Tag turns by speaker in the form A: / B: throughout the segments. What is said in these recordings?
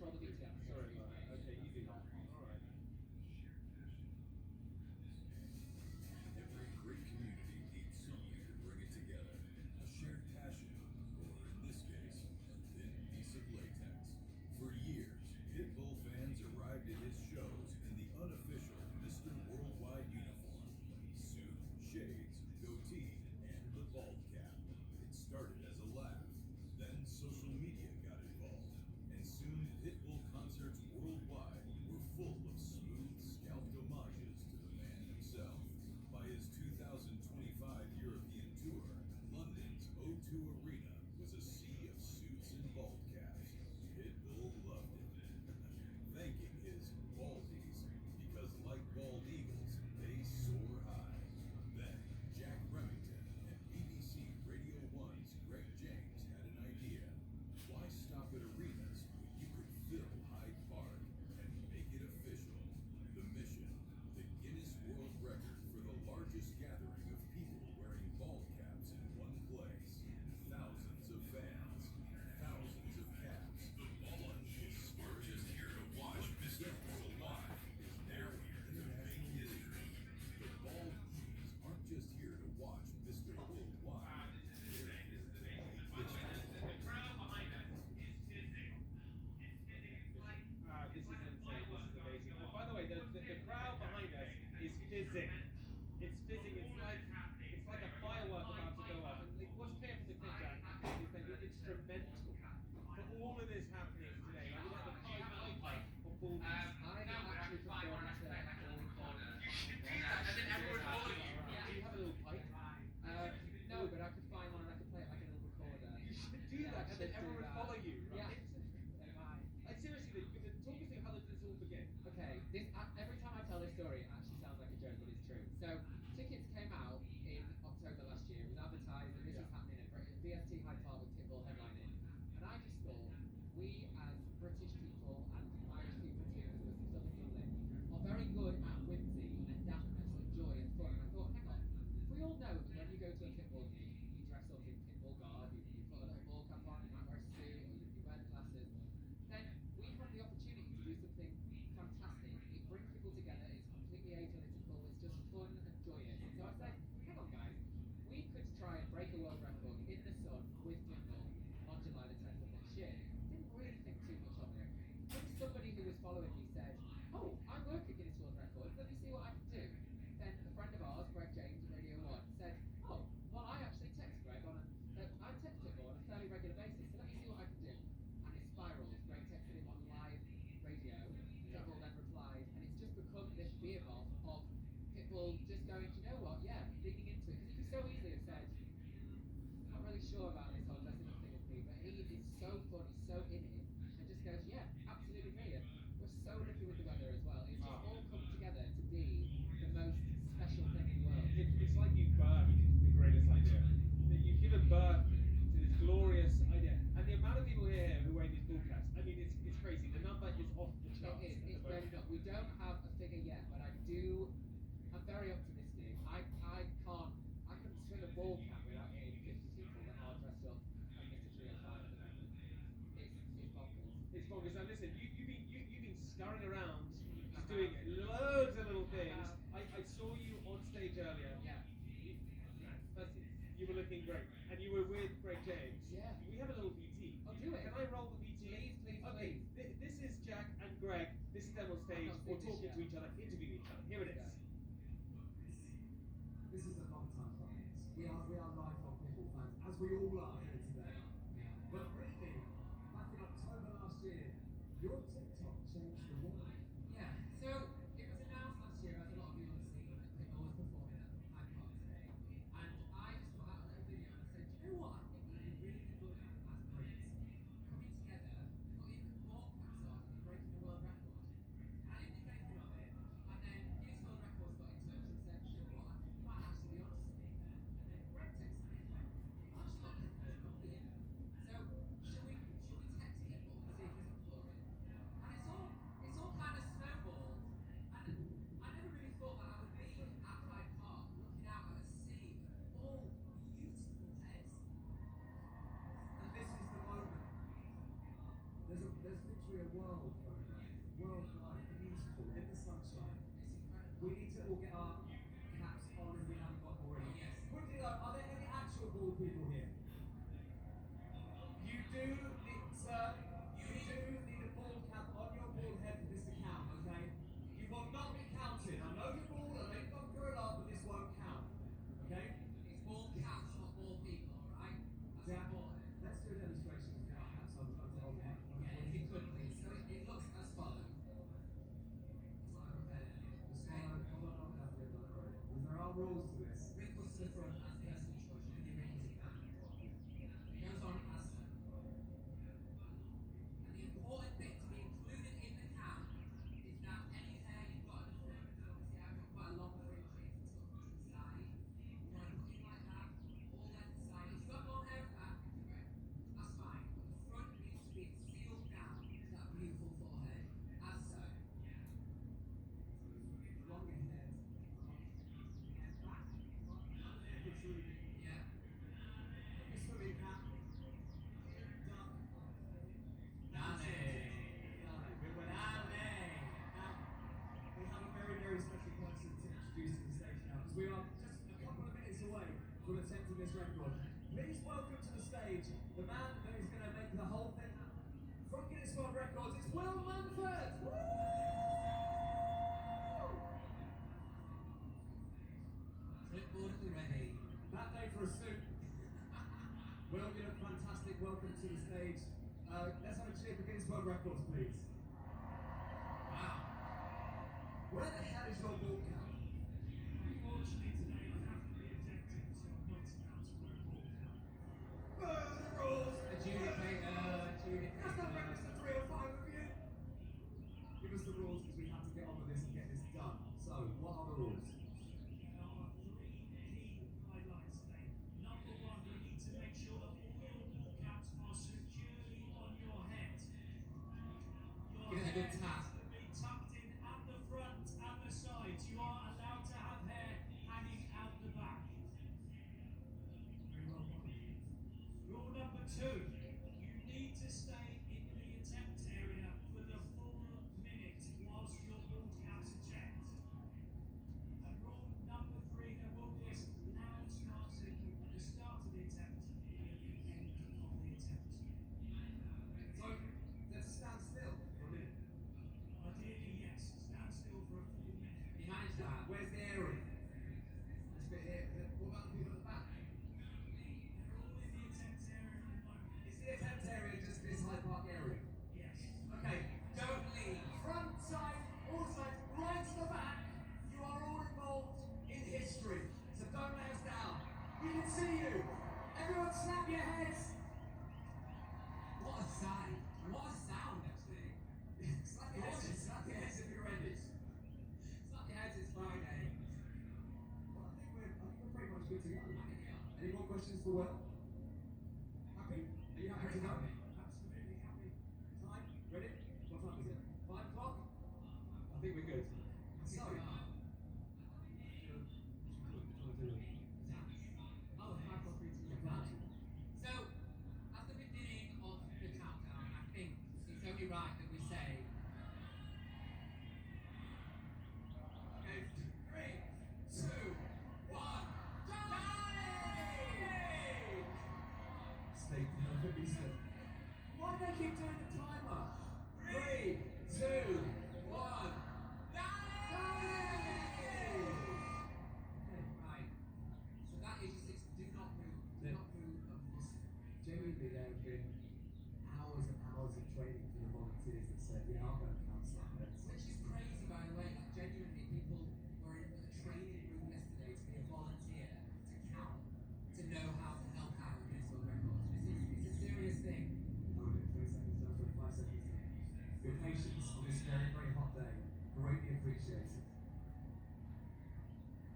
A: control the VTR.
B: Sorry about that. Okay, you do that. All right.
C: Every great community needs something to bring it together. A shared passion, or in this case, a thin piece of latex. For years, Pitbull fans arrived at his shows in the unofficial Mr. Worldwide uniform. Suit, shades, goatee, and the bald cap. It started as a laugh. Then social media got involved. And soon Pitbull concerts worldwide were full of smooth, scalped homages to the man himself. By his 2025 European tour, London's O2 Arena was a sea of suits and bald caps. Pitbull loved it, thanking his baldies, because like bald eagles, they soar high. Then Jack Remington and BBC Radio 1's Greg James had an idea. Why stop at arenas when you could fill Hyde Park and make it official? The mission, the Guinness World Record for the largest gathering of people wearing bald caps in one place. Thousands of fans, thousands of caps. The Ball is just here to watch Mr. Worldwide. Is now here to make history. The Ball aren't just here to watch Mr. Worldwide. They're here to make history.
D: The crowd behind us is fizzing. It's fizzing. It's like
B: This is insane. This is amazing. Oh, by the way, the crowd behind us is fizzing. It's fizzing. It's like a firework about to go off. And what's clear from the clip, Jack, is that you're instrumental for all of this happening today. Like, you're like the Pied Piper of ball.
A: I actually prefer to
D: and then everyone follow you.
A: Do you have a little pipe? No, but I could find one and I could play it like a little recorder.
B: You should do that, and then everyone would follow you,
A: Yeah.
B: right? Like seriously, talk us through how did this all begin?
A: Okay, every time I tell this story, it actually sounds like a joke, but it's true. So, tickets came out in October last year. It was advertised that this was happening at VST Hyde Park with Pitbull headlining. And I just thought, we as British people and Irish people too, because we're from Southern England, are very good at whimsy and daftness and joy and fun. And I thought, hang on, if we all know that when you go to a Pitbull gig, you dress up in Pitbull garb, you put a little ball cap on, you might wear a suit, or you wear the glasses, then we have the opportunity to do something fantastic. It brings people together, it's completely apolitical, it's just fun and joyous. So I said, hang on guys, we could try and break a world record in the sun with Pitbull on July the 10th of next year. Didn't really think too much of it. Then somebody who was following me said, oh, I work at Guinness World Records, let me see what I can do. Then a friend of ours, Greg James of Radio 1, said, oh, well I actually text Greg I text Pitbull on a fairly regular basis, so let me see what I can do. And it spiraled. Greg texted him on live radio, Pitbull then replied, and it's just become this beer bomb of Pitbull just going, do you know what, yeah, digging into it. Because he could so easily have said, I'm not really sure about this whole dressing up thing with me, but he is so fun, he's so in it, and just goes, yeah, absolutely brilliant. We're so lucky with the weather as well. It's just all come together to be the most special thing in the world.
B: It's like you birthed the greatest idea. You've given birth to this glorious idea. And the amount of people here who wear these ball caps, I mean, it's crazy. The number is off the charts.
A: It's very up. We don't have a figure yet, but I'm very optimistic. I couldn't swing a ball cap without hitting 50 people that are dressed up like Mr. 305 at the moment. It's bonkers.
B: It's bonkers. Now listen, you've been scurrying around, just doing loads of little things. I saw you on stage earlier.
A: Yeah.
B: You were looking great, and you were with Greg James.
A: Yeah.
B: We have a little VT.
A: Oh, do it.
B: Can I roll the VT?
A: Please.
B: Okay. This is Jack and Greg. This is them on stage, or talking to each other, interviewing each other. Here it is.
E: This is a fun time for us. We are lifelong Pitbull fans, as we all are here today. But really, back in October last year, your TikTok changed the world.
A: Yeah. So it was announced last year, as a lot of you will have seen, that Pitbull was performing at Hyde Park today. And I just put out a little video and I said, do you know what? I think we would be really good at as Brits coming together, putting ball caps on and breaking the world record. And I didn't think anything of it. And then Guinness World Records got in touch and said, you know what? I think we might actually be onto something there. And then Greg texted me and went, I just looked at this
E: world going on. Worldwide, beautiful, in the sunshine. We need to all get our caps on if we haven't got already.
A: Yes.
E: Quickly though, are there any actual ball people here? You do need, sir, you do need a ball cap on your ball head for this to count, okay? You will not be counted. I know you're bald, I know you've gone through a lot, but this won't count. Okay?
A: It's ball caps, not ball people, alright? That's
E: Yeah.
A: important.
E: Let's do a demonstration of our caps on the head.
A: Yeah, if you could please. So it looks as follows.
E: There are rules to this.
A: Wrinkles to the front as personal choice. You can wrinkles it down. It goes on as so. And the important bit to be included in the count is that any hair you've got in the front, obviously I've got quite a long fringe here, so it's got to the side. You want to put it like that, all left side. If you've got long hair at the back, that's fine. But the front needs to be sealed down to that beautiful forehead, as so.
E: Longer head. And back.
A: Yeah.
E: Your swimming cap. Done.
A: Done it.
E: Good one. Now, we have a very, very special person to introduce to the stage now, because we are just a couple of minutes away from attempting this record. Please welcome to the stage the man that is going to make the whole thing happen. From Guinness World Records, it's Will Manford! Woo!
A: Clipboard at the ready.
E: That day for a suit. Will, you look fantastic. Welcome to the stage. Let's have a cheer for Guinness World Records, please.
A: Wow.
E: Where the hell is your ball cap?
D: Unfortunately today I have to be ejected, so I'm not allowed to wear a ball cap.
E: The rules!
A: Adjudicator.
E: That's not breakfast at 3 or 5 of you. Give us the rules, because we have to get on with this and get this done. So, what are the rules?
D: There are 3 key highlights today. Number 1, you need to make sure that all your ball caps are securely on your head. Your
A: Give it a good
D: hair
A: tap.
D: needs to be tucked in at the front and the sides. You are allowed to have hair hanging out the back.
E: Very well done.
D: Rule number 2, you need to stay in the attempt area for the full minute whilst your ball caps are checked. And rule number 3, there will be a loud start signal at the start of the attempt and at the end of the attempt.
E: So, let's stand still for a minute.
D: Ideally, yes, stand still for a full minute.
A: You managed that.
E: Where's the area? This bit here. What about the people at the back?
D: They're all in the attempt area at the moment.
E: Is the attempt area just this Hyde Park area?
D: Yes.
E: Okay, don't leave. Front, side, all sides, right to the back. You are all involved in history, so don't let us down. We can see you. Everyone snap your heads.
A: What a sight. What a sound, actually.
E: Snap your heads. Snap your heads if you're ready.
A: Slap your heads, it's Friday.
E: Well, I think we're pretty much good to go. Any more questions for Will? Happy? Are you happy to go?
D: Absolutely happy.
E: Time? Ready? What time is it? 5 o'clock?
B: I think we're good.
E: So,
A: Oh, 5 o'clock meeting your plan. So, at the beginning of the countdown, I think it's only right that we say.
E: okay, 3, 2, 1. Stay perfectly still. Why do they keep doing the timer? 3, 2, 1.
A: Okay, right. So that is your 6. Do not move. Do not move a muscle.
E: Genuinely, there have been hours and hours of training for the volunteers that said, yeah, I'll go and count some heads.
A: Which is crazy, by the way. Like, genuinely, people were in a training room yesterday to be a volunteer, to count, to know how to help out with Guinness World Records. It's a serious thing.
E: Oh, 20 seconds down, 25 seconds down. Your patience on this very, very hot day, greatly appreciated.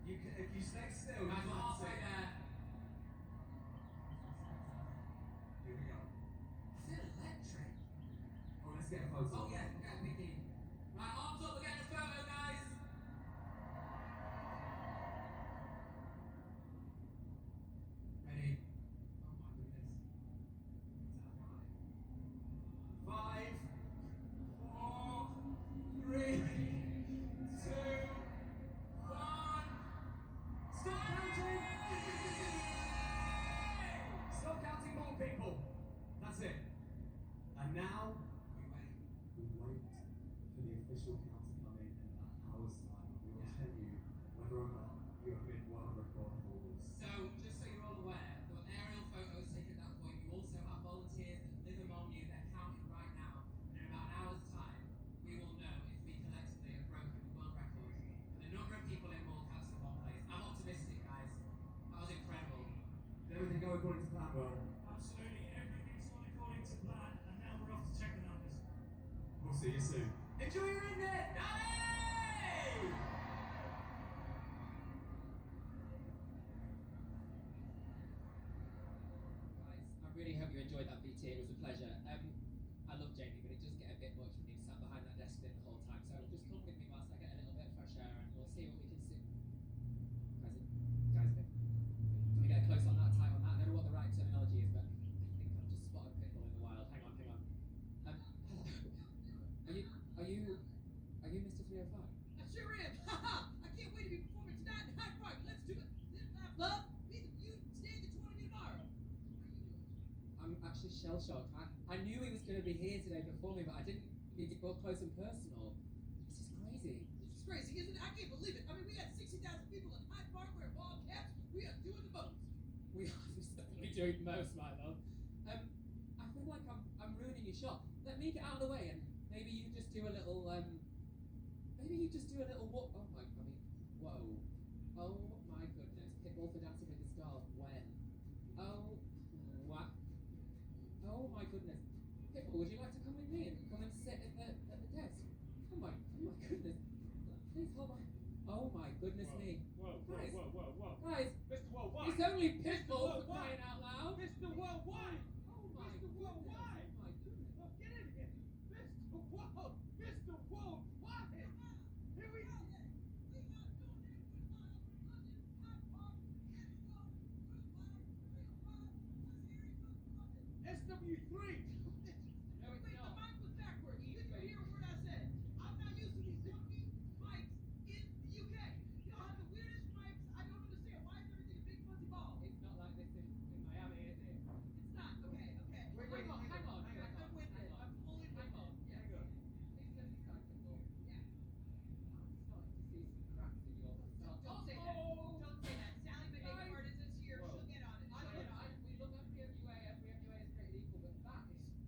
E: You can, if you stay still, you
A: Guys, we're
E: can't
A: halfway
E: say.
A: there.
E: Here we go.
A: Is it electric?
E: Oh, let's get a photo.
A: Oh, yeah, we're getting picky. Right, arms up, we're getting a photo, guys. Ready? Oh, my goodness. Is that right?
E: 5, see you soon. Enjoy your in there, Daddy!
A: Guys, I really hope you enjoyed that VT. It was a pleasure. I love Jamie, but it does get a bit much when you've sat behind that desk the whole time. So just come with me whilst I get a little bit of fresh air, and we'll see what we can see. Guys, can we get a close on that, tight on that? I don't know what the right terminology is, but I think I've just spotted Pitbull in the wild. Hang on. Hello. Are you Mr. 305?
F: I sure am. Haha! I can't wait to be performing tonight in Hyde Park. Let's do it. Live, laugh, love. Be the you stand the 20 tomorrow.
A: I'm actually shell shocked. I knew he was going to be here today performing, but I didn't need to go up close and personal. This is crazy.
F: This is crazy, isn't it? I can't believe it. I mean, we got 60,000 people in Hyde Park wearing ball caps. We are doing the most.
A: We are certainly doing the most, my love. I feel like I'm ruining your shot. Let me get out of the way, and maybe you just do a little walk. Whoa. Oh my goodness. Pitbull for Dancing with the Stars. When? Oh, what? Oh my goodness. Pitbull, would you like to come with me and come and sit at the desk? Oh my goodness. Please hold on. Oh my goodness me.
B: Whoa.
A: Guys,
B: Mr. Worldwide.
A: it's only
B: Mr.
A: Pitbull for
B: Worldwide.
A: crying out loud.
B: Mr. Worldwide.
A: Oh my
B: Mr.
A: goodness.
B: Worldwide.
A: Oh my goodness.
B: Well, get in here. Mr. Worldwide. Here we go. SW3.
A: No, it's
F: Wait, the
A: not.
F: mic was backwards. You didn't hear a word I said. I'm not used to these funky mics in the UK. Y'all have the weirdest mics. I don't understand. Why is everything a big fuzzy ball?
A: It's not like this in Miami, is it?
F: It's not. Okay.
A: Hang on.
F: I'm winded. I'm fully winded. Yes.
A: Hang on. Please let me start, Pitbull.
F: Yeah.
A: I'm starting to see some cracks in your facade.
F: Don't say that. Don't say that. Sally McNamara is this year.
A: Whoa.
F: She'll get on it. She'll get on it.
A: We love every MUA is created equal, but that is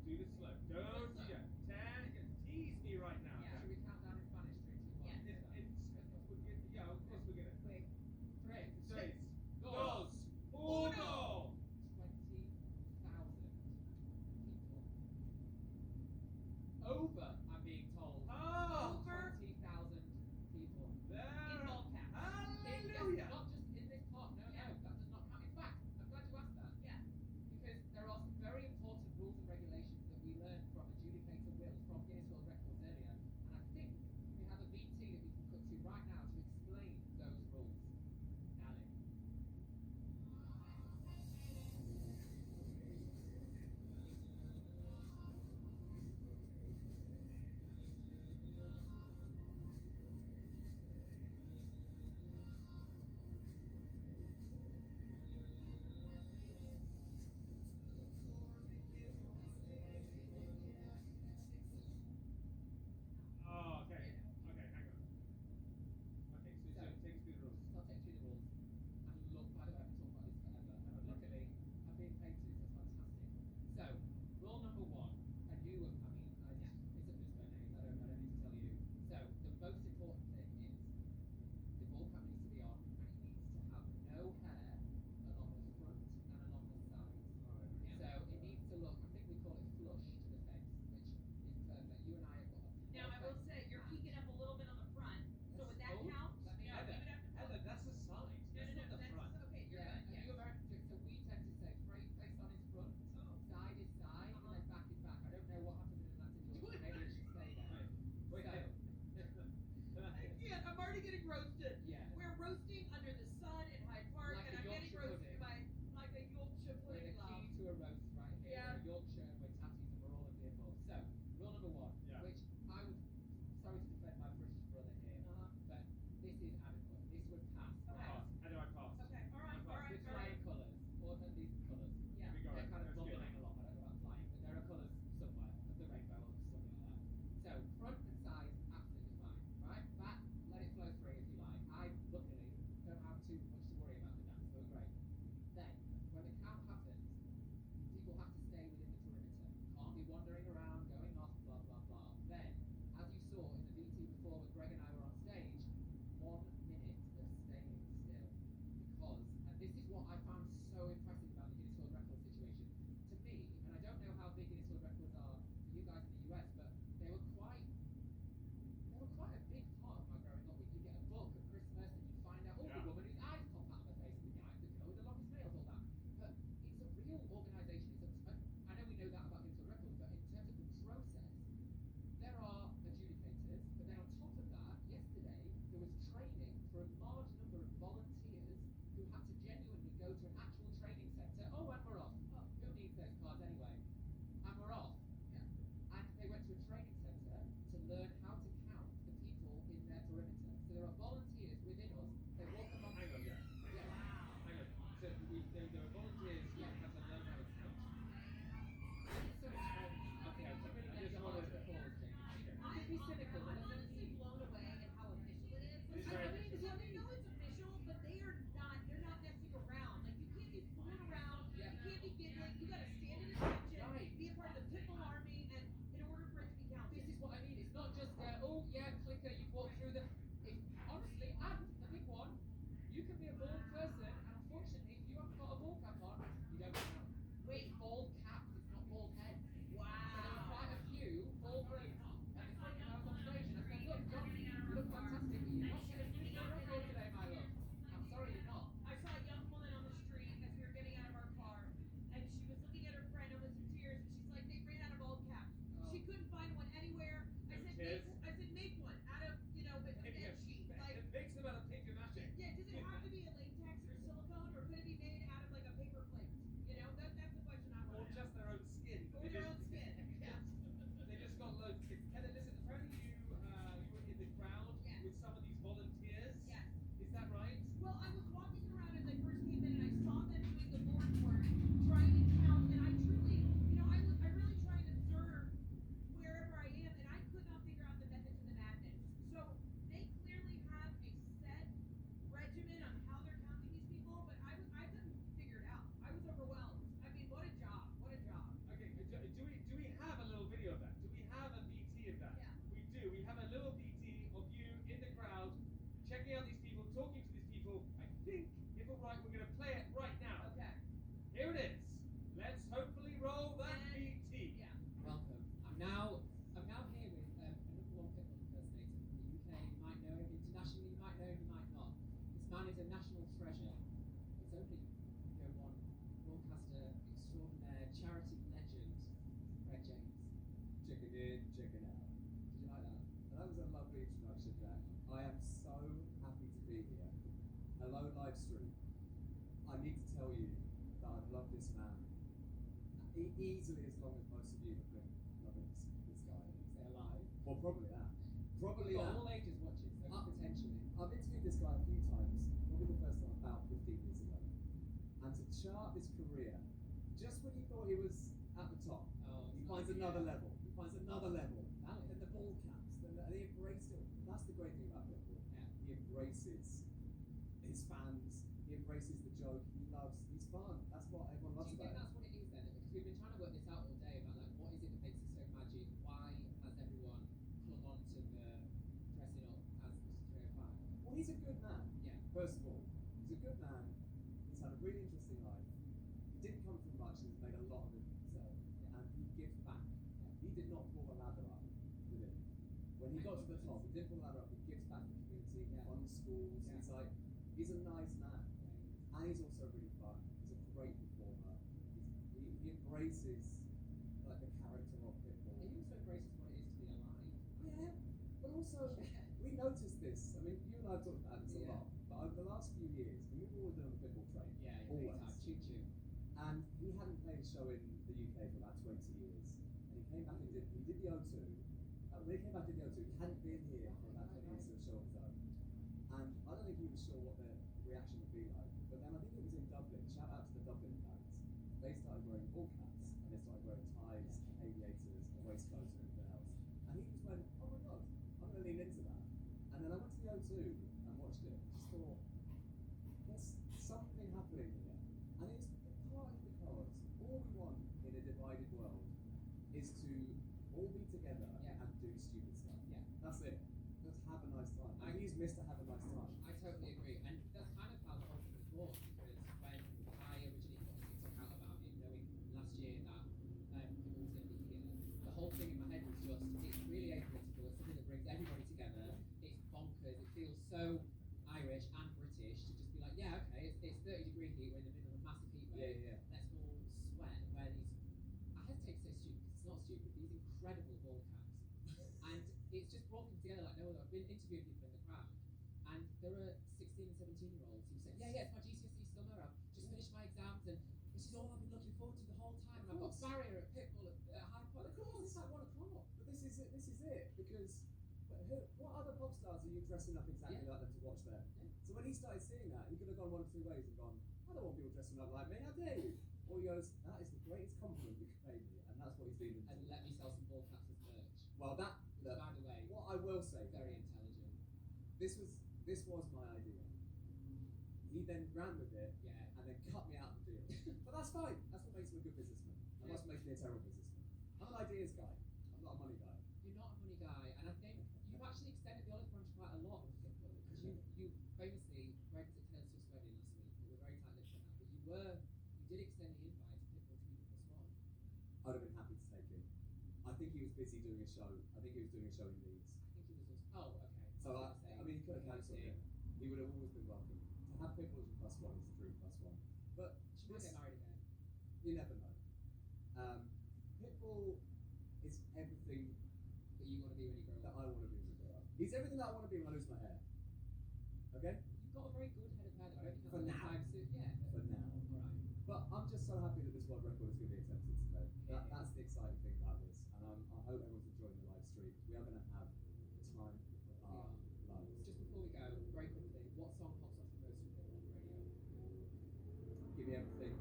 B: Do the slow. Don't do that. 10. Tease me right now.
A: Should we count down in Spanish? 3, 2, 1.
B: Yeah, of course we're gonna.
A: Quick. 3,
B: Tres,
A: 2,
B: dos,
A: 1.
B: uno.
A: 20,000 people. Over, I'm being told.
B: Ah!
A: Over 20,000 people.
B: There.
F: In all caps.
B: Hallelujah.
A: Not just in this part, no, that does not count. In fact, I'm glad you asked that.
F: Yeah.
A: Because there are some very important rules and regulations that we learned from adjudicator Will from Guinness World Records earlier. And I think we have a VT that we can cut to right now to explain those rules. Dale.
E: stream, I need to tell you that I've loved this man easily as long as most of you have been loving this guy.
A: Stay alive.
E: Well, probably that. Probably
A: We've got
E: that.
A: all ages watching, so potentially.
E: I've interviewed this guy a few times, probably the first time about 15 years ago. And to chart this career, just when you thought he was at the top, he finds another level. He finds another level. Then the ball caps. Then he embraced it. That's the great thing about Pitbull.
A: Yeah.
E: He embraces his fans. He embraces the joke. He loves. He's fun. That's what everyone
A: Do
E: loves
A: you think
E: about
A: that's
E: him.
A: what it is then? Because we've been trying to work this out all day about like what is it that makes it so magic? Why has everyone clung on to the dressing up as the 305?
E: Well, he's a good man.
A: Yeah.
E: First of all, he's a good man. He's had a really interesting life. He didn't come from much, and he's made a lot of it himself. And he gives back. He did not pull the ladder up, did he? When he got to the top, he didn't pull the ladder up. He gives back to the community. He funds schools.
A: Yeah.
E: He's a nice man, and he's also really fun. He's a great performer. He embraces like the character of Pitbull.
A: He also embraces what it is to be alive.
E: Yeah, but also we noticed this. I mean, you and I have talked about this a
A: Yeah.
E: lot. But over the last few years, we've always been on the Pitbull train.
A: Yeah,
E: always.
A: Choo choo.
E: And he hadn't played a show in the UK for about 20 years. And he came back and did the O2. When he came back and did the O2, he hadn't been here for about 20 years to a show on his own. And I don't think he was sure what the reaction would be like. But then I think it was in Dublin. Shout out to the Dublin fans. They started wearing ball caps and they started wearing ties, aviators, waistcoats, and everything else. And he just went, oh my god, I'm going to lean into that. And then I went to the O2 and watched it. Just thought, there's something happening here. And it's partly because all we want in a divided world is to all be together and do stupid stuff.
A: Yeah.
E: That's it. Let's have a nice time. And he's missed to have a nice time.
A: I totally agree, and that's kind of how the whole thing was born. Because when I originally put a TikTok out about it, knowing last year that people was going to be here, the whole thing in my head was just it's really apolitical. It's something that brings everybody together. It's bonkers. It feels so Irish and British to just be like, yeah, okay, it's 30-degree heat. We're in the middle of a massive heat wave.
E: Yeah.
A: Let's all sweat and wear these. I hesitate to say stupid because it's not stupid. These incredible ball caps. And it's just brought them together like no other. I've been interviewing people in the crowd, and there are 16 and 17-year-olds who say, yeah, it's my GCSE summer, I've just finished my exams, and this is all I've been looking forward to the whole time, and I've got barrier at Pitbull at Hyde Park. Of course, it's like 1 o'clock.
E: But this is it. Because what other pop stars are you dressing up exactly like them to watch them?
A: Yeah.
E: So when he started seeing that, he could have gone one of two ways and gone, I don't want people dressing up like me, how dare you? Or he goes, that is the greatest compliment you could pay me, and that's what he's leading to.
A: And let me sell some ball caps as merch.
E: Well, that,
A: Which, by the way,
E: what I will say,
A: very intelligent.
E: this was my idea. He then ran with it,
A: Yeah.
E: and then cut me out of the deal. But that's fine. That's what makes him a good businessman. And that's what makes me a terrible businessman. I'm an ideas guy. I'm not a money guy.
A: You're not a money guy, and I think you've actually extended the olive branch quite a lot with Pitbull, because you famously, Greg was at Taylor Swift's wedding last week, but we're very tight-lipped on that, but you did extend the invite to Pitbull to be the +1.
E: I'd have been happy to take him. I think he was busy doing a show. I think he was doing a show in Leeds.
A: I think he was also, oh, okay.
E: So I mean, he could have cancelled it. He would have always been welcome. To have Pitbull as a +1 is a dream +1. But
A: She might get married again.
E: you never know. Pitbull is everything
A: That you want to be when you grow
E: that
A: up.
E: I want to be as a grown up. He's everything that I want to be when I lose my hair. Okay?
A: You've got a very good head of hair. I don't think
E: For
A: that's
E: now.
A: time soon. Yeah.
E: For now.
A: Alright.
E: But I'm just so happy that this world record is going to be attempted today. That's the exciting thing about this. And I hope everyone's enjoying the live stream. We are going to have the time of our lives.
A: Just before we go, very quickly, what song pops off the most from Pitbull on the radio?
E: Give me everything.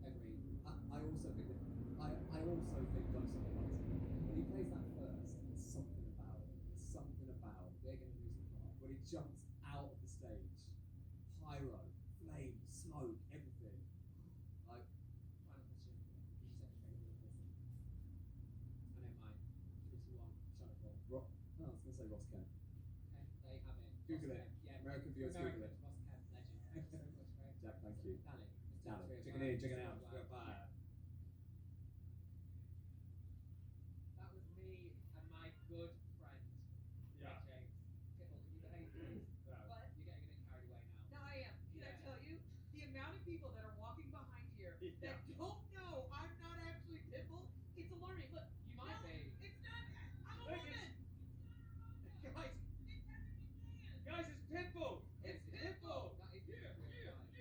A: Agree.
E: I also think that I also think Don't Stop the Lights. When he plays that first, there's something about it. There's something about
A: We're going to lose the plot.
E: when he jumps out of the stage. Pyro, flame, smoke, everything. Like
A: Final question. Who's your second favourite person? I know mine. 3, 2, 1. Shot it all.
E: rock. No, I was gonna say Ross Kemp.
A: Okay, there you have it.
E: Google
A: Ross
E: it.
A: Kemp. Yeah,
E: American viewers,
A: American.
E: Google it.
A: Ross Kemp, legend. Thank you so much, Greg.
E: Jack, thank you.
A: Dally.
E: Dally. Chicken in, chicken out. Bye.
A: That was me and my good friend,
B: Yeah.
A: James. Pitbull, can you behave, please?
F: What?
A: You're getting a bit carried away now.
F: No, I am. Can I
A: Yeah.
F: tell you? The amount of people that are walking behind here that don't know I'm not actually Pitbull, it's alarming. Look,
A: You might
F: no,
A: be.
F: it's not. I'm a
B: Look,
F: woman.
B: Guys,
F: It doesn't mean man.
B: guys, it's Pitbull. It's
A: It's
B: Pitbull.
A: That is
F: Yeah,
A: really
F: yeah,
A: nice.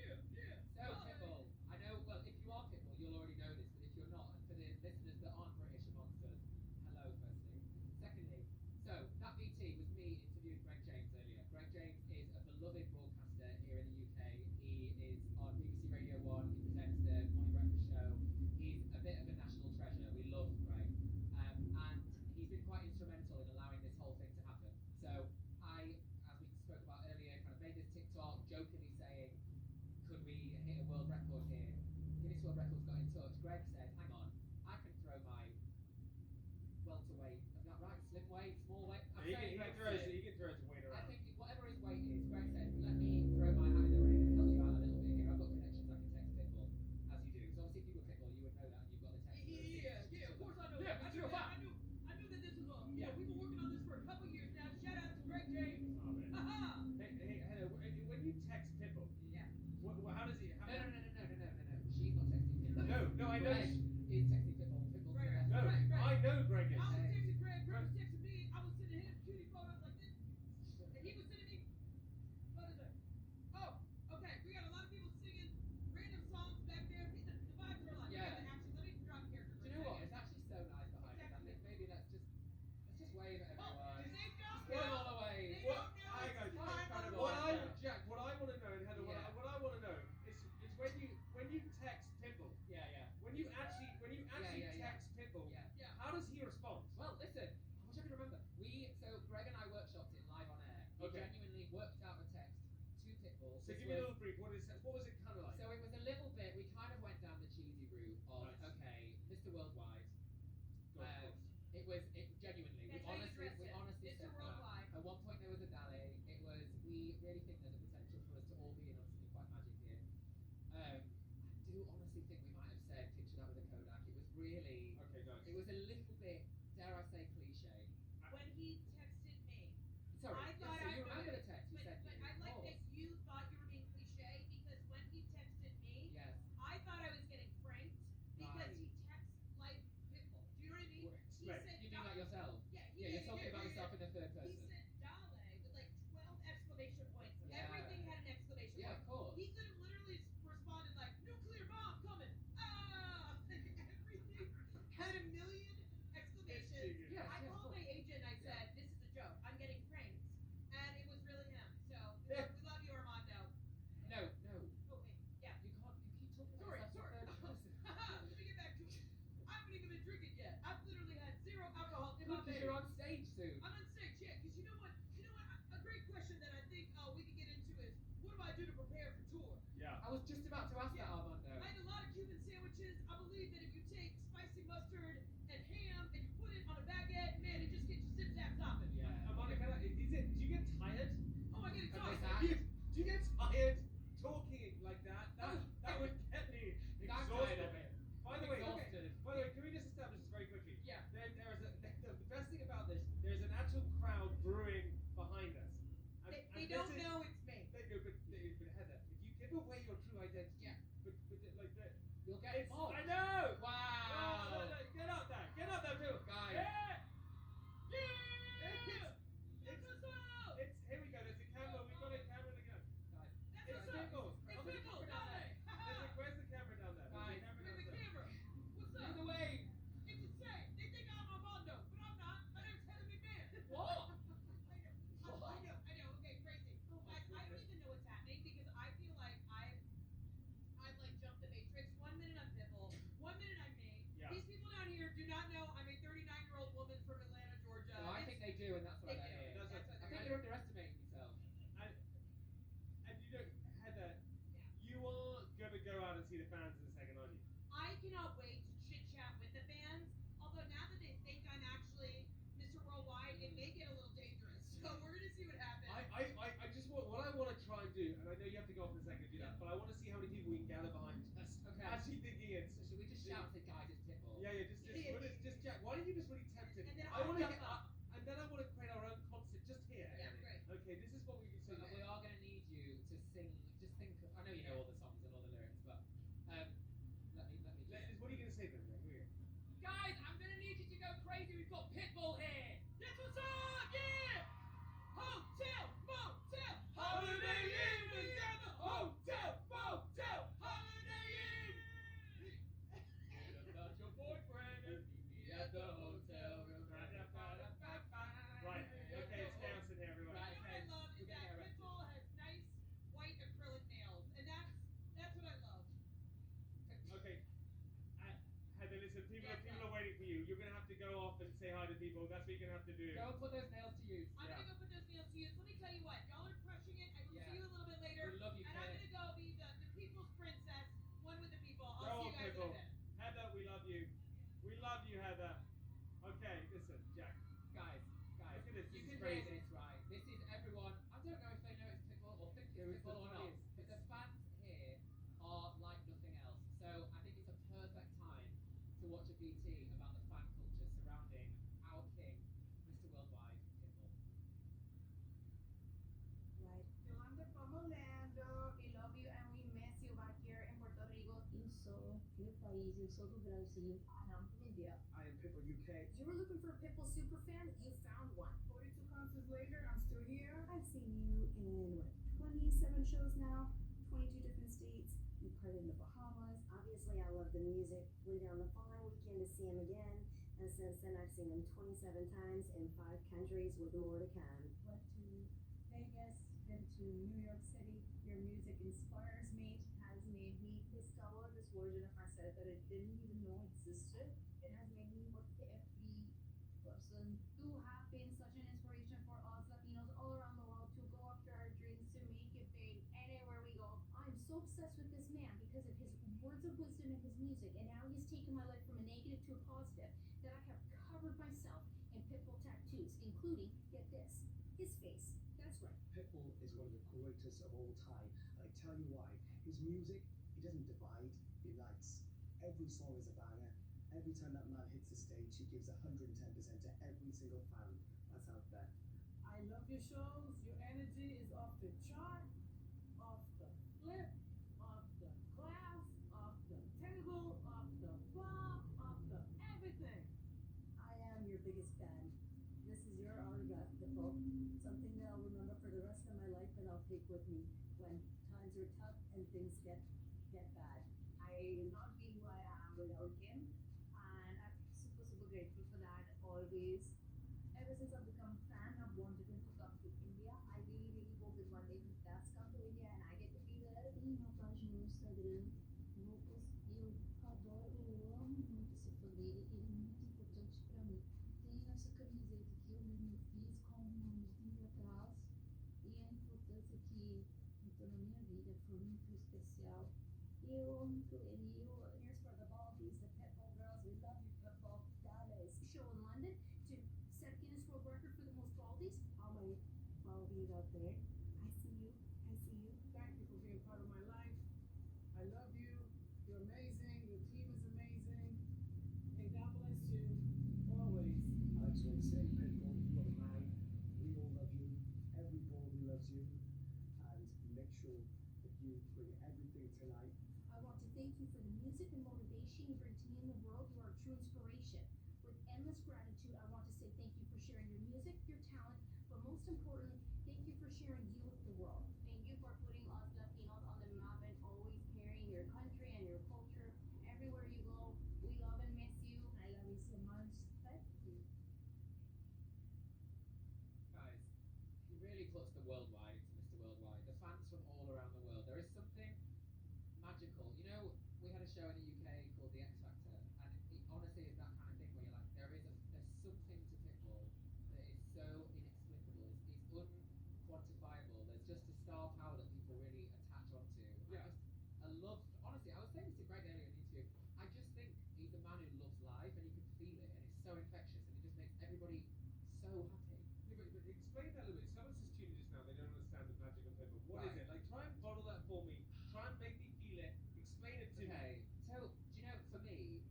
A: slim weight, small weight. I'm
B: He
A: saying
B: can
A: Greg
B: throw his
A: slim.
B: weight around.
A: I think whatever his weight is, Greg said, let me throw my hat in the ring and help you out a little bit here. I've got connections, I can text Pitbull, as you do. So obviously if you were Pitbull, you would know that, and you've got the text.
F: Yeah, of course I know
A: Yeah,
F: that.
A: me too.
F: I knew that this was we've been working on this for a couple years now. Shout out to Greg James.
B: Oh, man.
F: Haha.
B: Hey, Heather, when you text Pitbull,
F: Yeah.
B: how does he?
A: No. She's not texting Pitbull.
B: No, I know.
A: Greg is texting Pitbull. Pitbull's
F: Right,
A: the best.
B: No,
F: Right.
B: I know Greg is.
F: I was texting Greg. Greg was texting me. I was sending him cutie photos like this, and he was sending me. What is it? Oh, okay. We got a lot of people singing random songs back there. The vibes are alive.
A: Yeah.
F: We got the action. Let me drop character.
A: Do you know what? It's actually so nice behind us. I think maybe let's just wave at everyone.
F: They don't
A: Just get them
F: know.
A: all away.
F: They
B: What?
F: don't know.
B: Hang on.
F: It's time
A: kind
F: on
A: of
F: the
B: What
F: line.
B: Jack, what I want to know, and Heather,
A: Yeah.
B: what I want to know is when you text Pitbull,
A: Yeah.
B: when you actually
A: Yeah.
B: text Pitbull,
A: Yeah.
F: Yeah.
B: how does he respond?
A: Well, listen, I wish I could remember. So Greg and I workshopped it live on air. We
B: Okay.
A: genuinely worked out a text to Pitbull.
B: So
A: This
B: give me a
A: was-
B: little brief. What was it kind of like?
A: So it was a little bit. We kind of went down the cheesy route of
B: Nice.
A: okay, Mr. Worldwide.
B: Go on, of course.
A: It genuinely.
F: That's how you address
A: We
F: it.
A: honestly
F: Mr.
A: said
F: Worldwide.
A: that. At one point there was a dally. It was. We really think there's a potential for us to all be in on something quite magic here. I do honestly think we might have said picture that with a Kodak. It was really.
B: Okay, nice.
A: It was a little bit, dare I say, cliche.
F: When he texted me.
A: Sorry.
F: I thought
A: so
F: I
A: you
F: would-
A: remember the text? You
F: But
A: said
F: I like that you thought you were being cliche because when he texted me,
A: Yes.
F: I thought I was getting pranked because
A: Right.
F: he texts like Pitbull. Do you know what I mean? He
B: Right.
F: said
A: You mean like yourself?
F: Yeah,
A: Yeah, you're talking about yourself in the third
F: He
A: person.
F: said Dale with like 12 exclamation points.
A: Yeah.
F: Everything had an exclamation
A: Yeah,
F: point.
A: of course.
F: He could have literally responded like nuclear bomb coming. Ah! Everything had a million exclamations.
A: Yes,
F: I
A: yes,
F: called
A: of
F: my
A: course.
F: agent and I said, "This is a joke. I'm getting pranked," and it was really him. So we love you, Armando.
A: No.
F: Oh wait, yeah.
A: You can't. You keep talking about
F: Sorry.
A: yourself in third person.
F: Let me get back to it. I haven't even been drinking yet. I've literally had 0 alcohol in my
A: Because
F: veins.
A: you're on stage soon.
F: I'm on stage, yeah. Because you know what? A great question that I think we could get into is, what do I do to prepare for tour?
B: Yeah.
A: I was just about to ask that, Armando.
F: I had a lot of Cuban sandwiches. I believe that if you take spicy mustard and ham and you put it on a baguette, man, it just gets you zip zap topping.
A: Yeah.
B: Monica, do you get tired?
F: Oh, I get
A: Of
F: exhausted.
A: this act?
B: Do you get tired talking like that? That would get me
A: I'm
B: exhausted.
A: tired of it.
B: By the
A: I'm
B: way,
A: exhausted.
B: can we just establish this very quickly?
F: Yeah.
B: The best thing about this, there's an actual crowd brewing behind us.
F: They don't know it's me.
B: But Heather, if you give away your true identity,
F: Yeah.
B: but like that,
A: You'll get mobbed.
B: I know.
A: Wow.
B: No, get up there, too,
A: Guys.
B: Yeah.
F: That's what's up.
B: It's here we go. There's a camera. We've got a camera to go.
A: Guys.
F: That's
B: It's
F: what's up.
B: Pitbull.
F: It's
B: Okay,
F: Pitbull.
A: put it down there.
B: Where's the camera down there?
A: Guys.
B: There's a camera
F: Look at the
B: downstairs.
F: camera. What's
A: There's
F: up?
A: a wave.
F: It's insane. They think I'm Armando, but I'm not. My name's Heather McMahon.
A: What?
F: I know. Okay, crazy. Guys, I don't even know what's happening because I feel like I've like jumped the matrix. 1 minute I'm Pitbull, 1 minute I'm me.
B: Yeah.
F: These people down here do not know I'm a 39-year-old woman from Atlanta, Georgia.
A: No, I think they do, and that's what
F: They
A: I
F: do.
A: hear.
B: That's what-
A: I think you're underestimating yourself.
B: And you know, Heather, you are gonna go out and see the fans in a second, aren't you?
F: I cannot wait to chit chat with the fans. Although now that they think I'm actually Mr. Worldwide, it may get a little dangerous. So we're gonna see what happens.
B: I just what I want to try and do, and I know you have to go off in a second to do that, but I want to see how many people we can gather behind us.
A: Okay.
B: Actually thinking it's.
A: So should we just shout to guys, it's Pitbull?
B: Yeah, just Jack. Why don't you just really tempt it?
F: And then
B: I
F: I'll
B: want to
F: jump
B: get
F: up.
B: and then I want to create our own concert just here.
F: Yeah, great.
B: Okay, this is what we can
A: So
B: do.
A: we are going to need you to sing. Just think. I know you know all the songs and all the lyrics, but let me just.
B: What are you gonna say then? Here.
A: Guys, I'm going to need you to go crazy. We've got Pitbull here.
F: That's what's up! Yeah! Hotel, motel,
B: Holiday Inn is
F: at the hotel, motel, holiday inn.
A: About your boyfriend and meet me at the hotel.
B: Right. Okay, it's dancing here, everyone.
A: Right.
F: What I love is that Pitbull has nice white acrylic nails, and that's what I love.
B: Okay. Heather, listen, people
F: Yes,
B: are waiting for you. You're gonna have to go off and say hi to people. That's what you're gonna have to do.
A: Go and put those nails to use.
F: I'm gonna go put those nails to use. Let me tell you what, y'all are crushing it. I will
A: Yeah.
F: see you a little bit later.
A: We love you,
F: and I'm
A: Kate.
F: gonna go be the people's princess, one with the people. I'll
B: Go
F: see
B: on,
F: you guys in a
B: people.
F: bit.
B: Heather, we love you. We love you, Heather. Okay, listen, Jack.
A: Guys,
B: this.
A: You
B: This
A: can
B: is
A: hear
B: crazy.
A: this, right? This is everyone. I don't know if they know it's Pitbull or think
B: It
A: it's
B: was the
A: Pitbull or not,
B: funniest.
A: but the fans here are like nothing else. So I think it's a perfect time to watch a BT about the fan culture surrounding our king, Mr. Worldwide, Pitbull.
G: Right. Yolanda from Orlando. We love you and we miss you back here in Puerto Rico.
H: Eu sou meu país, eu sou do Brasil.
G: And I'm from India.
E: I am Pitbull UK.
G: You were looking for a Pitbull super fan? You found one. 42 concerts later, I'm still here.
H: I've seen you in, 27 shows now, 22 different states. You parted in the Bahamas. Obviously, I love the music. Waited on the following weekend to see him again. And since then, I've seen him 27 times in 5 countries with more to come.
I: Went to Vegas, been to New York City. Your music inspires me, has made me discover this version of myself that I didn't even know existed. It has made me work for every person. You have been such an inspiration for us Latinos all around the world to go after our dreams, to make it big anywhere we go.
H: I'm so obsessed with this man because of his words of wisdom and his music, and now he's taken my life from a negative to a positive, that I have covered myself in Pitbull tattoos, including, get this, his face. That's right.
E: Pitbull is one of the greatest of all time, and I tell you why. His music, he doesn't divide, he unites. Every song is a banger. Every time that man hits the stage, he gives 110% to every single fan that's out there.
F: I love your shows. Your energy is off the chart, off the flip, off the class, off the table, off the bar, off the everything.
I: I am your biggest fan. This is your autograph, Pitbull. Something that I'll remember for the rest of my life and I'll take with me when times are tough and things get bad.
G: I would not be who I am without him. And I'm super grateful for that always.
I: Ever since I've become a fan, I've wanted him to come to India. I really hope that one day he does come to India and I get to be there.
H: Tem uma página no Instagram. Eu adoro, eu amo muito esse fã dele. Ele é muito importante pra mim. Tem essa camiseta que eu mesmo fiz com uns dias atrás. E a importância que então na minha vida foi muito especial. Eu amo ele.
I: Here's for the Baldies, the Pitbull girls. We love you, Pitbull. Dallas.
H: Show in London to set Guinness World Record for the most baldies.
I: All my Baldies out there. I see you. I see you.
F: Thank you for being part of my life. I love you. You're amazing. Your team is amazing. And God bless you always.
E: I just want to say, Pitbull, you are the man. We all love you. Every Baldy loves you. And make sure that you bring everything tonight.
H: I want to thank you for the music and motivation you bring to me in the world. You are a true inspiration. With endless gratitude, I want to say thank you for sharing your music, your talent, but most importantly, thank you for sharing you with the world.
G: Thank you for putting us Latinos on the map and always carrying your country and your culture everywhere you go. We love and miss you.
I: I love you so much. Thank you.
A: Guys, he really puts the worldwide into Mr. Worldwide. The fans from all around the world. There is something magical. You know, we had a show in the UK called The X Factor, and it honestly is that kind of thing where you're like, there's something to Pitbull that is so inexplicable. It's unquantifiable. There's just a star power that people really attach onto.
B: Yeah.
A: I honestly, I was saying this to Greg earlier in the interview. I just think he's a man who loves life, and you can feel it, and it's so infectious, and it just makes everybody so happy.
B: Yeah, but explain that a little bit. Someone's just tuning just now. They don't understand the magic of Pitbull. What is
A: Right.
B: it? Like, try and bottle that for me. Try and make me feel it. Explain it to me.
A: Okay, so do you know, for me,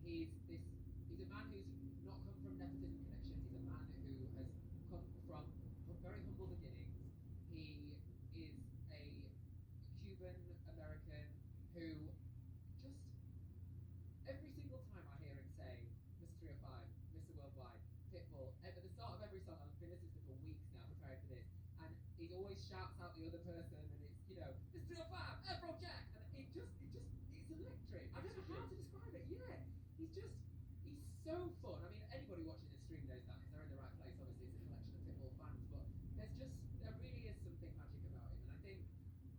A: he's a man who's not come from nepotism connections. He's a man who has come from very humble beginnings. He is a Cuban American who just every single time I hear him say Mr. 305, Mr. Worldwide, Pitbull, at the start of every song, I've been listening to it for weeks now, preparing for this, and he always shouts out the other person, and it's, you know, Mr. 305, Afrojack, and it's electric. I don't know how to describe it. Yeah, he's so fun. I mean, anybody watching this stream knows that because they're in the right place. Obviously, it's a collection of Pitbull fans, but there really is something magic about him, and I think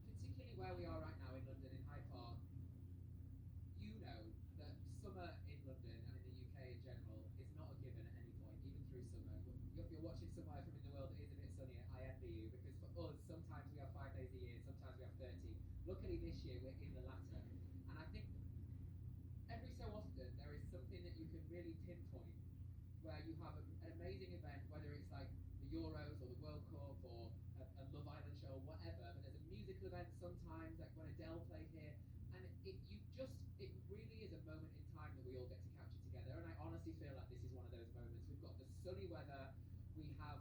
A: particularly where we are right now in London, in Hyde Park, you know that summer in London and in the UK in general is not a given at any point, even through summer. If you're watching somewhere from in the world that is a bit sunnier, I envy you, because for us, sometimes we have 5 days a year, sometimes we have 30. Luckily this year we're in the latter, and I think every so often there is something that you can really pinpoint where you have an amazing event, whether it's like the Euros or the World Cup or a Love Island show or whatever, but there's a musical event sometimes, like when Adele played here, and it really is a moment in time that we all get to capture together, and I honestly feel like this is one of those moments. We've got the sunny weather, we have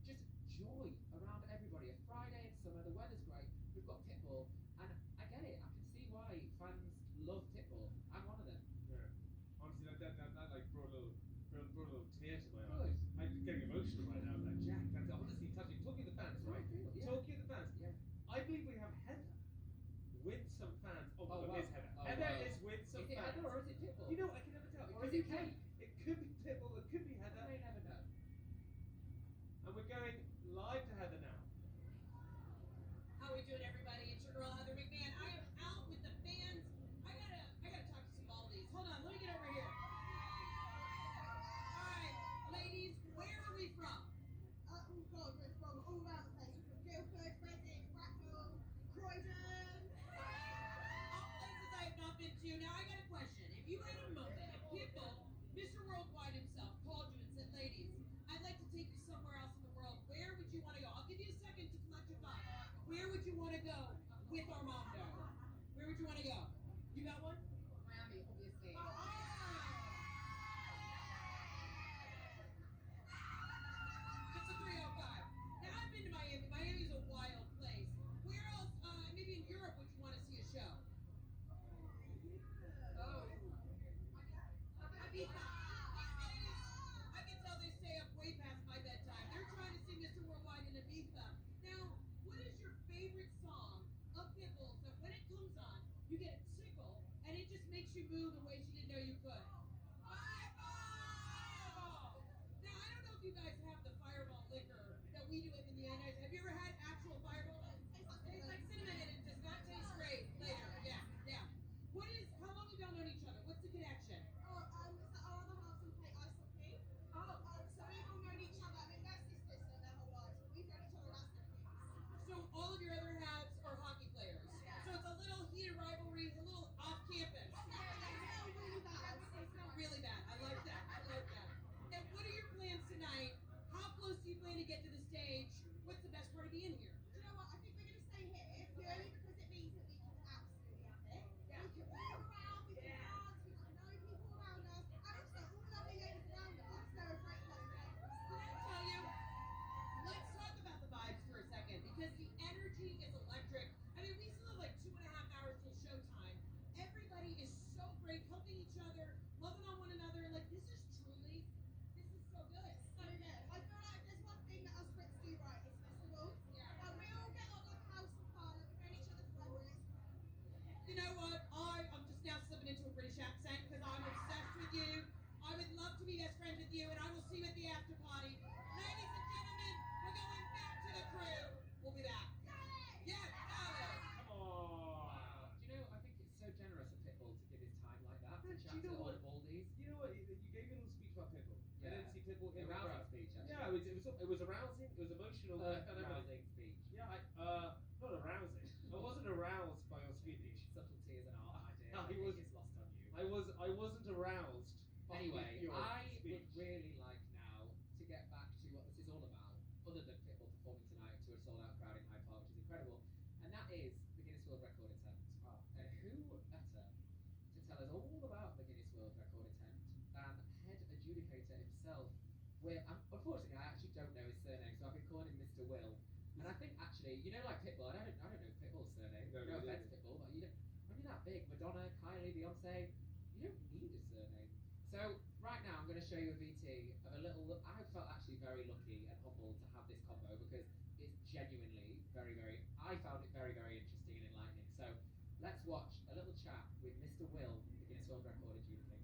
A: just joy around everybody. A Friday in summer, the weather's great, we've got Pitbull, and I get it, I can see why fans love Pitbull. I'm one of them.
B: Yeah. Honestly, that like brought a little tear to my
A: Good.
B: eyes. I'm getting emotional right now. Like Jack, that's honestly touching. Talking of the fans, right?
A: Yeah.
B: Talking of the fans.
A: Yeah.
B: I believe we have Heather with some fans. Oh,
A: Oh,
B: it
A: wow.
B: is Heather.
A: Oh,
B: Heather
A: wow.
B: is with some
A: Is it
B: fans.
A: Heather or is it Pitbull?
B: You know, I can never tell.
A: Or is it Kate?
B: It could be Pitbull. It could be
A: I
B: Heather.
A: may never know.
B: And we're going live to Heather now.
F: How are we doing, everybody? It's your girl Heather McMahon. I am out with the fans. I gotta talk to some Baldies. Hold on, let me get over here. All right, ladies, where are we from?
I: Oh God, we're from all around the place. We're from Guildford, Reading, Bracknell, Croydon.
F: All places I have not been to. Now, I got a question. If you had a moment, if Pitbull, Mr. Worldwide himself, called you and said, ladies, I'd like to take you somewhere else in the world, where would you want to go? I'll give you a second to collect your thoughts. Where would you want to go with Armando? Where would you want to go? You got one?
G: Miami, obviously.
F: It's a 305. Now, I've been to Miami. Miami's a wild place. Where else, maybe in Europe, would you want to see a show? Oh. Ibiza. I can tell they stay up way past my bedtime. They're trying to see Mr. Worldwide in Ibiza. Now, what is your favorite song of Pitbull's that when it comes on, you get a tickle and it just makes you move in ways you didn't know you could? Fireball! Now, I don't know if you guys have the Fireball liquor that we do in the United States. Have you ever had actual Fireball? Tastes like cinnamon and it does not taste great later. Yeah, yeah. How long have y'all known each other? What's the connection?
I: So our other halves all play ice hockey.
F: Oh,
I: So we've all known each other. I mean, they're sisters for their whole lives. But we've known each other as siblings.
F: so all of your other halves are hockey players. So it's a little heated rivalry, a little off campus.
I: It's not really bad.
F: It's not really bad. I like that. I like that. And what are your plans tonight? How close do you plan to get to the stage? What's the best part of being here?
I: Do you know what? I think we're going to stay here purely because it means that we can absolutely have it. We can walk around, we can dance, we can know people around us, and also all the lovely ladies around us. They're a great fun place.
F: Did I tell you? Let's talk about the vibes for a second because the energy is electric. I mean, we still have like 2.5 hours till showtime. Everybody is so great, helping each other, loving on one another. Like, this is so good.
I: So good. I feel like there's one thing that us Brits do right, it's festivals.
F: Yeah.
I: And we all get on like house of fun, and we've known each other forever, and it's great.
F: You know what? I'm just now slipping into a British accent because I'm obsessed with you. I would love to be best friends with you, and I will see you at the after party. Ladies and gentlemen, we're going back to the crew. We'll be back. Yes, Alex.
B: Come on.
A: Do you know, I think it's so generous of Pitbull to give his time like that to
B: Do
A: chat
B: you
A: to
B: know
A: all
B: what?
A: the Baldies.
B: You know what? You gave a little speech about Pitbull.
A: Yeah.
B: I didn't see Pitbull in
A: A
B: the
A: rousing
B: crowd.
A: speech, actually.
B: Yeah, it was arousing. It was emotional. I found everything.
A: Rousing speech.
B: Yeah, not arousing. I wasn't aroused by your speech.
A: Subtlety is an art, my dear.
B: I
A: I think
B: was-
A: it's lost on you.
B: I wasn't aroused. by
A: Anyway,
B: your
A: I
B: speech.
A: would really like now to get back to what this is all about, other than Pitbull performing tonight to a sold-out crowd in Hyde Park, which is incredible, and that is the Guinness World Record attempt. And who better to tell us all about the Guinness World Record attempt than head adjudicator himself? Unfortunately, I actually don't know his surname, so I've been calling him Mr. Will. And I think actually, you know, like Pitbull, I don't know Pitbull's surname.
B: No,
A: No
B: me
A: offense,
B: neither.
A: Pitbull, but you don't. When you're that big, Madonna, Kylie, Beyonce, you don't need a surname. So right now I'm going to show you a VT of a little. I felt actually very lucky and humbled to have this combo because it's genuinely I found it very, very interesting and enlightening. So let's watch a little chat with Mr. Will, the Guinness World Record adjudicator.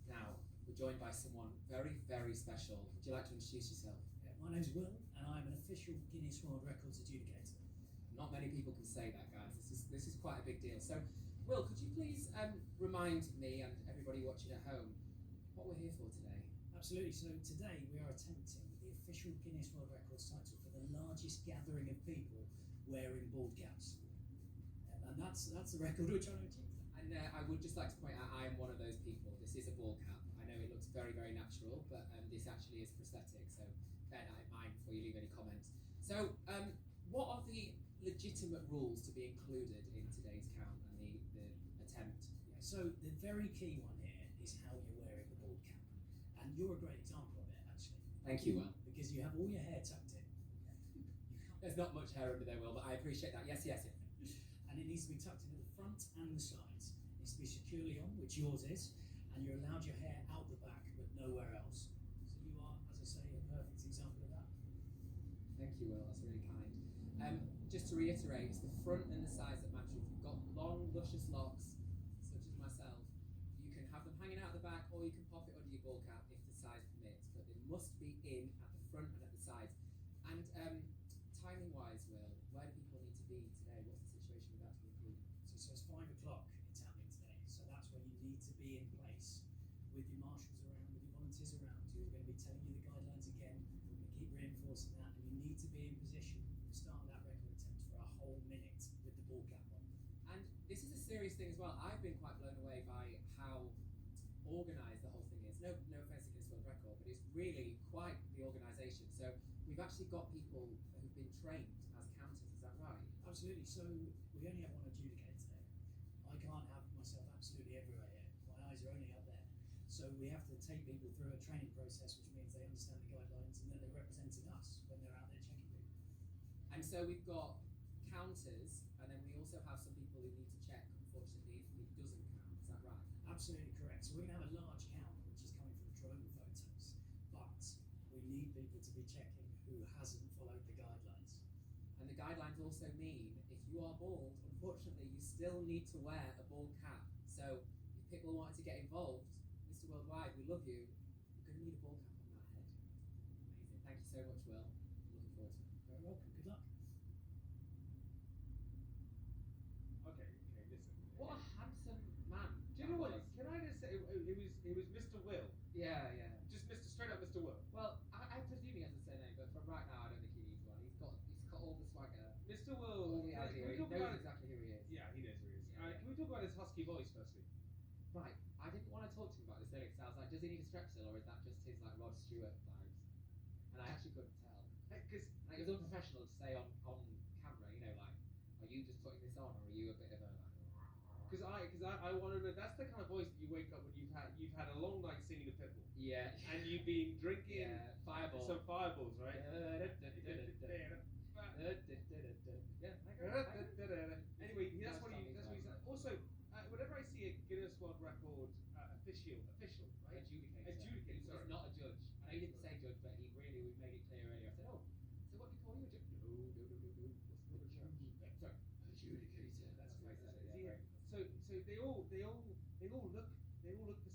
A: Now we're joined by someone very, very special. Would you like to introduce yourself?
J: My name's Will, and I'm an official Guinness World Records adjudicator.
A: Not many people can say that, guys. This is quite a big deal. So, Will, could you please remind me and everybody watching at home what we're here for today?
J: Absolutely. So today we are attempting the official Guinness World Records title for the largest gathering of people wearing bald caps, and that's the record we're trying to achieve.
A: And And I would just like to point out, I am one of those people. This is a ball cap. I know it looks very, very natural, but this actually is prosthetic. So bear that in mind before you leave any comments. So, what are the legitimate rules to be included in today's count and the attempt?
J: Yeah, so the very key one here is how you're wearing the bald cap. And you're a great example of it, actually.
A: Thank you, Will.
J: Because you have all your hair tucked in.
A: There's not much hair under there, Will, but I appreciate that. Yes, yes, yes.
J: And it needs to be tucked in at the front and the sides. It needs to be securely on, which yours is, and you're allowed your hair out the back, but nowhere else. So you are, as I say, a perfect example of that.
A: Thank you, Will. That's really kind. Just to reiterate, it's the front and the sides that matter. If you've got long, luscious locks, such as myself, you can have them hanging out the back, or you can pop it under your ball cap if the size permits. But they must be in at the front and at the sides. And timing-wise, Will, where do people need to be today? What's the situation with that to be included?
J: So it's 5 o'clock, it's happening today. So that's when you need to be in place with your marshals around, with your volunteers around, who are going to be telling you the guidelines again. We're going to keep reinforcing that, and you need to be in position at the start of that record attempt for a whole minute with the ball cap on.
A: And this is a serious thing as well. I've been quite blown away by how organised the whole thing is. No offence against world record, but it's really quite the organisation. So we've actually got people who've been trained as counters, is that right?
J: Absolutely. So we only have one adjudicator today. I can't have myself absolutely everywhere here. My eyes are only up there. So we have to take people through a training process, which means they understand the guidelines and that they're representing us when they're out there checking people.
A: And so we've got counters, and then we also have some people who need to check, unfortunately, if it doesn't count. Is that right?
J: Absolutely correct. So we're going to have a large count, which is coming from drone photos, but we need people to be checking who hasn't followed the guidelines.
A: And the guidelines also mean if you are bald, unfortunately, you still need to wear a bald cap. So if people wanted to get involved, Mr. Worldwide, we love you. You're going to need a bald cap on that head. Amazing. Thank you so much, Will. Looking forward to it.
J: Very welcome. Good luck.
B: Okay, listen.
A: What a handsome man.
B: Do you know what? Can I just say it was Mr. Will?
A: Yeah.
B: Just Mr. Straight up Mr. Will.
A: Well, I presume he has a surname, but from right now, I don't think he needs one. He's got all the swagger.
B: Mr.
A: All
B: Will.
A: the idea. He
B: Can we talk
A: knows
B: about
A: exactly who he is.
B: Yeah, he knows who he is.
A: Yeah.
B: Can we talk about his husky voice firstly?
A: Right. I didn't want to talk to him about this earlier because I was like, does he need a Strepsil, or is that just his like Rod Stewart vibes? And I actually couldn't tell.
B: Because
A: And it was unprofessional to say on camera, you know, like, are you just putting this on, or are you a bit of a like?
B: I want to know, that's the kind of voice that you wake up when you've had a long night singing the Pitbull.
A: Yeah.
B: And you've been drinking
A: Fireball.
B: some fireballs, right? Anyway, that's what he said. Also, whenever I see a Guinness World Record official, right? Adjudicator, sorry.
A: He's not a judge. I know you didn't say judge, but he really made it clear earlier. I said, oh, so what do you call you a judge? No. What's not a judge? Sorry, adjudicator. That's what he said.
B: Yeah. So they all look the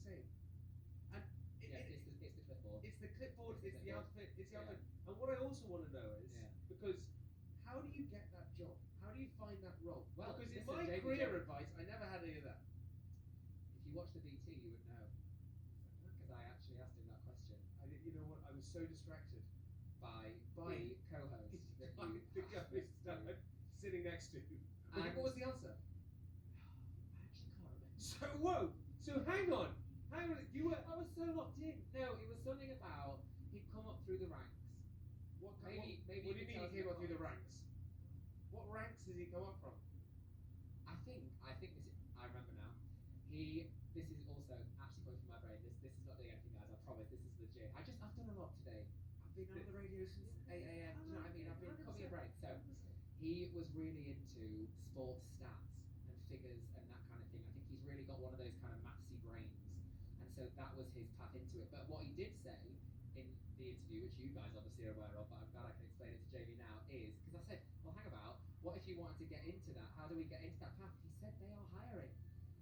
B: same. And
A: it's the clipboard.
B: It's the clipboard. It's the outfit. It's the
A: Yeah.
B: outfit. And what I also want to know is because how do you get that job? How do you find that role?
A: Well,
B: because in
A: listen,
B: my
A: David,
B: career advice, I never had any of that.
A: If you watch the BT, you would know. Because I actually asked him that question
B: You know what? I was so distracted
A: by the co-host. that
B: by
A: you
B: the
A: asked
B: guy
A: him to.
B: sitting next to.
A: And
B: What was the answer?
A: I actually can't remember.
B: So whoa. So hang on. You were.
A: I was so locked in. No, it was something about he'd come up through the ranks. Maybe
B: What do you mean he came up through the
A: ranks?
B: ranks? What ranks has he come up from?
A: I think this is, I remember now. This is also actually going through my brain. This is not doing anything, guys. I promise. This is legit. I've done a lot today. I've been on the radio since 8 a.m. Do you know what I mean? I've been cutting a break. So he was really into sports stats and figures and that kind of thing. I think he's really got one of those kind of mathsy brains, and so that was his path into it. But what he did say in the interview, which you guys obviously are aware of, but I'm glad I can explain it to Jamie now, is because I said, well, hang about. What if you wanted to get into that? How do we get into that path? He said they are hiring.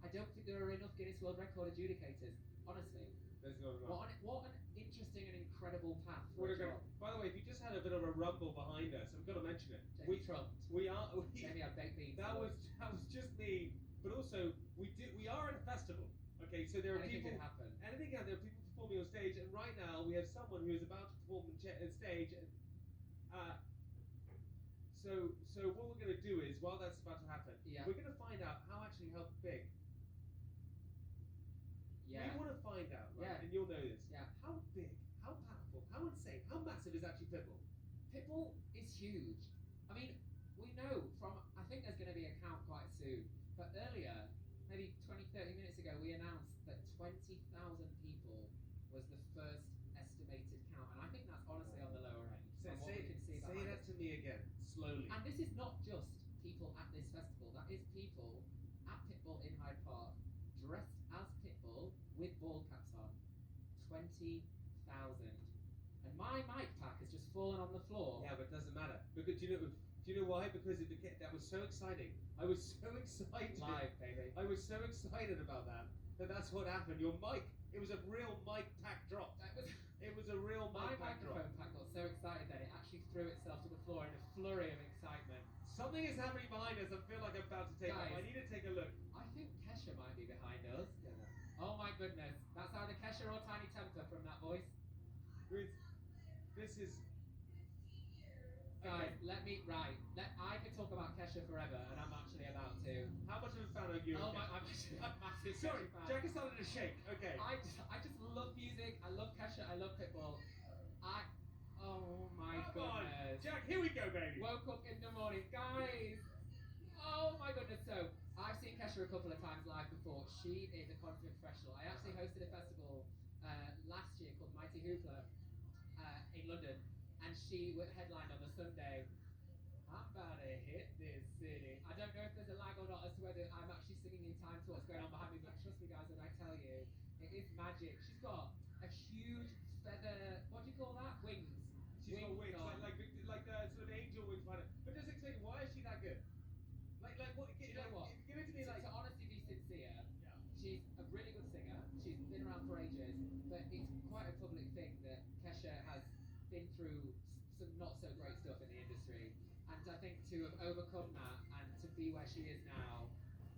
A: I don't think there are enough Guinness World Record adjudicators. Honestly.
B: There's no wrong.
A: What an interesting and incredible path.
B: By the way, if you just had a bit of a rumble behind us, I've got to mention it.
A: Jamie trumped.
B: Jamie
A: had baked beans.
B: That was just me. But also, we are at a festival. Okay, so there are
A: Anything
B: people.
A: can happen.
B: Anything can happen. There are people performing on stage, and right now we have someone who is about to perform on stage. So what we're going to do is, while that's about to happen, we're going to find out how big
A: Yeah.
B: We want to find out, right?
A: Yeah.
B: And you'll know this.
A: Yeah.
B: How big, how powerful, how insane, how massive is actually Pitbull?
A: Pitbull is huge. I mean, we know from, I think there's going to be a count quite soon, but earlier, maybe 20, 30 minutes ago, we announced that 20,000 people was the first estimated count, and I think that's honestly on the lower end.
B: Say,
A: from what
B: say,
A: we can see
B: say
A: behind
B: that
A: us.
B: to me again, slowly.
A: And this is not just people at this festival, that is people at Pitbull in Hyde Park, dressed as Pitbull with ball caps on. 20,000. And my mic pack has just fallen on the floor.
B: Yeah, but it doesn't matter. Because do you know why? Because it became, that was so exciting. I was so excited.
A: Live, baby.
B: I was so excited about that. That's what happened. Your mic, it was a real mic pack drop. It was a real
A: My
B: mic pack drop.
A: microphone pack got so excited that it actually threw itself to the floor in a flurry of excitement.
B: Something is happening behind us. I feel like I'm about to take off.
A: Guys.
B: I need to take a look.
A: I think Kesha might be behind us. Oh my goodness. That's either Kesha or Tiny Temper from that voice.
B: This is...
A: Guys, I could talk about Kesha forever, and I'm actually about to.
B: How much of a fan are you?
A: Oh my, I'm actually a massive
B: Sorry,
A: Kesha fan.
B: Jack is starting to shake. Okay.
A: I just love music. I love Kesha. I love Pitbull. Oh my
B: Come on,
A: goodness.
B: Jack, here we go, baby.
A: Woke up in the morning, guys. Oh my goodness. So I've seen Kesha a couple of times live before. She is a confident professional. I actually hosted a festival last year called Mighty Hoopla in London, and she headlined on the Sunday. I'm about to hit this city. I don't know if there's a lag or not as to whether I'm actually singing in time to what's going on behind me, but trust me guys when I tell you, it is magic. She's got a huge feather, what do you call that? Wings.
B: She's got wings,
A: on.
B: like sort of angel wings behind her. But just explain, why is she that good? Like what?
A: Do you know what?
B: Give it to me like...
A: To honestly be sincere,
B: Yeah.
A: she's a really good singer. She's been around for ages, but it's quite a public thing that Kesha has been through some not so great stuff in the industry. And I think to have overcome that and to be where she is now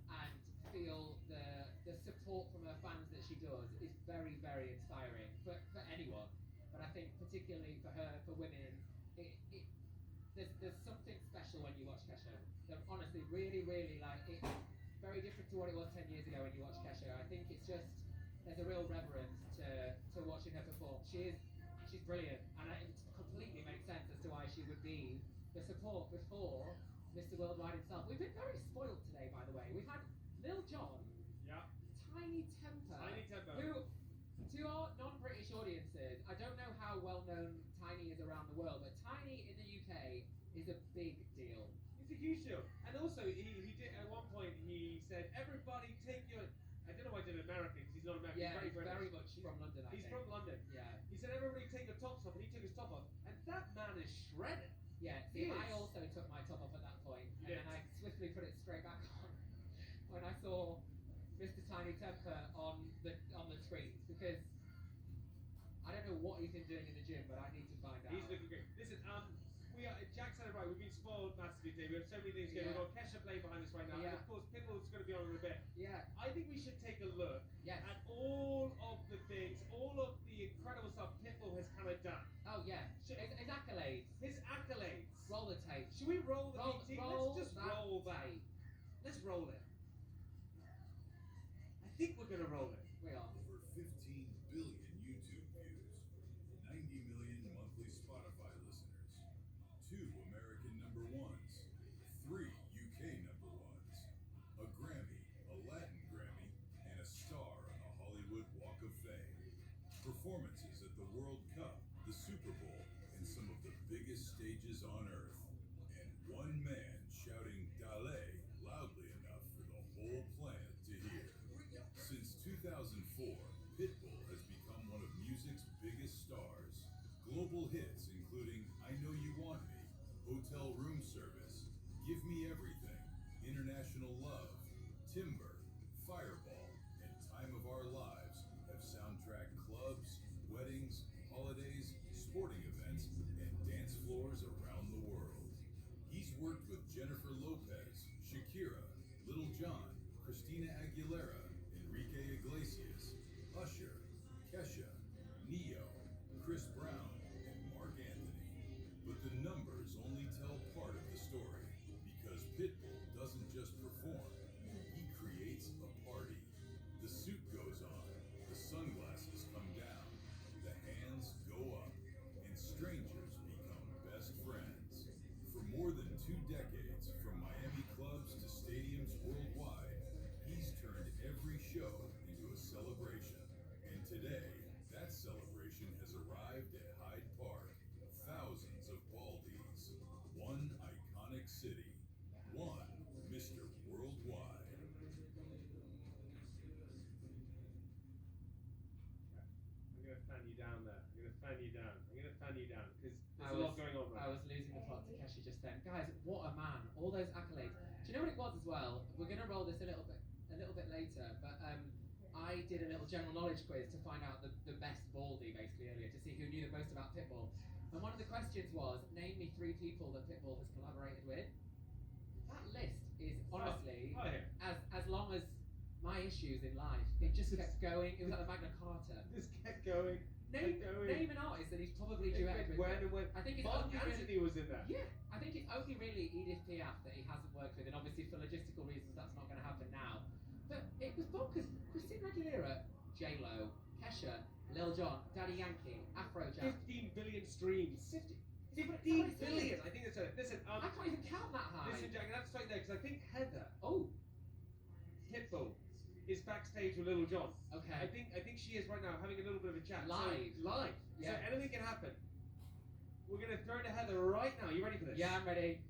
A: and feel the support from her fans that she does is very, very inspiring for anyone. But I think particularly for her, for women, there's something special when you watch Kesha. That honestly, really, really like it's very different to what it was 10 years ago when you watch Kesha. I think it's just there's a real reverence to watching her perform. She's brilliant, and it completely makes sense as to why she would be the support before Mr. Worldwide himself. We've been very spoiled today, by the way. We've had Lil Jon,
B: Yeah.
A: Tiny Temper, who, to our non-British audiences, I don't know how well known Tiny is around the world, but Tiny in the UK is a big deal.
B: It's a huge deal. And also, he did, at one point, he said, everybody take your... I don't know why I did American, because he's not American.
A: Yeah,
B: he's
A: very much from London, I
B: He's
A: think.
B: from London.
A: Yeah.
B: He said, everybody take your tops off, and he took his top off. And that man is shredded.
A: Yeah, see,
B: He
A: I
B: is.
A: also took my top off at that point, and
B: Yes.
A: then I swiftly put it straight back on when I saw Mr. Tiny Temper on the screen, because I don't know what he's been doing in the gym, but I need to find out.
B: He's looking great. Listen, Jack said it right, we've been spoiled massively today. We have so many things going.
A: Yeah.
B: We've got Kesha playing behind us right now,
A: Yeah.
B: and of course Pitbull's going to be on in a bit.
A: Yeah.
B: I think we should take a look
A: Yes.
B: at all of the things, all of the incredible stuff Pitbull has kind of done.
A: Oh yeah. His accolades.
B: His accolades.
A: Roll the tape.
B: Should we roll the
A: Roll-
B: VT?
A: roll
B: Let's just
A: that
B: roll that.
A: tape.
B: Let's roll it. I think we're going to roll it.
A: We are.
C: Over 15 billion YouTube views, 90 million monthly Spotify listeners, 2 American number ones, 3 UK number ones, a Grammy, a Latin Grammy, and a star on the Hollywood Walk of Fame. Performances at the World Cup, the Super Bowl, and some of the biggest stages on earth. And one man shouting Dale loudly enough for the whole planet to hear. Since 2004, Pitbull has become one of music's biggest stars. Global hits including I Know You Want Me, Hotel Room Service, Give Me Everything, International Love, Timber, Fireball, and Time of Our Lives have soundtracked clubs, weddings, holidays, sporting events, and dance floors around the world. He's worked with Jennifer Lopez, Shakira, Lil Jon, Christina Aguilera, Enrique Iglesias, Usher, Kesha, Neo, Chris Brown, and Mark Anthony. But the numbers only tell part of the story.
B: gonna fan you down there. I'm gonna fan you down. I'm gonna fan you down because
A: I
B: there's a lot
A: was-
B: going on right
A: I was losing the plot to Keshi just then. Guys, what a man! All those accolades. Do you know what it was as well? We're gonna roll this a little bit later, but I did a little general knowledge quiz to find out the best Baldy basically earlier to see who knew the most about Pitbull. And one of the questions was, name me 3 people that Pitbull has collaborated with. That list is honestly as long as my issues in life. It just kept going. It was like the Magna Carta.
B: Just kept going.
A: Name an artist that he's probably duetted with.
B: When
A: I think it's
B: Mark
A: only
B: Anthony
A: really,
B: was in there.
A: yeah, I think it's only really Edith Piaf that he hasn't worked with, and obviously for logistical reasons that's not going to happen now. But it was bonkers. Christina Aguilera, J-Lo, Kesha, Lil Jon, Daddy Yankee, Afrojack.
B: 15 billion streams.
A: 15
B: billion. I think that's it. Listen,
A: I can't even count that high.
B: listen, Jack, that's right there because I think Heather
A: Oh,
B: Pitbull is backstage with Little John.
A: okay.
B: I think she is right now having a little bit of a chat.
A: Live.
B: So, live.
A: Yeah.
B: So anything can happen. We're gonna throw to Heather right now. You ready for this?
A: Yeah, I'm ready.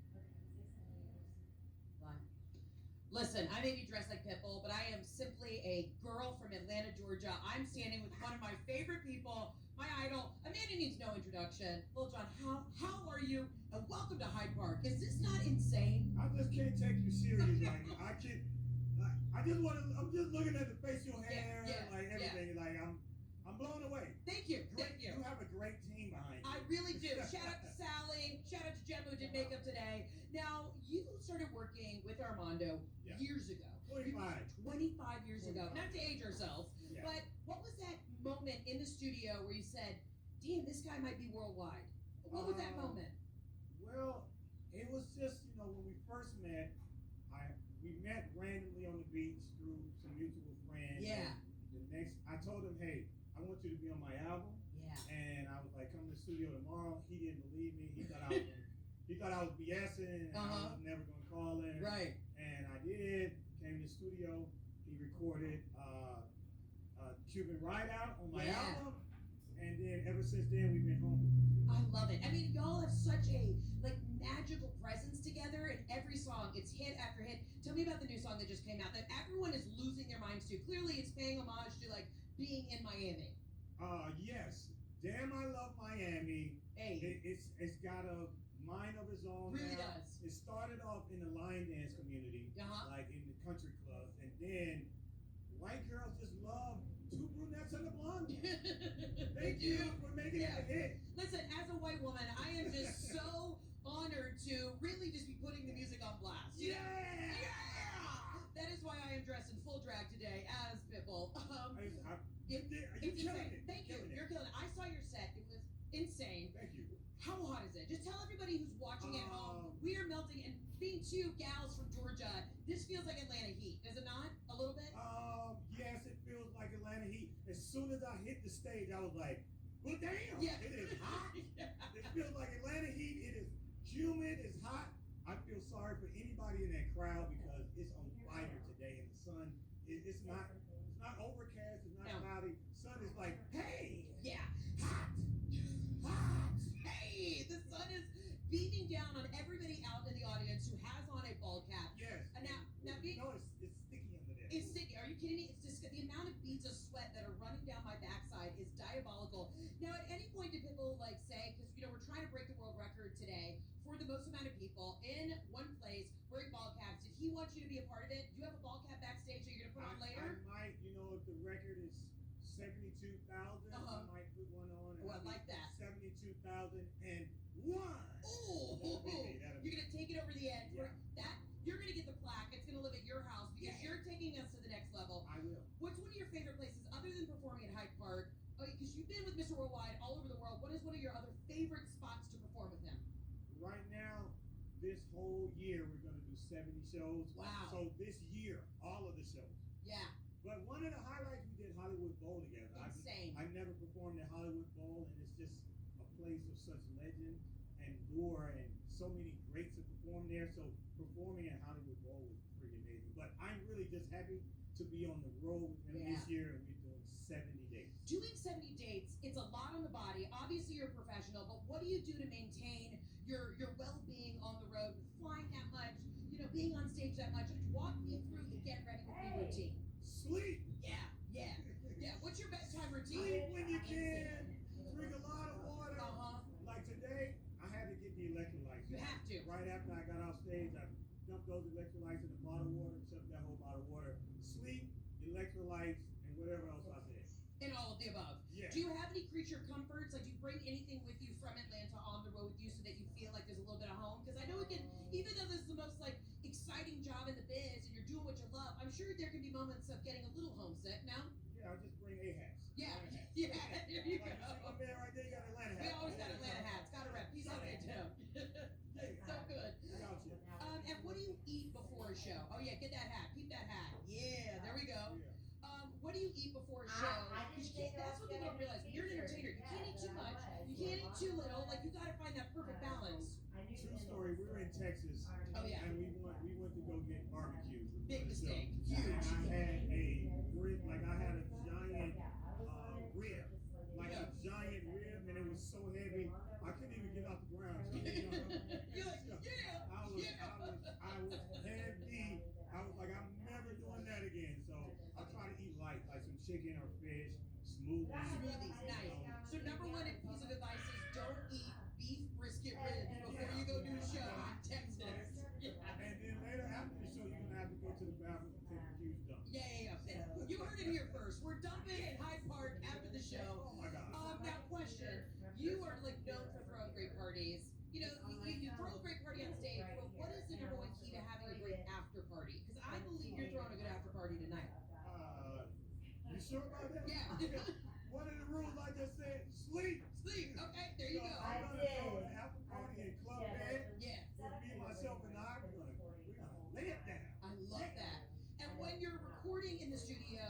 K: Listen, I may be dressed like Pitbull, but I am simply a girl from Atlanta, Georgia. I'm standing with one of my favorite people, my idol. Amanda needs no introduction. Lil Jon, how are you? And welcome to Hyde Park. Is this not insane?
L: I just can't take you serious. Like I can't. Like, I just want to. I'm just looking at the facial hair, like everything. Like I'm blown away.
K: Thank you.
L: Great,
K: Thank you.
L: You have a great team behind you.
K: I really do. Shout out to Sally. Shout out to Jem who did makeup today. Now, you started working with Armando years ago. 25 years ago. Not to age ourselves, but what was that moment in the studio where you said, damn, this guy might be worldwide? What was that moment?
L: Well, it was just, when we first met, we met randomly on the beach through some mutual friends.
K: Yeah.
L: I told him, hey, I want you to be on my album.
K: Yeah.
L: And I was like, come to the studio tomorrow. He didn't believe me. He thought I was BSing and I was never gonna call him.
K: Right.
L: And I did. Came to the studio. He recorded Cuban Ride Out on my album. And then ever since then we've been home.
K: I love it. I mean, y'all have such a magical presence together in every song. It's hit after hit. Tell me about the new song that just came out that everyone is losing their minds to. Clearly, it's paying homage to being in Miami.
L: Yes. Damn, I love Miami.
K: Hey.
L: It's got a mind of its own.
K: Really
L: now.
K: does.
L: It started off in the line dance community, like in the country clubs, and then white girls just love two brunettes and a blonde. Thank you for making it a hit.
K: Listen, as a white woman, I am just so honored to really just be putting the music on blast.
L: Yeah!
K: That is why I am dressed in full drag today as Pitbull.
L: You're killing
K: insane.
L: it.
K: Thank you. You're killing it. I saw your set. It was insane.
L: Thank you.
K: How hot is it? Just tell everybody who's watching at home. We are melting, and being 2 gals from Georgia, this feels like Atlanta heat, does it not? A little bit?
L: Yes, it feels like Atlanta heat. As soon as I hit the stage, I was like, well, damn, it is hot. It feels like Atlanta heat. It is humid, it's hot. I feel sorry for anybody in that crowd because it's on fire today, and the sun, it's not overcast, it's not cloudy. Sun is like, hey, hot.
K: Hey, the sun is beaming down on everybody out in the audience who has on a ball cap.
L: Yes.
K: And now being,
L: No, it's sticky under there.
K: it's sticky. Are you kidding me? It's just the amount of beads of sweat that are running down my backside is diabolical. Now, at any point did people say, because we're trying to break the world record today for the most amount of people in one place wearing ball caps. Did he want you to be a part of it? Do you have a ball cap backstage that you're gonna put on later?
L: I might, if the record is 72,000, I might put one on.
K: Oh, I like that.
L: 72,001.
K: Oh, you're gonna take it over the edge.
L: Yeah.
K: You're gonna get the plaque. It's gonna live at your house because you're taking us to the next level.
L: I will.
K: What's one of your favorite places other than performing at Hyde Park? Because you've been with Mr. Worldwide all over the world. What is one of your other favorite spots to perform with him?
L: Right now, this whole year, we're going to do 70 shows.
K: Wow.
L: So this year, all of the shows.
K: Yeah.
L: But one of the highlights, we did Hollywood Bowl together.
K: Insane.
L: I've never performed at Hollywood Bowl, and it's just a place of such legend and lore, and so many greats have performed there. So performing at Hollywood Bowl was pretty amazing. But I'm really just happy to be on the road with him this year, and we're doing 70 dates.
K: Doing 70 dates, it's a lot on the body. Obviously, you're a professional, but what do you do to maintain your well-being on the road, flying that much, being on stage that much? Walk me through the get ready with me routine.
L: Sleep.
K: Yeah. What's your bedtime routine?
L: Sleep when you can.
K: of the above.
L: Yeah.
K: Do you have any creature comforts? Like, do you bring anything with you from Atlanta on the road with you so that you feel like there's a little bit of home? Because I know it can, even though this is the most like exciting job in the biz and you're doing what you love, I'm sure there can be moments of getting a little homesick. No?
L: Yeah, I'll just bring Ahaz.
K: Yeah.
L: Atlanta hats.
K: Yeah. There you
L: Like,
K: go.
L: you see my man right there, you got Atlanta
K: We
L: hats.
K: always got Atlanta hats. Got to rep. He's on it, Tim. So good.
L: We out here.
K: And what do you eat before a show? Oh yeah, get that hat. Keep that hat. Yeah, there we go.
L: Yeah.
K: What do you eat before a show? Because that's what people don't realize. When you're an entertainer, you can't eat too much. You can't eat too little. Like you got to find that perfect balance.
L: True story. We were in Texas.
K: Oh yeah.
L: And we went to go get barbecue.
K: Big
L: for the show.
K: mistake.
L: And
K: Huge.
L: I had a rib, like I had a giant rib, like a giant rib, and it was so heavy I couldn't even get off the ground. So,
K: You're like, yeah.
L: I was heavy. I was like, I'm never doing that again. So I try to eat light, like some chicken or fish, smoothies.
K: Smoothies, nice. So number one piece of advice is don't eat beef brisket ribs before you go do a show in Texas. Yeah.
L: And then later after the show, you're gonna have to go to the bathroom and take a huge dump.
K: Yeah. You heard it here first. We're dumping in Hyde Park after the show.
L: Oh my God.
K: Now question. You are like known for throwing great parties. You know, you throw a great party on stage, but what is the number one key to having a great after party? Because I believe you're throwing a good after party tonight.
L: You sure about that?
K: Yeah.
L: One of the rules I just said, sleep.
K: Sleep. Okay, there you
L: So
K: go.
L: I'm gonna throw an after party in Club Bed.
K: Yeah.
L: With me, myself, and I, we're gonna lay it down.
K: I love that. And when you're recording in the studio,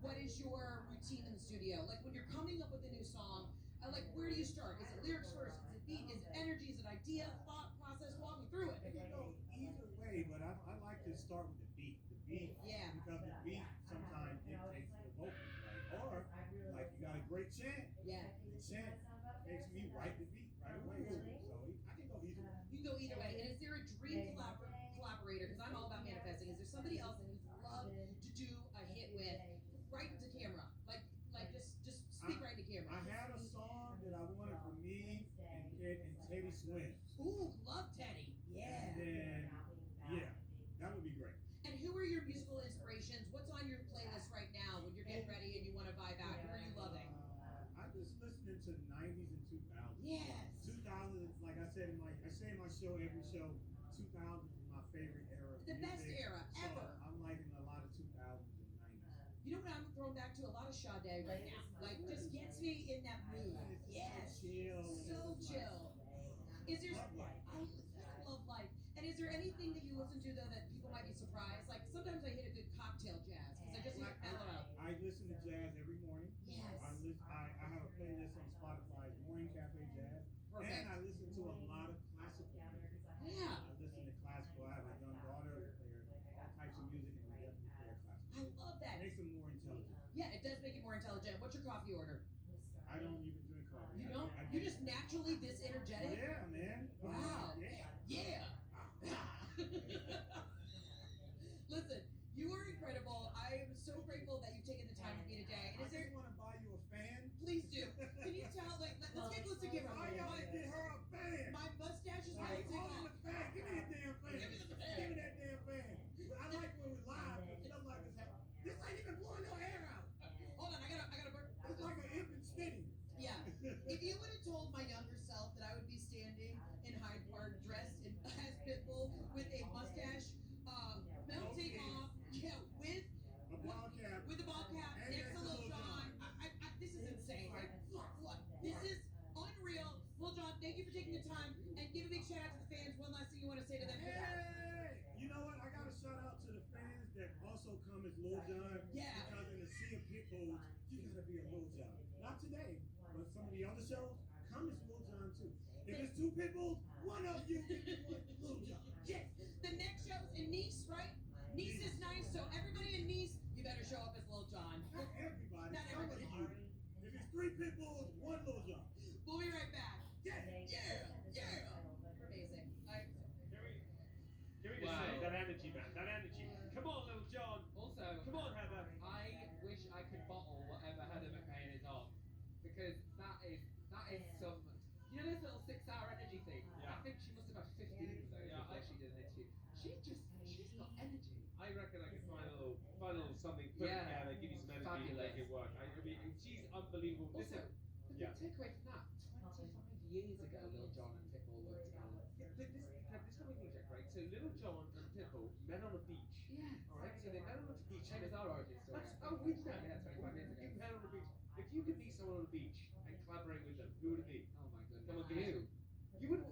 K: what is your routine in the studio? Like when you're coming up with a new song, like where do you start? Is it lyrics first? Is it beat? Is it energy? Is it idea? Thought process? Walk me through it.
L: It can go either way, but I like to start with the beat. The beat,
K: Yeah.
L: because the beat sometimes dictates the vocals, right? Or like you got a great chant.
K: Yeah.
L: The chant makes me write the beat right away. So I can go either way.
K: You can go either way. And is there a dream collaborator? Because I'm all about manifesting. Is there somebody else that you'd love to do a hit with, right into camera? Like just speak right into camera.
L: I had a song that I wanted for me and Teddy Swims.
K: Ooh, love Teddy. Yeah.
L: And then, yeah, that would be great.
K: And who are your musical inspirations? What's on your playlist right now when you're getting ready and you want to vibe out? Who are you loving?
L: I'm just listening to 90s and 2000s.
K: Yes.
L: 2000s, like I say in my show, every show, 2000s is my favorite era of
K: The best
L: music.
K: era
L: So
K: ever.
L: I'm liking a lot of 2000s and 90s.
K: You know what I'm throwing back to? A lot of Sade right now. Like, just gets me in that mood. Yes.
L: Chill.
K: So chill. Is there, I love life. And is there anything that you listen to though that people might be surprised? Like sometimes I hit a good cocktail jazz because I just like mellow out.
L: I listen to jazz every morning.
K: Yes.
L: I have a playlist on Spotify, Morning Cafe Jazz.
K: Perfect.
L: And I listen to a lot of classical music.
K: Yeah.
L: I listen to classical. I have a young daughter that plays all types of music, and we definitely play classical.
K: I love that.
L: It makes them more intelligent.
K: Yeah, it does make it more intelligent. What's your coffee order?
L: I don't even drink coffee.
K: You don't? You're just naturally this energetic?
L: Yeah, man.
K: Wow.
L: Yeah.
K: Listen, you are incredible. I am so grateful that you've taken the time with me today. And
L: I
K: is there?
L: just want to buy you a fan.
K: Please do. Can you tell? Like, let's get close to camera.
L: Why y'all get her a fan?
K: My mustache is
L: Like,
K: ready to
L: all
K: go.
L: in the fan. Give me that damn fan.
K: Give me the fan.
L: Give me that damn fan. But I like when we're live because stuff like this happens. This ain't even blowing your hair out.
K: Hold on, I gotta burn.
L: It's like an infant spitting.
K: Yeah. If you would have told my younger self that I would be standing in Hyde Park dressed as Pitbull with a mustache, melting off, yeah, with
L: A ball cap.
K: with a ball cap,
L: And
K: next to
L: next to
K: Lil
L: Lil
K: Jon. This is insane. Like, what? This is unreal. Lil Jon, thank you for taking the time and give a big shout out to the fans. One last thing you want to say to them?
L: Hey! You know what? I got to shout out to the fans that also come as Lil Jon.
K: Yeah.
L: Because in the sea of Pitbulls, you got to be a Lil Jon. Not today, but some of the other shows, come as Lil Jon too. If it's two Pitbulls, one of you can be Lil Jon.
K: Yes. The next show's in Nice, right? Nice is nice, so everybody in Nice, you better show up as Lil Jon.
L: Not everybody.
K: Not everybody.
L: Some of you. If it's three Pitbulls, one Lil Jon.
K: We'll be right back.
L: Yeah.
K: Yeah. Amazing.
B: Can we just say that energy, man? That energy. Come on, Lil Jon.
A: Also,
B: Come on, Heather.
A: I wish I could bottle whatever Heather McCain is on, because that is some. You know this little 6-hour energy thing?
B: Yeah.
A: I think she must have had 15 of those before she did an interview. She's got energy.
B: I reckon I could find a little something, put it together, give you some energy.
A: fabulous.
B: make it work. I mean, she's unbelievable.
A: Also,
B: Listen,
A: the
B: yeah.
A: big takeaway from that, 25 years ago, Lil Jon and Pitbull worked together.
B: Yeah, but this is what we think, Jack, right? So Little John and Pitbull met on a beach.
A: Yeah.
B: All right. So they met on a beach.
A: Same as our origin story.
B: Oh, we met.
A: Yeah, 25 years ago.
B: You met on a beach. If you could meet someone on a beach and collaborate with them, who would it be?
A: Oh my goodness.
B: Come on, give me two. You would.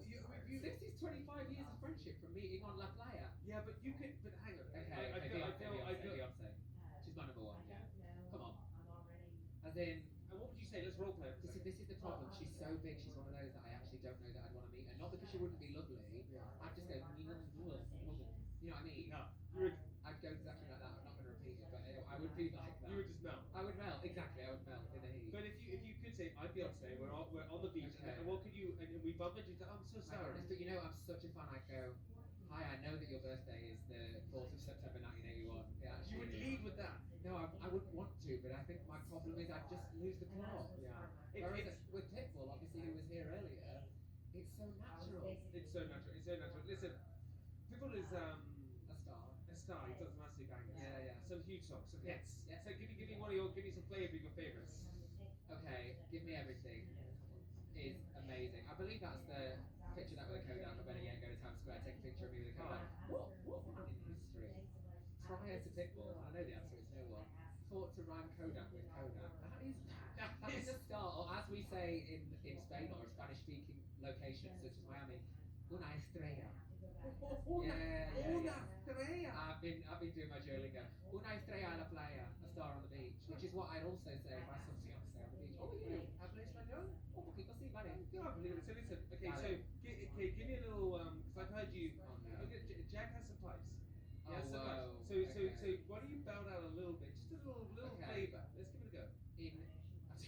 A: This is 25 years of friendship from meeting on La Playa.
B: Yeah, but you could. But hang on.
A: Okay, Beyonce. She's my number one. Yeah. Come on. As in.
B: And what would you say? Let's role play.
A: This is the problem. She's so big. She's one of those that I actually don't know that I'd want to meet, and not because she wouldn't be lovely. I'd just go. You know what I mean?
B: No.
A: I'd go exactly like that. I'm not going to repeat it, but I would be like that.
B: You would just melt.
A: I would melt. Exactly. I would melt in the heat.
B: But if you could say, I'm Beyonce. We're on the beach.
A: Okay.
B: And what could you? And we bump into. I'm so sorry.
A: But you know, I'm such a fan. I'd go. Hi, I know that your birthday is the 4th of September 1981.
B: You would lead with that.
A: No, I wouldn't want to, but I think my problem is I'd just lose the plot.
B: Yeah.
A: Whereas with Pitbull, obviously, who was here earlier, it's so natural.
B: It's so natural. It's so natural. Listen, Pitbull is
A: A star.
B: a star. He does massive bangers.
A: Yeah.
B: Some huge songs. Some
A: Yes.
B: hits.
A: Yes.
B: So give me one of your, give me some flavor of your favorites.
A: Okay, Give Me Everything is amazing. I believe that's the picture that with a Kodak. I better yet go to Times Square, take a picture of me with a Kodak. What man in history, prior to Pitbull, I know the answer is no one, thought to rhyme Kodak with Kodak? That is a start, or as we say in Spain or Spanish-speaking locations such as Miami, una estrella.
B: Una estrella.
A: I've been doing my Duolingo. Una estrella a la playa, a star on the beach, which is what I'd also say if I saw Beyonce on the beach. Oh, you habla español? Un poquito sí, vale.
B: Yeah, I believe it. So listen, okay, so give me a little, because I've heard you.
A: Oh, no.
B: Okay, Jack has some pipes. He has
A: Oh,
B: some pipes.
A: whoa.
B: So why don't you belt out a little bit, just a little
A: Okay.
B: flavor. Let's give it a go.
A: I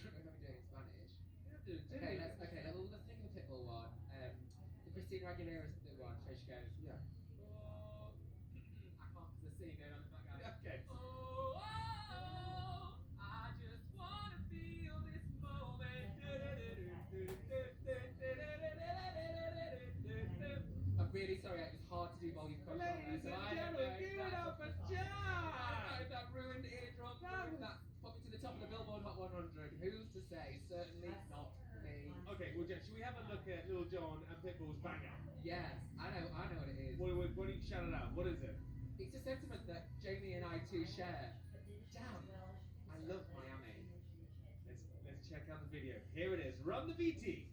A: don't know if I'm doing it in Spanish.
B: Yeah, do it.
A: Let's take the Pitbull one. The Christina Aguilera one, where she goes.
B: Yeah.
A: Oh, I can't the scene going on in the background.
B: Okay.
A: Oh, I just wanna feel this moment. I'm really sorry, it was hard to do volume control.
B: Ladies and gentlemen, give it up for Jack!
A: That ruined eardrum. That put me to the top of the Billboard Hot 100. Who's to say? Certainly not me.
B: Okay, well, Jack, should we have a look at Lil Jon and Pitbull's banger?
A: Yes, I know what it is.
B: What do you shout it out? What is it?
A: It's a sentiment that Jamie and I too share. Damn, I love Miami.
B: Let's check out the video. Here it is. Run the VT.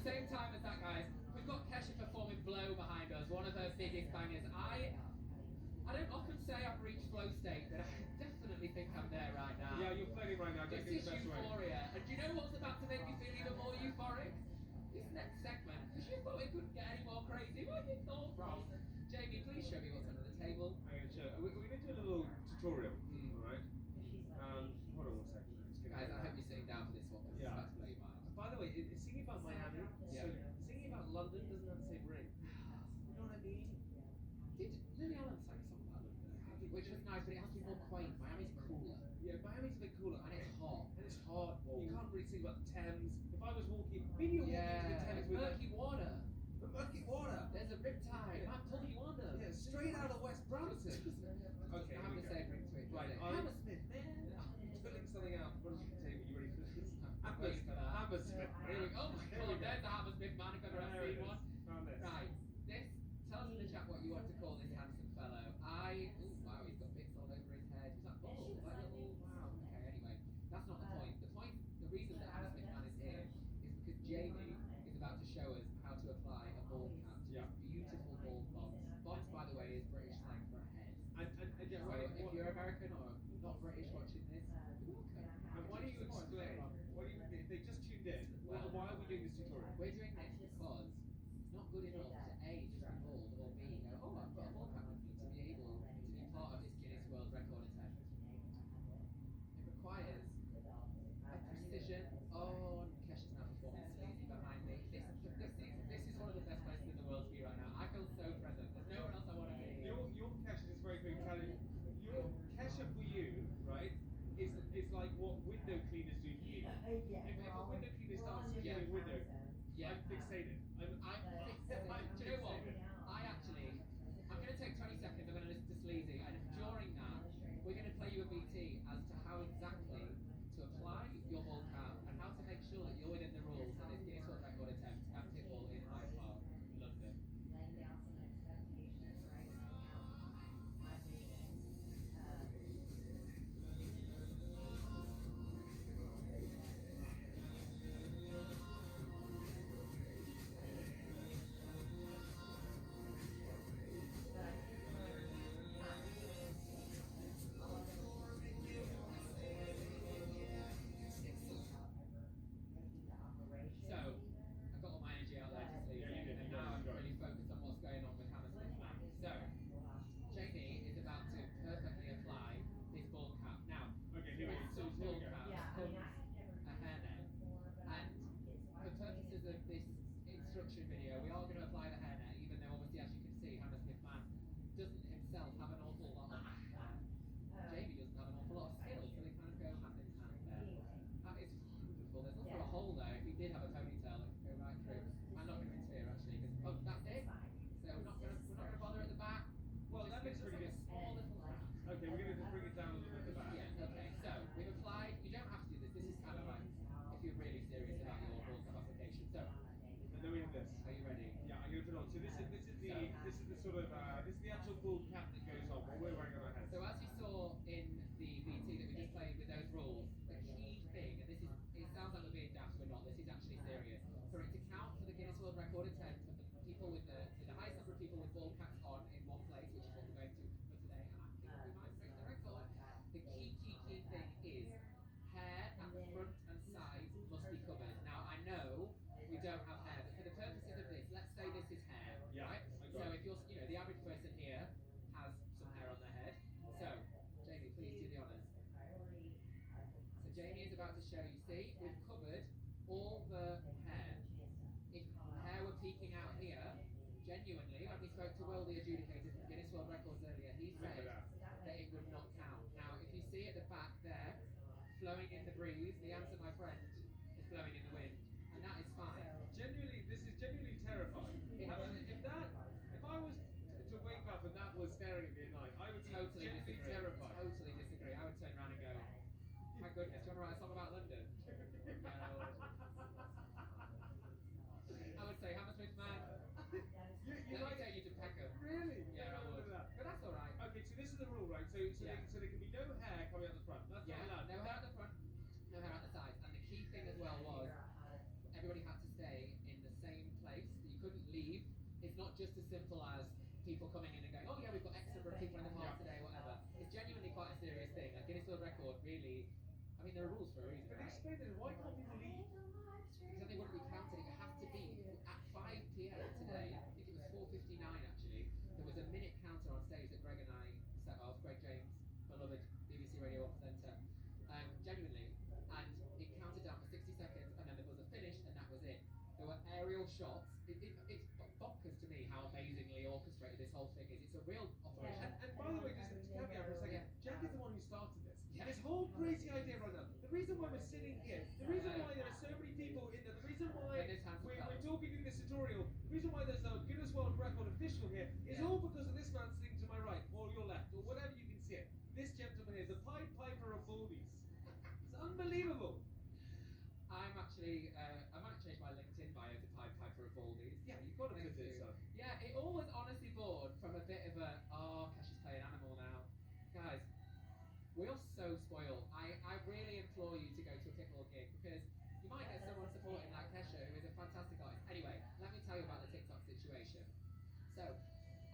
A: the same time as that, guys, we've got Kesha performing Blow behind us, one of her biggest bangers. I don't often say I've reached flow state, but I definitely think I'm there right now.
B: Yeah, you're floating right now.
A: This is euphoria. And do you know what's about to make me feel even more euphoric? This next segment, because you thought it couldn't get any more crazy. What you thought, bro? Jamie, please show me what's under the table.
B: I'm going to show. We're going to do a little tutorial, alright? Hold on one second.
A: Guys, I hope you're sitting down for this one, because it's about to blow your mind.
B: By the way, singing about Miami, singing about London doesn't have the same ring. You know what I mean?
A: Did Lily Allen sang a song about London? Which was nice, but it has to be more quaint. Miami's cooler.
B: Yeah, Miami's a bit cooler.
A: And it's hot.
B: And it's hot. You can't really sing about the Thames. If I was walking, maybe you're walking to the Thames with
A: murky water.
B: The murky water.
A: There's a riptide. Might pull you under.
B: Yeah, straight out of West Brampton.
A: Okay, have the same ring to it.
B: Right,
A: Hammersmith, man.
B: I'm filling something out. What did you say? You ready for this?
A: I'm waiting for that.
B: Hammersmith.
A: Here we go. Oh my god, there's a Hammersmith man if ever I've seen one.
B: Found this.
A: Right, this, tell us in the chat what you want to call this handsome fellow. Wow, he's got bits all over his head. Is that, wow, okay, anyway. That's not the point. The reason that Hammersmith man is here is because Jamie is about to show us how to apply a bald cap to his beautiful bald box. Box, by the way, is British slang for a head. So if you're American or not British watching this, you're welcome.
B: And why don't you explain? If they just tuned in, why are we doing this tutorial?
A: We're doing this because it's not good enough to A, just be bald, or B, go, oh, I've got a bald cap, to be able to be part of this Guinness World Record attempt. It requires a precision. Oh, Kesha's now performing sleazy behind me. This is one of the best places in the world to be right now. I feel so present. There's nowhere else I want to be.
B: Your Kesha is very, very challenging. Your Kesha for you, right, is like what window cleaners do for you. If a window cleaner starts doing window, I'm fixated.
A: I'm fixated. Do you know what? I'm going to take 20 seconds, I'm going to listen to Sleazy, and during that, we're going to play you a BT as to how exactly to apply your bald cap and how to make sure that you're within the rules of this Guinness World Record attempt at PITBULL in Hyde Park, London. So, I got all my energy out there to sleep, and now I'm really focused on what's going on with Hammersmith Man. So, Jamie is about to perfectly apply his bald cap. Now, some bald caps comes a hairnet, and for purposes of this instruction video, we are going to apply the hairnet, even though obviously, as you can see, Hammersmith Man doesn't himself have an awful lot of Jamie doesn't have an awful lot of skills, so they kind of go hand in hand there. That is wonderful. There's also a hole there. If he did have a ponytail, it could go right through. I'm not going to interfere actually, because that's it. So we're not going to bother at the back.
B: Well, that looks pretty good.
A: Small little wrap.
B: Okay, we're going to just bring it down a little bit at the back.
A: Yeah. Okay. So we've applied. You don't have to do this. This is kind of like if you're really serious about your bald cap application. So
B: And then we have this.
A: are you ready?
B: Yeah, I'm going to put it on. So this is the sort of this is the actual bald cap that goes on what we're wearing on our heads.
A: So as you saw in the BT that we just played with those rules, the key thing, and this is, it sounds like we're being daft, we're not, this is actually serious. For it to count for the Guinness World Record attempt of the people with the highest number of people with bald caps on in one place, which is what we're going to for today, and I think we might break the record. The key thing is hair at the front and sides must be covered. Now I know we don't have hair, but for the purposes of this, let's say this is hair, right? So if you're, the average person here has some hair on their head. So, Jamie, please do the honours. So Jamie is about to show you, see, we've covered all the hair. If hair were peeking out here, genuinely, when we spoke to Will, the adjudicator from Guinness World Records earlier, he said that it would not count. Now, if you see at the back there, flowing in the breeze, the answer, my friend, is blowing in the wind. And that is fine.
B: This is genuinely terrifying. If I was to wake up and that was staring at me at night, I would be
A: Totally
B: genuinely
A: disagree.
B: terrified.
A: Totally disagree. I would turn around and go, my goodness, do you want to write a song about London? I would say, Hammersmith Man,
B: You
A: let me
B: like
A: take you to Peckham.
B: Really?
A: Yeah, I would. But that's alright.
B: Okay, so this is the rule, right? So there can be no hair coming out the front. That's
A: Yeah,
B: not allowed.
A: no hair at the front, no hair at the sides. And the key thing as well was, everybody had to stay in the just as simple as people coming in and going, oh yeah, we've got X number of people in the park today, whatever. It's genuinely quite a serious thing. Like Guinness World Record really, I mean, there are rules for a reason,
B: But
A: right?
B: explain this. Why can't people leave?
A: Because then they wouldn't be counted. It has to be at 5 p.m. today. I think it was 4:59 actually. There was a minute counter on stage that Greg and I set off. Greg James, beloved BBC Radio 1 presenter, genuinely, and it counted down for 60 seconds, and then the buzzer finished, and that was it. There were aerial shots. It's bonkers to me how amazingly orchestrated this whole thing is. It's a real operation.
B: And by the way, just to caveat for a second,
A: Yeah.
B: Jack is the one who started this.
A: Yeah.
B: This whole crazy idea right now. The reason why we're sitting here, the reason why there are so many people in there, the reason why we're talking in this tutorial, the reason why there's a Guinness World Record official here is all because of this man sitting to my right, or your left, or whatever you can see it. This gentleman here, the Pied Piper of Baldies. It's unbelievable.
A: I might change my LinkedIn bio to Pied Piper of Baldies.
B: Yeah, you've got to
A: Thank
B: put this
A: you.
B: up.
A: Yeah, it all was honestly born from a bit of a, Kesha's playing animal now. Guys, we're so spoiled. I really implore you to go to a Pitbull gig because you might get someone supporting like Kesha, who is a fantastic artist. Anyway, let me tell you about the TikTok situation. So,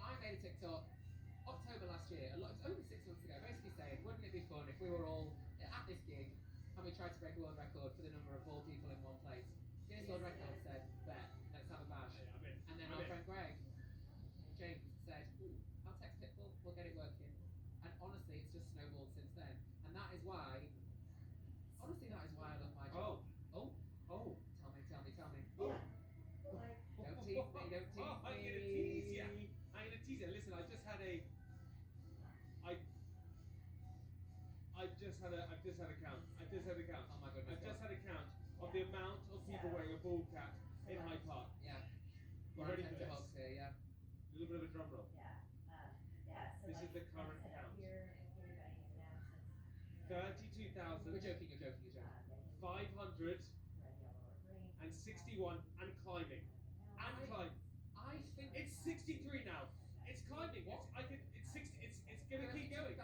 A: I made a TikTok October last year, it was over 6 months ago, basically saying, wouldn't it be fun if we were all at this gig and we tried to break a world record for the number of ball people in one place. Guinness World Record said, bet, let's have a bash. And then our friend Greg James said, ooh, I'll text Pitbull, we'll get it working. And honestly, it's just snowballed since then. And that is why, honestly, that is why I love my job. Oh. Tell me.
B: Oh.
A: Don't tease me, don't tease me.
B: I'm gonna tease ya. Listen, I've just had a count.
A: Oh my goodness.
B: I've just had a count of the amount of people wearing a bald cap in Hyde Park.
A: Yeah.
B: You ready for this?
A: Hogs here, yeah.
B: A little bit of a drum roll. This is the current count. 32,000.
A: You're joking.
B: 561 and climbing. I think it's 63 now. It's climbing.
A: What?
B: It's gonna keep going.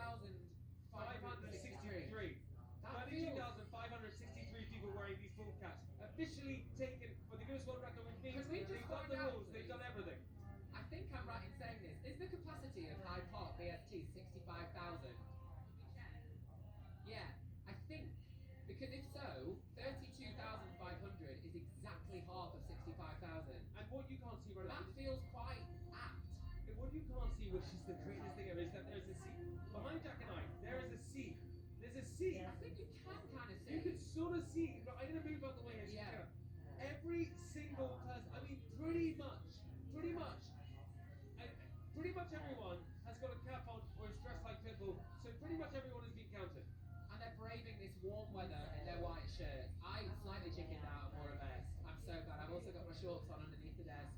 B: 563. 32,563 people wearing these full caps. Officially taken for the Guinness World Record with me.
A: Can we just
B: They've got
A: find
B: the
A: out,
B: rules. They've done everything.
A: I think I'm right in saying this. Is the capacity of Hyde Park BST 65,000? Yeah, I think. Because if so, 32,500 is exactly half of 65,000.
B: And what you can't see right now.
A: That feels quite apt.
B: What you can't see, which is the greatest thing ever, is that there's a seat. Behind Jack and I, there is a seat. There's a seat.
A: I think you can kind of see.
B: You can sort of see. I'm going to move out the way here.
A: Yeah.
B: Every single person, I mean, pretty much everyone has got a cap on or is dressed like Pitbull, so pretty much everyone has been counted.
A: And they're braving this warm weather in their white shirts. I slightly chickened out and wore a vest. I'm so glad. I've also got my shorts on underneath the desk.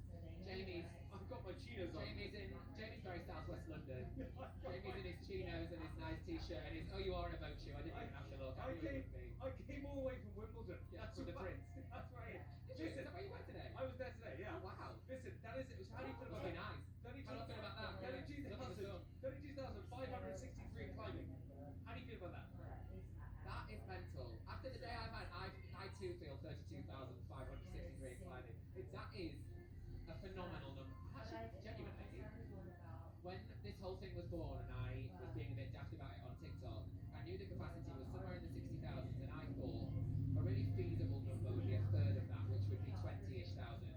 B: I've got my chinos on.
A: Jamie's very southwest London. Jamie's in his chinos and his nice t-shirt and his, you are in a boat shoe. I didn't even have to look.
B: I came all the way from Wimbledon.
A: Yeah,
B: That's
A: with the
B: right.
A: Prince.
B: That's right.
A: Is that where you went today?
B: I was there today, yeah.
A: Oh, wow.
B: Listen, that is it. How do you feel about
A: Very
B: that?
A: nice. How do you feel about that?
B: 32,563 climbing. How do you feel about that?
A: That is mental. After the day I've had, I too feel 32,563 climbing. That is a phenomenal number. Actually, genuinely, when this whole thing was born and I was being a bit daft about it on TikTok, I knew the capacity was somewhere in the 60,000s, and I thought a really feasible number would be a third of that, which would be 20-ish thousand.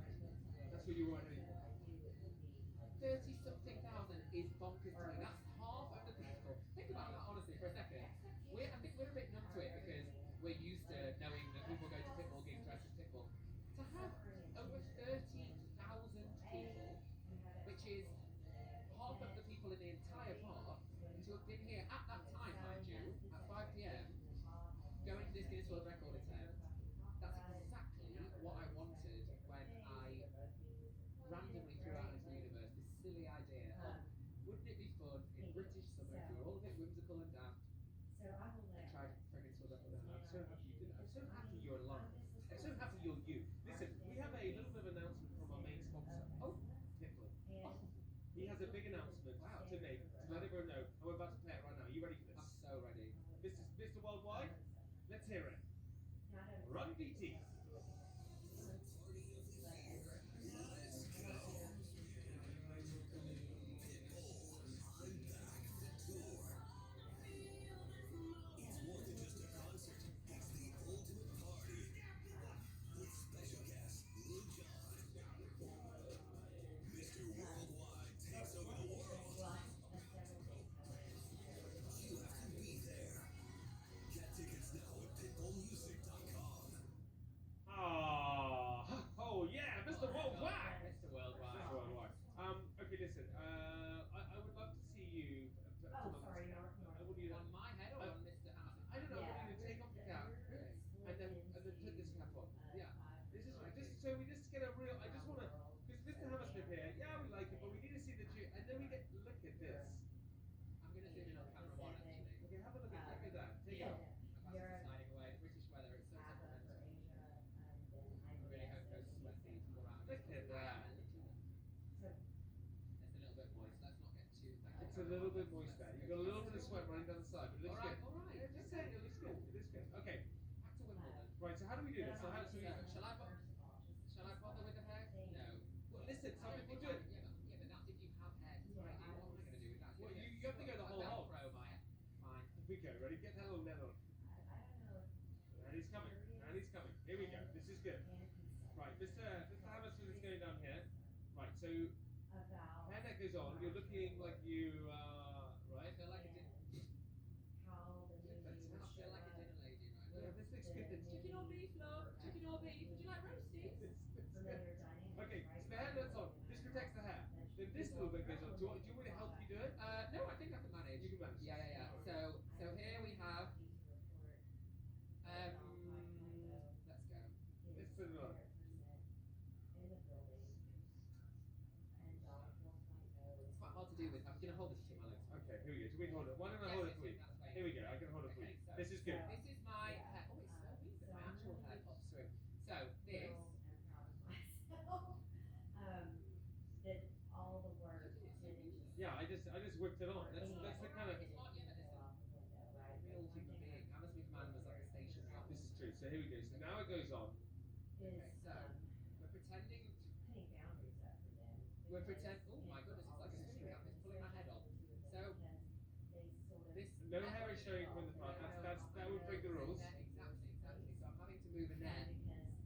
B: That's what you were heading for.
A: 30-something thousand is bonkers to me. That's half of the people. Think about that honestly for a second. I think we're a bit numb to it because we're used to knowing that people go to Pitbull gigs dressed as Pitbull. To have over 30,000 people, which is half of the people in the entire park, to have been here at that time, mind you, at 5 p.m, going to this Guinness World Record attempt, that's exactly what I wanted when I randomly threw out into the universe this silly idea of, wouldn't it be fun in British summer if we were all a bit whimsical and daft, and tried friggin' to look at them.
B: I'm so happy you did it. I'm so happy you're alive. I'm so happy you're you. Listen, we have a little bit of announcement from our main sponsor. Oh, Pitbull. Oh. He has a big announcement to make to let everyone know, and we're about to play it right now. Are you ready for this?
A: I'm so ready.
B: Mr. Worldwide, let's hear it. Run BT. a little bit moist there. You've got a little bit of sweat running down the side, but it looks good.
A: All right.
B: Yeah, just saying, it looks good. It looks good. Okay.
A: Back to Wimbledon.
B: Right, so how do we do this? So how
A: So, shall I bother with the hair? No.
B: Well, listen, some people do it.
A: Yeah, but that's if you have hair to tidy. What am I going to do with that?
B: Well, you have to go the whole hog.
A: Velcro my hair. Fine.
B: Here we go, ready? Get that little net on. And he's coming. And he's coming. Here we go. This is good. Right, Mr. Hammerson is going down here. Right, so hair net goes on. You're looking like you, right?
A: I feel like a dinner. I feel like a dinner lady right now.
B: Yeah, this looks good.
F: Chicken or beef, love? Chicken or beef? Would you like roasties?
B: Okay, so the hair net's on. This protects the hair. Then this little bit goes on. Do you want me to help you do it?
A: No, I think I can manage.
B: You can manage.
A: Yeah. So here we have. Let's go.
B: Let's put it on.
A: It's quite hard to do with. I'm gonna hold this between my legs.
B: Okay, here we go. Do we hold it? Why don't I hold it for you? Here we go. I can hold it for you.
A: Okay, so
B: This is good.
A: This is my hair. Oh, it's so weird that my actual hair pops through. So this.
B: Yeah, I just whipped it on. That's the kind of.
A: It's not yet. Real human being. Hammer Smith Man was like a stationary
B: This
A: office.
B: is true. So here we go. So now it goes on.
A: Okay, so we're pretending. We're pretend. Oh my goodness, it's like a swimming cap. It's pulling my head off. So this.
B: No hair is showing from the front. That would break the rules.
A: Yeah, exactly. So I'm having to move a net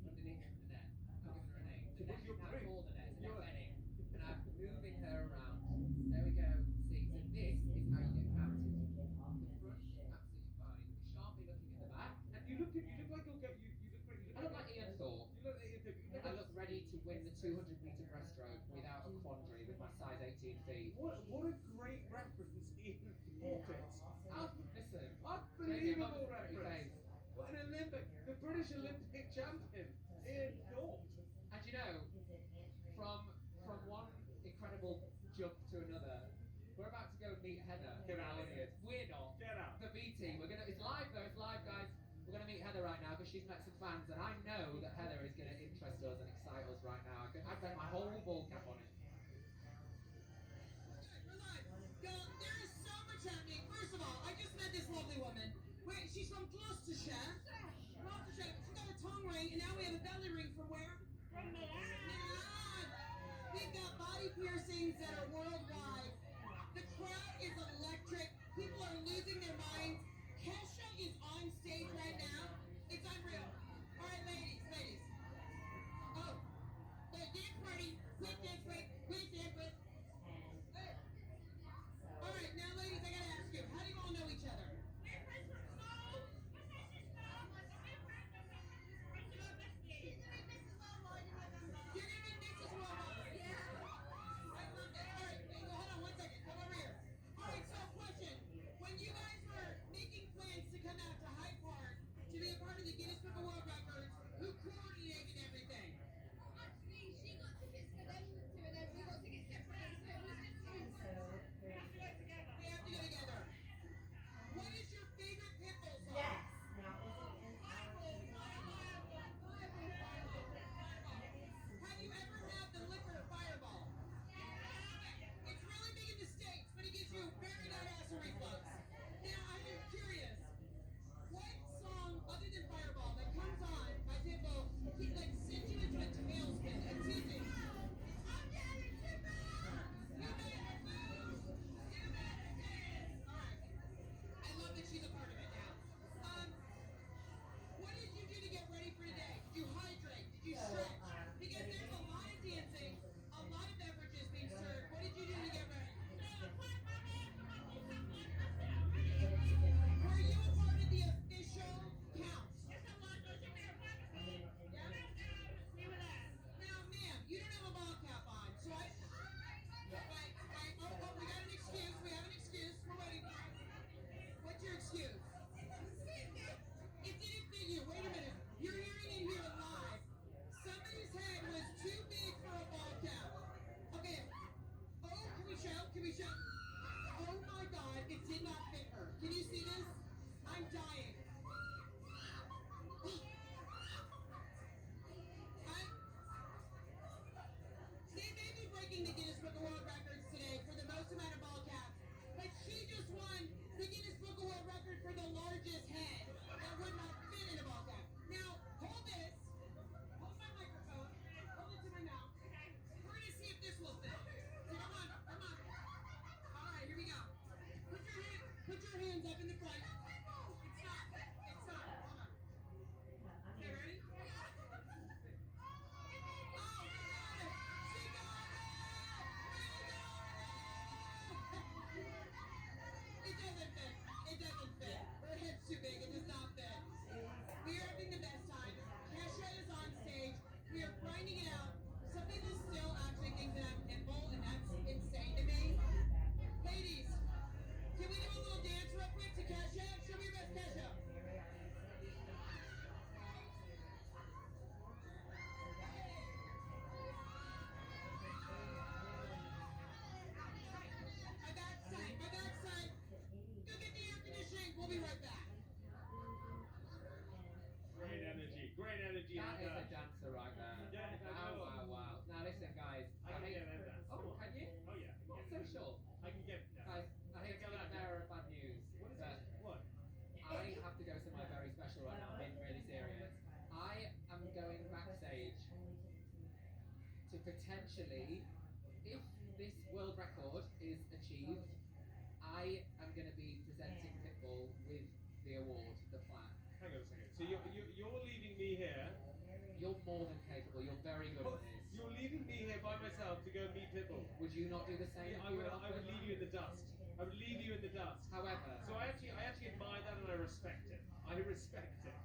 A: underneath the net. I'm giving her a name. The net is now called the net. It's a net bedding. And I'm moving her around. There we go. See, so this is how you get counted. The front, absolutely fine. Sharply looking at the back.
B: And you look like you'll get you look great.
A: I look like Ian Thorpe.
B: You look like Ian.
A: I look ready to win the 200-meter breaststroke without a quandary with my size 18 feet.
B: What a great reference, Ian Thorpe is.
A: Listen,
B: Unbelievable reference. What an Olympic, the British Olympic champion, Ian Thorpe.
A: and you know, from one incredible jump to another, we're about to go meet Heather.
B: Get out of here.
A: We're not.
B: Get out.
A: The BT. It's live though. It's live, guys. We're gonna meet Heather right now because she's met some fans, and I know that Heather is gonna interest us and excite us right now. I'd bet my whole ball cap on it.
K: We're live. Y'all, there is so much happening. First of all, I just met this lovely woman. Wait, she's from Gloucestershire. Gloucestershire. She got a tongue ring, and now we have a belly ring from where? Milan. We've got body piercings that are worldwide. The crowd is electric. People are losing their minds. Kesha is on stage right now. It's unreal. All right, ladies. Oh,
B: energy.
A: That
B: and,
A: is a dancer right there.
B: Yeah,
A: Wow. Now listen, guys.
B: I can get that dance.
A: Oh, can you?
B: Oh yeah.
A: Not so sure.
B: I can get no.
A: Guys, I hate to be the bearer of bad news,
B: What is
A: but
B: it? What?
A: I have to go somewhere very special right now. I'm being really serious. I am going backstage to potentially, if this world record is achieved, I am going to be presenting Pitbull with the award, the plaque.
B: Hang on a second. So you're leaving me here.
A: You're more than capable. You're very good at this.
B: You're leaving me here by myself to go meet Pitbull.
A: Would you not do the same?
B: Yeah,
A: if you were
B: I would leave you in the dust. I would leave you in the dust.
A: However,
B: So I actually admire that and I respect it. I respect it.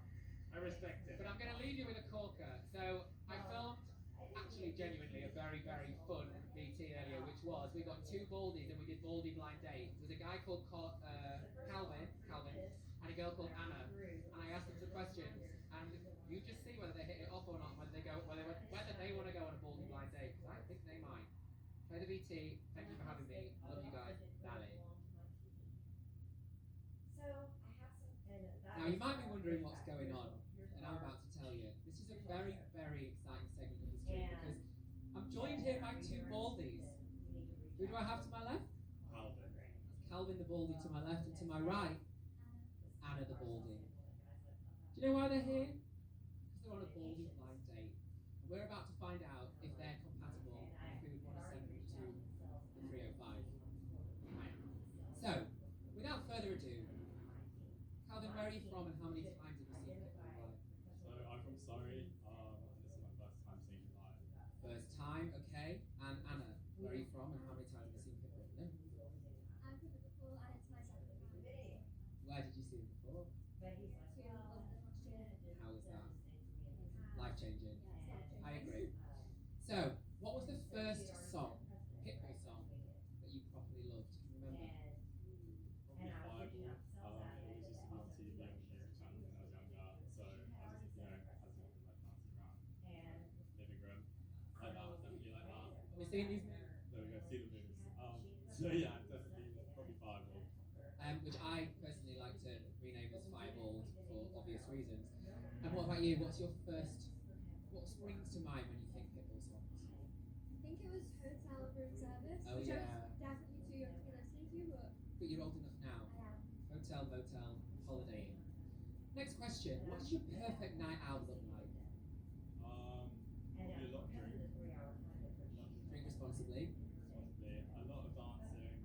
B: I respect it.
A: but I'm going to leave you with a corker. So I filmed, actually genuinely, a very, very fun BT earlier, which was, we got two Baldies and we did Baldy blind date. There was a guy called Calvin, and a girl called Anna. And I asked them some questions, and you just see whether they hit it off or not, whether they want to go on a Baldy blind date, because I think they might. Play the BT, thank you for having me. Love you guys. Dali. Now you might be wondering what's going on, and I'm about to tell you. This is a very, very exciting segment of the stream because I'm joined here by two Baldies. Who do I have to my left?
B: Calvin.
A: Calvin the Baldy to my left, and to my right, Anna the Baldy. Do you know why they're here? Because they're on a Baldy blind date. And we're about to find out if they're compatible and if we would want to send them to the 305. So, without further ado, Calvin, where are you from and how many times have you seen Pitbull live?
M: So I'm from Surrey, and this is my first time seeing him live.
A: First time, okay. And Anna, where are you from and how many times have you seen Pitbull? No.
H: I'm from Liverpool and it's my second time.
A: Where did you see him before?
H: Here in London last year.
A: How was that? Life changing.
H: Yeah,
A: I agree. So, what was the first song, Pitbull song, that you properly loved? Can you remember?
M: Probably Fireball. It was used to be on TV on the music channel when I was younger, so I just, as a kid, like dancing around living room, like that, definitely like that.
A: Have you seen these movies?
M: There we go, see the moves. So yeah, definitely probably Fireball.
A: Which I personally like to rename as Fireball for obvious reasons. And what about you? What springs to mind when you think Pitbull songs?
H: I think it was Hotel Room Service,
A: Oh,
H: which I
A: yeah.
H: was definitely too young to be listening to, but
A: But you're old enough now.
H: I am.
A: Hotel, motel, holiday inn. Next question. What's your perfect night out look like?
M: Probably a lot of drink.
A: Drink responsibly.
M: Responsibly. A lot of dancing.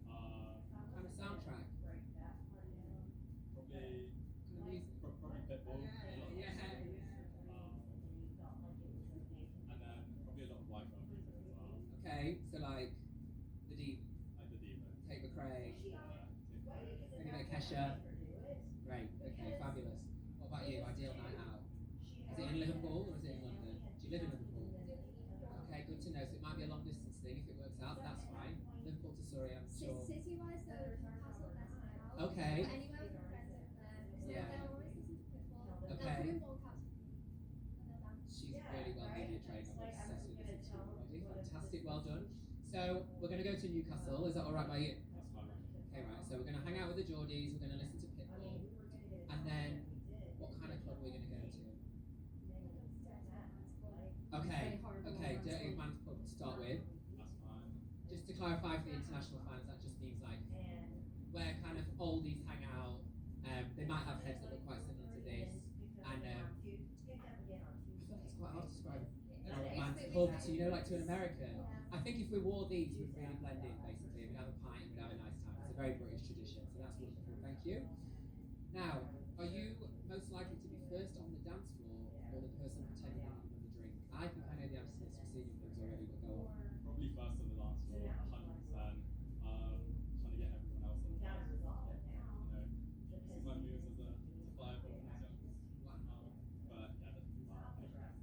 A: What kind of soundtrack?
M: Probably
A: Kind of music?
M: probably Pitbull.
A: Yeah.
M: And then probably a lot of white girl music as well.
A: Okay, so like the deep,
M: Like the Divas.
A: Tate McRae,
M: Tim Curry.
A: maybe like Kesha. Great, okay, fabulous. What about you? Ideal night out? Is it in Liverpool or is it in London? Do you live in Liverpool? Okay, good to know. So it might be a long distance thing if it works out, but that's fine. Liverpool to Surrey, I'm sure.
H: City-wise though, Newcastle, best night out.
A: Okay.
H: But anywhere with friends over there. So
A: Yeah.
H: they'll always listen to Pitbull.
A: Okay.
H: They'll put in ball caps and they'll dance.
A: She's really well media trained. I'm obsessed with this interview already. Fantastic, well done. So we're going to go to Newcastle. Is that all right by you?
M: That's fine.
A: Okay, right. So we're going to hang out with the Geordies. We're going to listen to Pitbull, and then what kind of club are we going to go to? Okay. Okay. Dirty Man's Pub to start with.
M: That's fine.
A: Just to clarify for the international fans, that just means like where kind of oldies hang out. They might have heads that look quite similar to this, and I feel like it's quite hard to describe an old man's pub to, you know, like to an American. I think if we wore these, we'd really blend in, basically. We'd have a pint and we'd have a nice time. It's a very British tradition, so that's wonderful. Thank you. Now, are you most likely to be first on the dance floor or the person pretending to give them the drink? I think I know the answer to this. We've seen your moves already, but go on.
M: Probably first on the dance floor, 100%. Trying to get everyone else on the dance floor. You know, this is my moves as a Fireball when I was young. But yeah, definitely.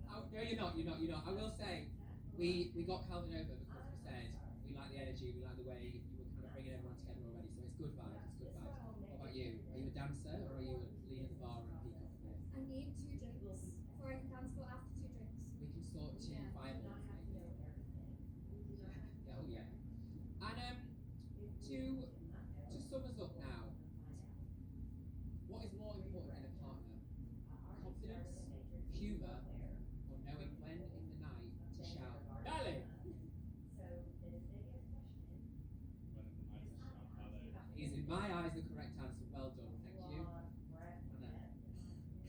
A: Oh, no, you're not. I will say, we got Calvin over because we said we like the energy, we like the way you were kind of bringing everyone together already, so it's good vibes, it's good vibes. What about you? Are you a dancer or are you a lean at the bar and peacock a bit?
H: I need 2 drinks before I can dance, but after 2 drinks.
A: We can sort 2 fireballs maybe. Yeah, oh yeah. And to sum us up now, what is more important in a partner? Confidence, humour, in my eyes, the correct answer. Well done. Thank you. Anna.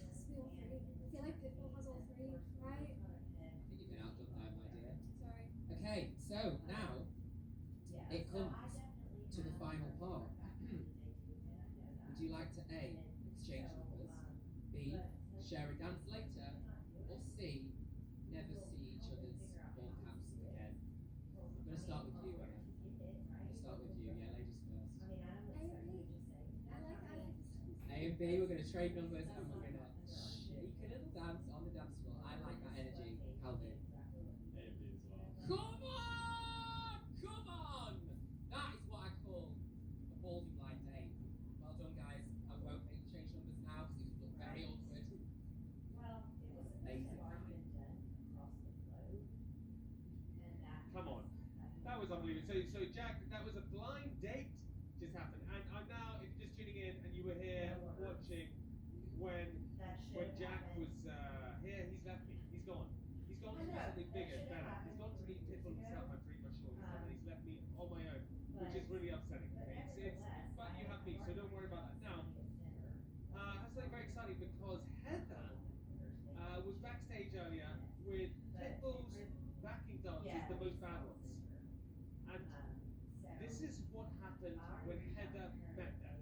I: Yes, we all three. I feel like Pitbull has all three, right?
A: I think you've been outdone there, my dear.
I: Sorry.
A: Okay, so now it comes to the final part. Would you like to A, exchange numbers, B, share a dance later, or C, never see each other's ball caps again? I'm going to start with you, Anna. I'm going to start with you. Yeah, ladies first.
I: A and B. I like that.
A: A and B, we're going to trade numbers and we're going to shake a little dance on the dance floor. I like that energy. Calvin.
M: A and B as well.
A: Come on! Come on! That is what I call a ballsy blind date. Well done, guys. I won't make you change numbers now because it would look very awkward. Amazing.
B: Come on. That was unbelievable. So Jack, that was a blind date just happened. And I'm now, if you're just tuning in and you were here watching when Jack was here, he's left me. He's gone. He's gone to do something bigger, better. He's gone to meet Pitbull himself, I'm pretty much sure. He's gone and he's left me on my own, which is really upsetting. Okay? But you have me, so don't worry about that. Now, I have something very exciting because Heather was backstage earlier with Pitbull's backing dancers, the most bad ones. And this is what happened when Heather met them.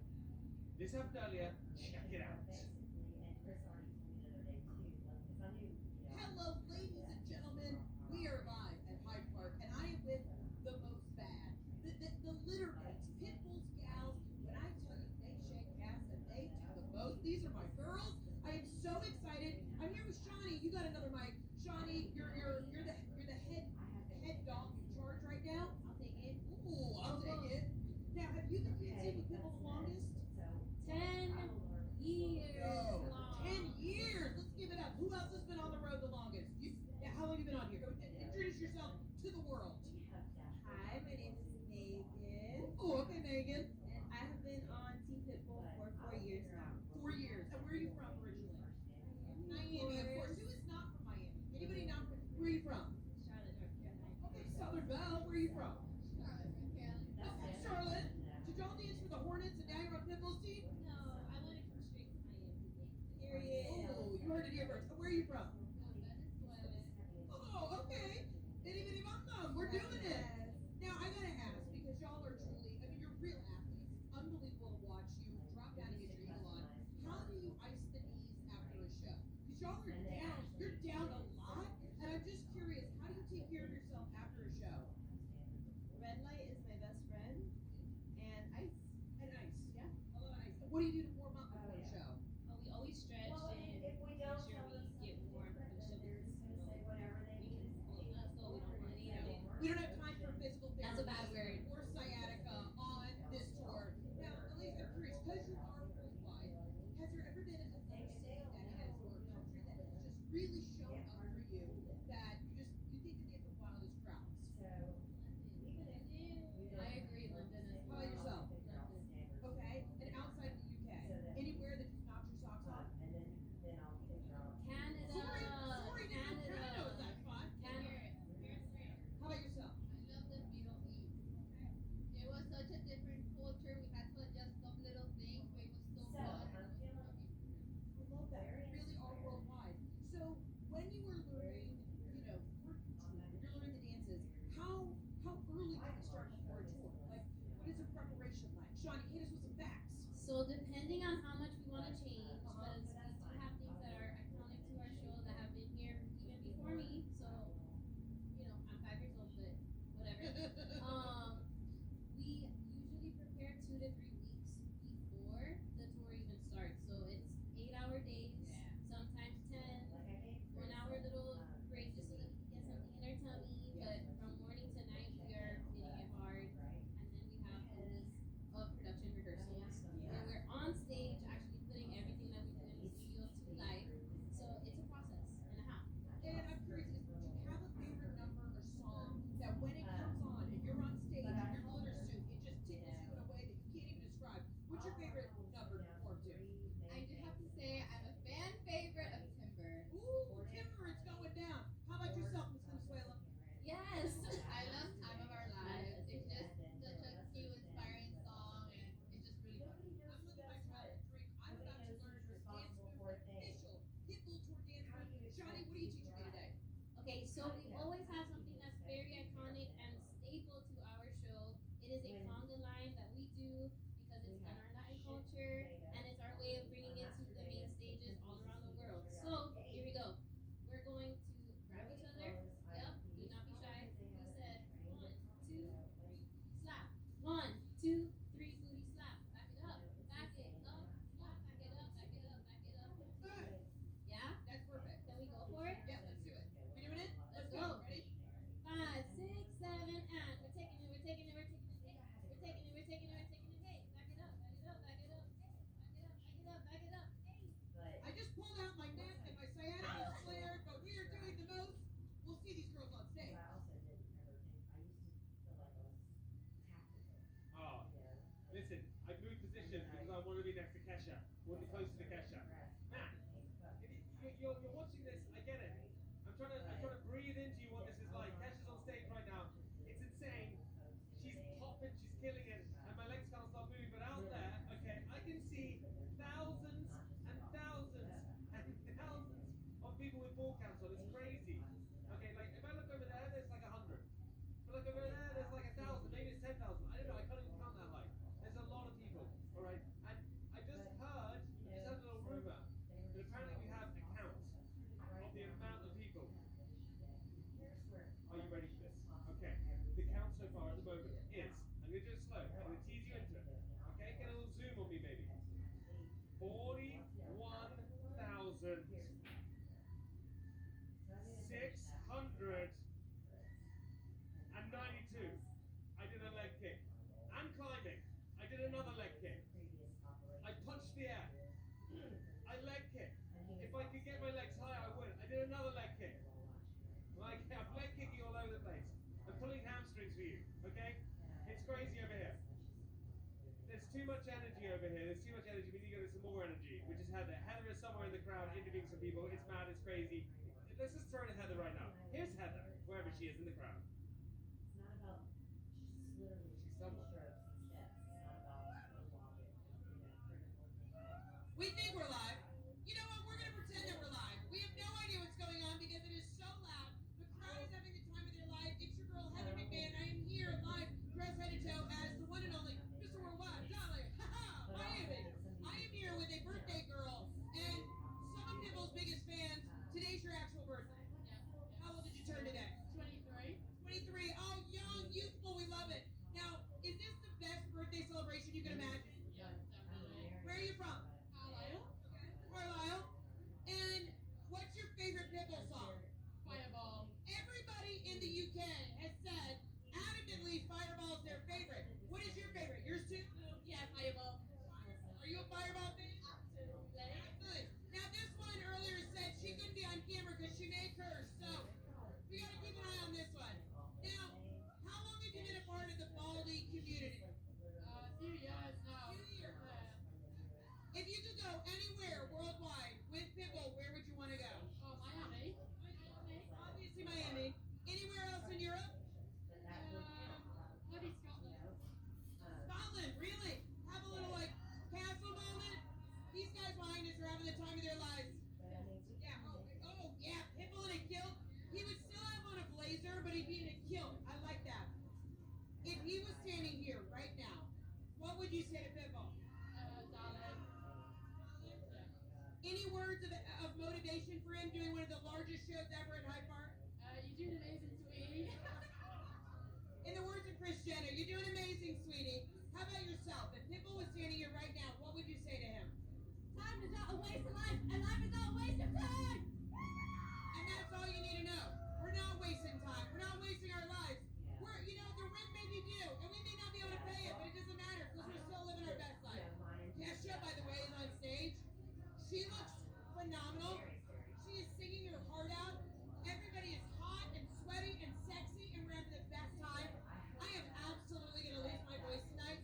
B: This happened earlier. Check it out.
K: Hello, ladies and gentlemen. We are live at Hyde Park, and I am with the most bad, the litter mates, Pitbull's gals. When I tell you they shake ass and they do the most, these are my girls. I am so excited. I'm here with Shawnee. You got another mic. Shawnee, you're the head dog in charge right now.
I: I'll take it.
K: Ooh, I'll take it. Now, have you been dancing with Pitbull the longest?
I: 10 years
K: Oh,
I: long.
K: 10 years. Let's give it up. Who else has been on the road the longest? Yeah, how long have you been on here? Go introduce yourself to the world.
N: Hi, my name is Megan,
K: Oh, okay, Megan.
N: and I have been on Team Pitbull for 4 years now.
K: 4 years. And where are you from originally? Miami, of course. Who is not from Miami? Anybody not from? Where are you from?
N: Charlotte, North Carolina.
K: Okay, Southern Belle. Where are you from?
N: Charlotte, North Carolina.
K: Okay, Charlotte. So y'all dance for the Hornets, and now you're
B: want to be next to Kesha. Want to be close to Kesha. Man, you're watching this. I get it. I'm trying to breathe into you what this is like. Kesha's on stage right now. It's insane. She's popping. She's killing it. And my legs can't stop moving. But out there, okay, I can see thousands and thousands and thousands of people with ball caps on. It's crazy. Okay, like if I look over there, there's like 100. But look over there, there's like 1,000. Maybe it's 10,000. I don't know. I can't even count that high. There's a lot of people. All right. And I just heard a little rumor that apparently we have a count of the amount of people. Are you ready for this? Okay. The count so far at the moment is, I'm going to do it slow. I'm going to tease you into it. Okay? Get a little zoom on me, baby. 41,692. I did a leg kick. I'm climbing. I did another leg kick. I punched the air. I leg kick. If I could get my legs higher, I would. I did another leg kick. Like, I'm leg kicking all over the place. I'm pulling hamstrings for you, okay? It's crazy over here. There's too much energy over here. There's too much energy. We need to get some more energy, which is Heather. Heather is somewhere in the crowd interviewing some people. It's mad. It's crazy. Let's just throw in Heather right now. Here's Heather, wherever she is in the crowd.
O: It's not about, she's literally
B: She's somewhere.
O: strokes and steps. It's not about her walking,
K: We think we're live. You know what? We're going to pretend that we're live. We have no idea what's going on because it is so loud. The crowd is having the time of their life. It's your girl, Heather McMahon. I am here live, dressed head to toe as the one and only Mr. Worldwide, Dolly. Haha, Miami. I am here with a birthday girl and some of Pitbull's biggest fans. Today's your actual birthday. How old did you turn today?
F: 23.
K: 23. Oh, young, youthful. We love it. Now, is this the best birthday celebration you can imagine?
F: Yeah, definitely.
K: Where are you from?
F: Carlisle.
K: Carlisle. And what's your favorite Pitbull song?
F: Fireball.
K: Everybody in the UK has said adamantly Fireball is their favorite. What is your favorite? Yours too?
F: Yeah, Fireball.
K: Are you a Fireball fan?
F: Absolutely.
K: Absolutely. Now this one earlier said she couldn't be on camera because she may curse, so we gotta keep an eye on this one. Now, how long have you been a part of the Baldy community?
F: Few years now.
K: Few years.
F: Yeah.
K: If you could go anywhere worldwide with Pitbull, where would you want to go?
F: Oh, Miami.
K: Obviously Miami. Anywhere else in Europe?
F: Maybe Scotland.
K: Scotland, really? Have a little like castle moment? These guys behind us are having the time of their lives. Yeah, oh yeah, Pitbull in a kilt. He would still have on a blazer, but he'd be in a kilt. I like that. If he was standing here right now, what would you say to Pitbull?
F: Darling.
K: Any words of motivation for him doing one of the largest shows ever at Hyde Park?
F: You do amazing, sweetie.
K: In the words of Chris Jenner, you're doing amazing, sweetie. How about yourself? If Pitbull was standing here right now, what would you say to him?
F: Time is not a waste of life, and life is not a waste of time.
K: And that's all you need to know. We're not wasting time. We're not wasting our lives. We're, you know, the rent may be due, and we may not be able to pay it, but it doesn't matter because we're still living our best life. Kesha, by the way, is on stage. She looks phenomenal. She is singing her heart out. Everybody is hot and sweaty and sexy, and we're having the best time. I am absolutely going to lose my voice tonight.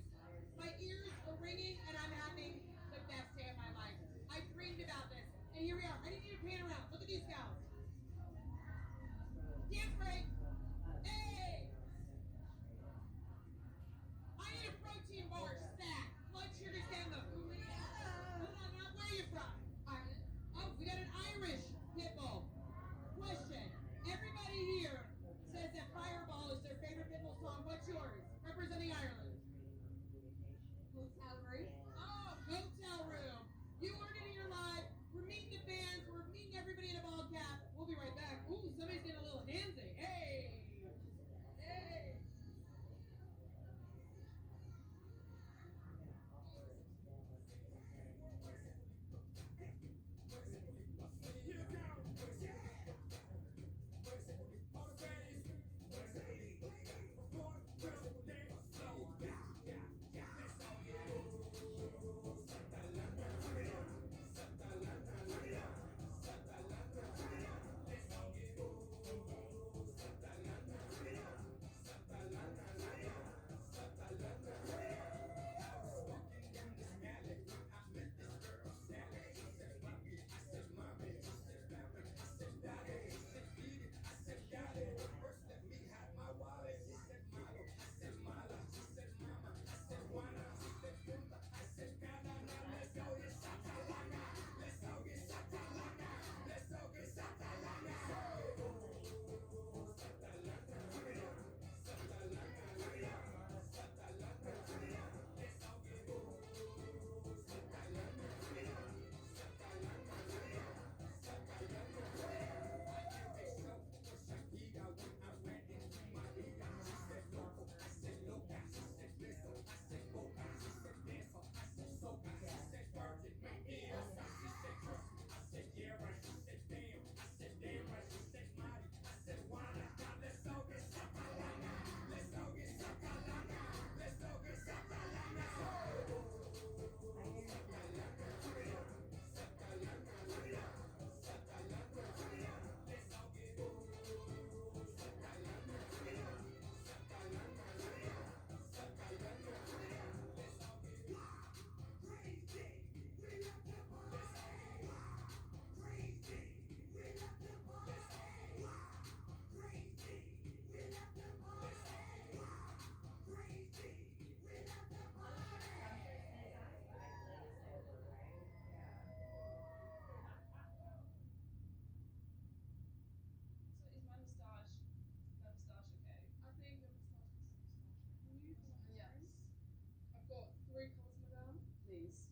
N: please.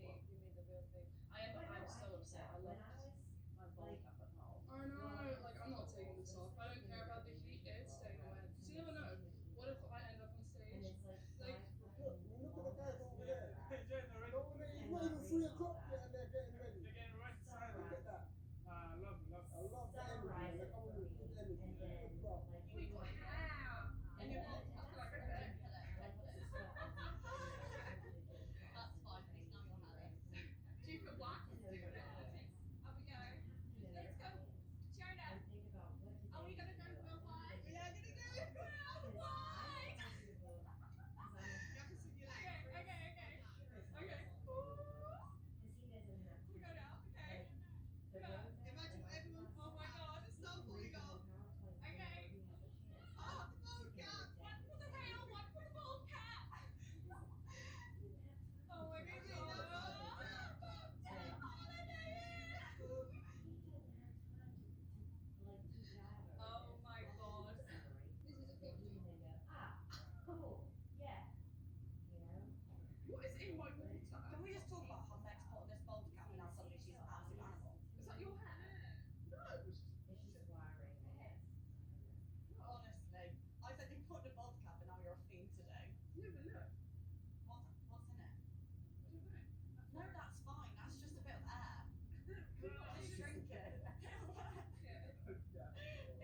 N: Give me the real thing. I'm so upset. I left my bowl cap at home. I know, like I'm not taking this off. I don't care about the heat. It's staying on my head. So you never know. What if I end up on stage? Like,
L: Look at the guys over there.
B: Jen, they're ready.
L: It's not even 3 o'clock yet and they're getting ready.
B: They're getting ready to sign
L: Look
B: up.
L: at that.
B: Love it.
L: I love the energy. Man. They're coming with good energy. Good crowd.
N: we got ham and your bowl cap like a bit.
G: That's fine, it's not your habit.
N: Do you put wax into it? Up we go. Let's go. Jonah. Are we gonna go worldwide? We are gonna go worldwide. Okay. We go now. Okay. Imagine everyone. Oh my God, it's so pulling off. Okay. Oh, the bowl cap. One for the tail, one for the bowl cap. Oh my God. Oh my God.
H: This is a picture.
N: What is in my water?
K: Can we just talk about how Meg's put on this bowl cap and now suddenly she's an absolute animal?
N: Is that your hair? No.
K: Honestly, I said you put the bowl cap and now you're a fiend today.
N: Yeah, but look.
K: What's in it?
N: I don't know.
K: No, that's fine. That's just a bit of air. Just drink it.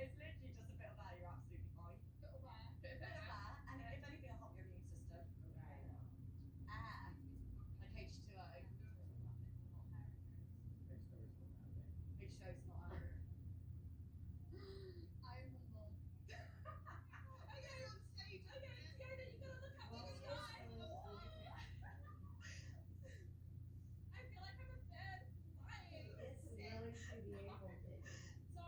K: It's literally just a bit of air. You're absolutely fine.
N: Little hair.
K: Bit of air, and if anything, it'll help your immune system. Air, like H2O. H2O's not air.
H: I'm humble.
N: Okay, on stage. Okay, Fiona, you gotta look up to the sky. I feel like I'm a bird flying. So,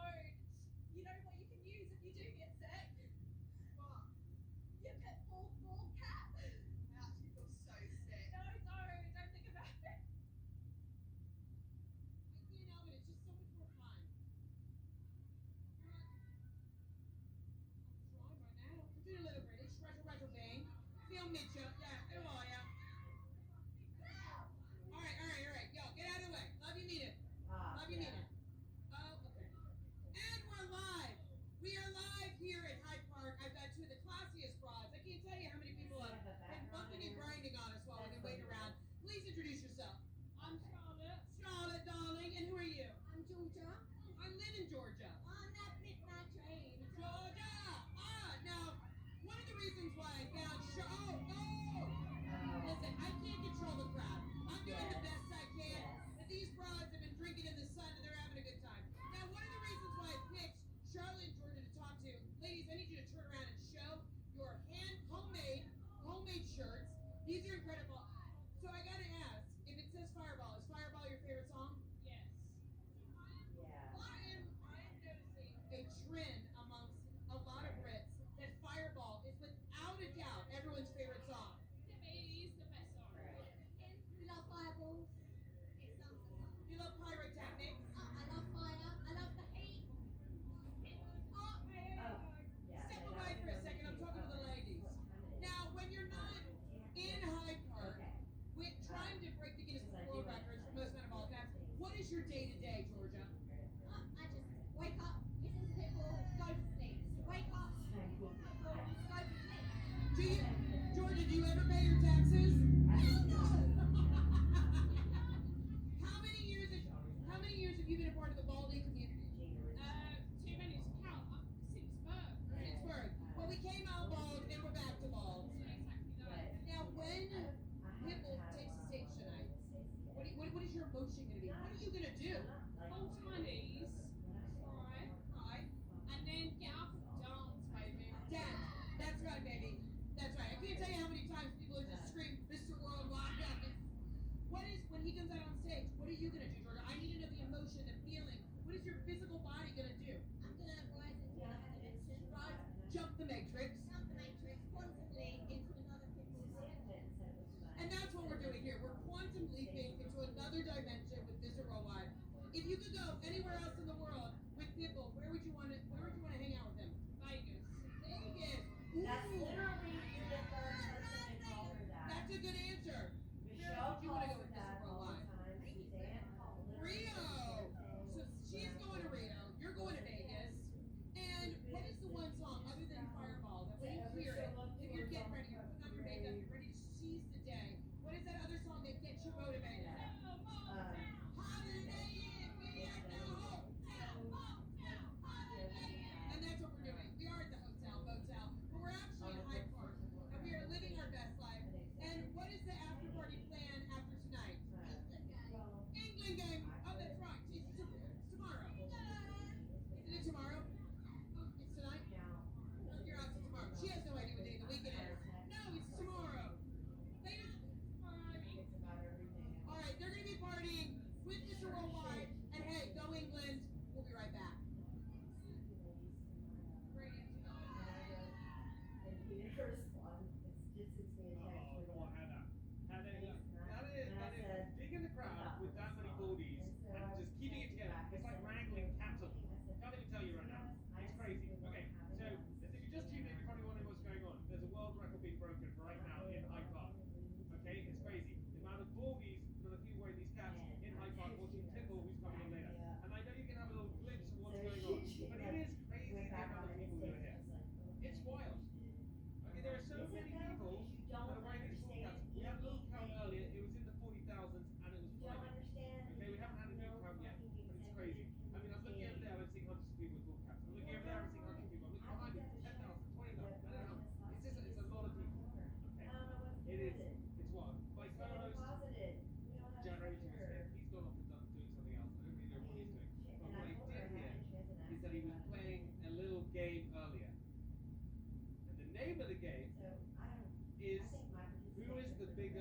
N: you know what you can use if you do get sick? What? Your PITBULL ball cap.
K: I actually feel so sick.
N: No, don't think about it.
K: I do know, but it's just so much more fun. I'm trying right now. I'm doing a little British. Retro bang. Feel Mitchell. Yeah, how are ya? Alright. Yo, get out of the way. Love you, mean it. Love you, mean it. Oh, okay. And we're live. We are live here at Hyde Park. I've got two of the classiest broads. I can't tell you how many people have been bumping and grinding on us while we've been waiting around. Please introduce yourself. I'm Charlotte. Charlotte, darling. And who are you?
H: I'm Georgia.
K: I live in Georgia.
H: On that midnight train.
K: Georgia! Now, one of the reasons why I found listen, I can't control the crowd. I'm doing the best I can. But these broads have been drinking in the sun and they're having a good time. Now, one of the reasons why I picked Charlotte and Georgia to talk to, ladies, I need you to turn around and show your homemade shirts. These are incredible. So I gotta ask, if it says Fireball, is Fireball your favorite song?
N: Yes.
K: I am noticing a trend amongst a lot of Brits that Fireball is without a doubt everyone's favorite song.
N: It is the best song.
H: We love fireballs. It sounds like
K: You love pyrotechnics?
H: I love fire. I love the heat.
K: Step away for a second, I'm talking to the ladies. Now, when you're not in Hyde Park,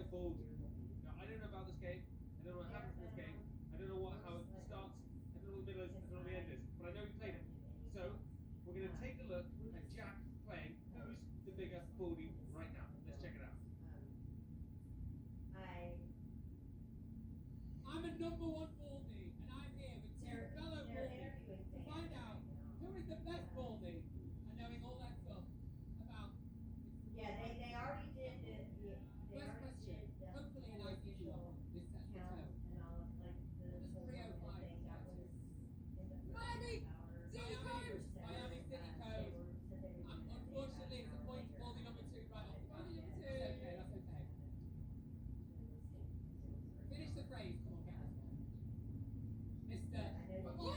B: bigger ball. Now I don't know about this game. I don't know what happens in this game. I don't know how it starts. I don't know what the middle is. I don't know what the end is. But I know he played it. So we're going to take a look at Jack playing Who's the Bigger Baldy right now. Let's check it out.
K: I'm a number one baldy, and I'm here with two fellow baldies to find out who is the best baldy, and knowing all that stuff about.
O: Yeah, they already did it.
K: First question, hopefully an IC one. This sets the tone.
O: And all of like the
K: What does 305
O: thing that
K: stand
O: was
K: to?
O: in the
K: Miami
O: first
K: City Code!
O: hour.
K: Miami City Code. Unfortunately, it's a point to baldy number 2 right off the bat. That's okay, that's okay. Finish the phrase, come on, get this one. Mr. Oh,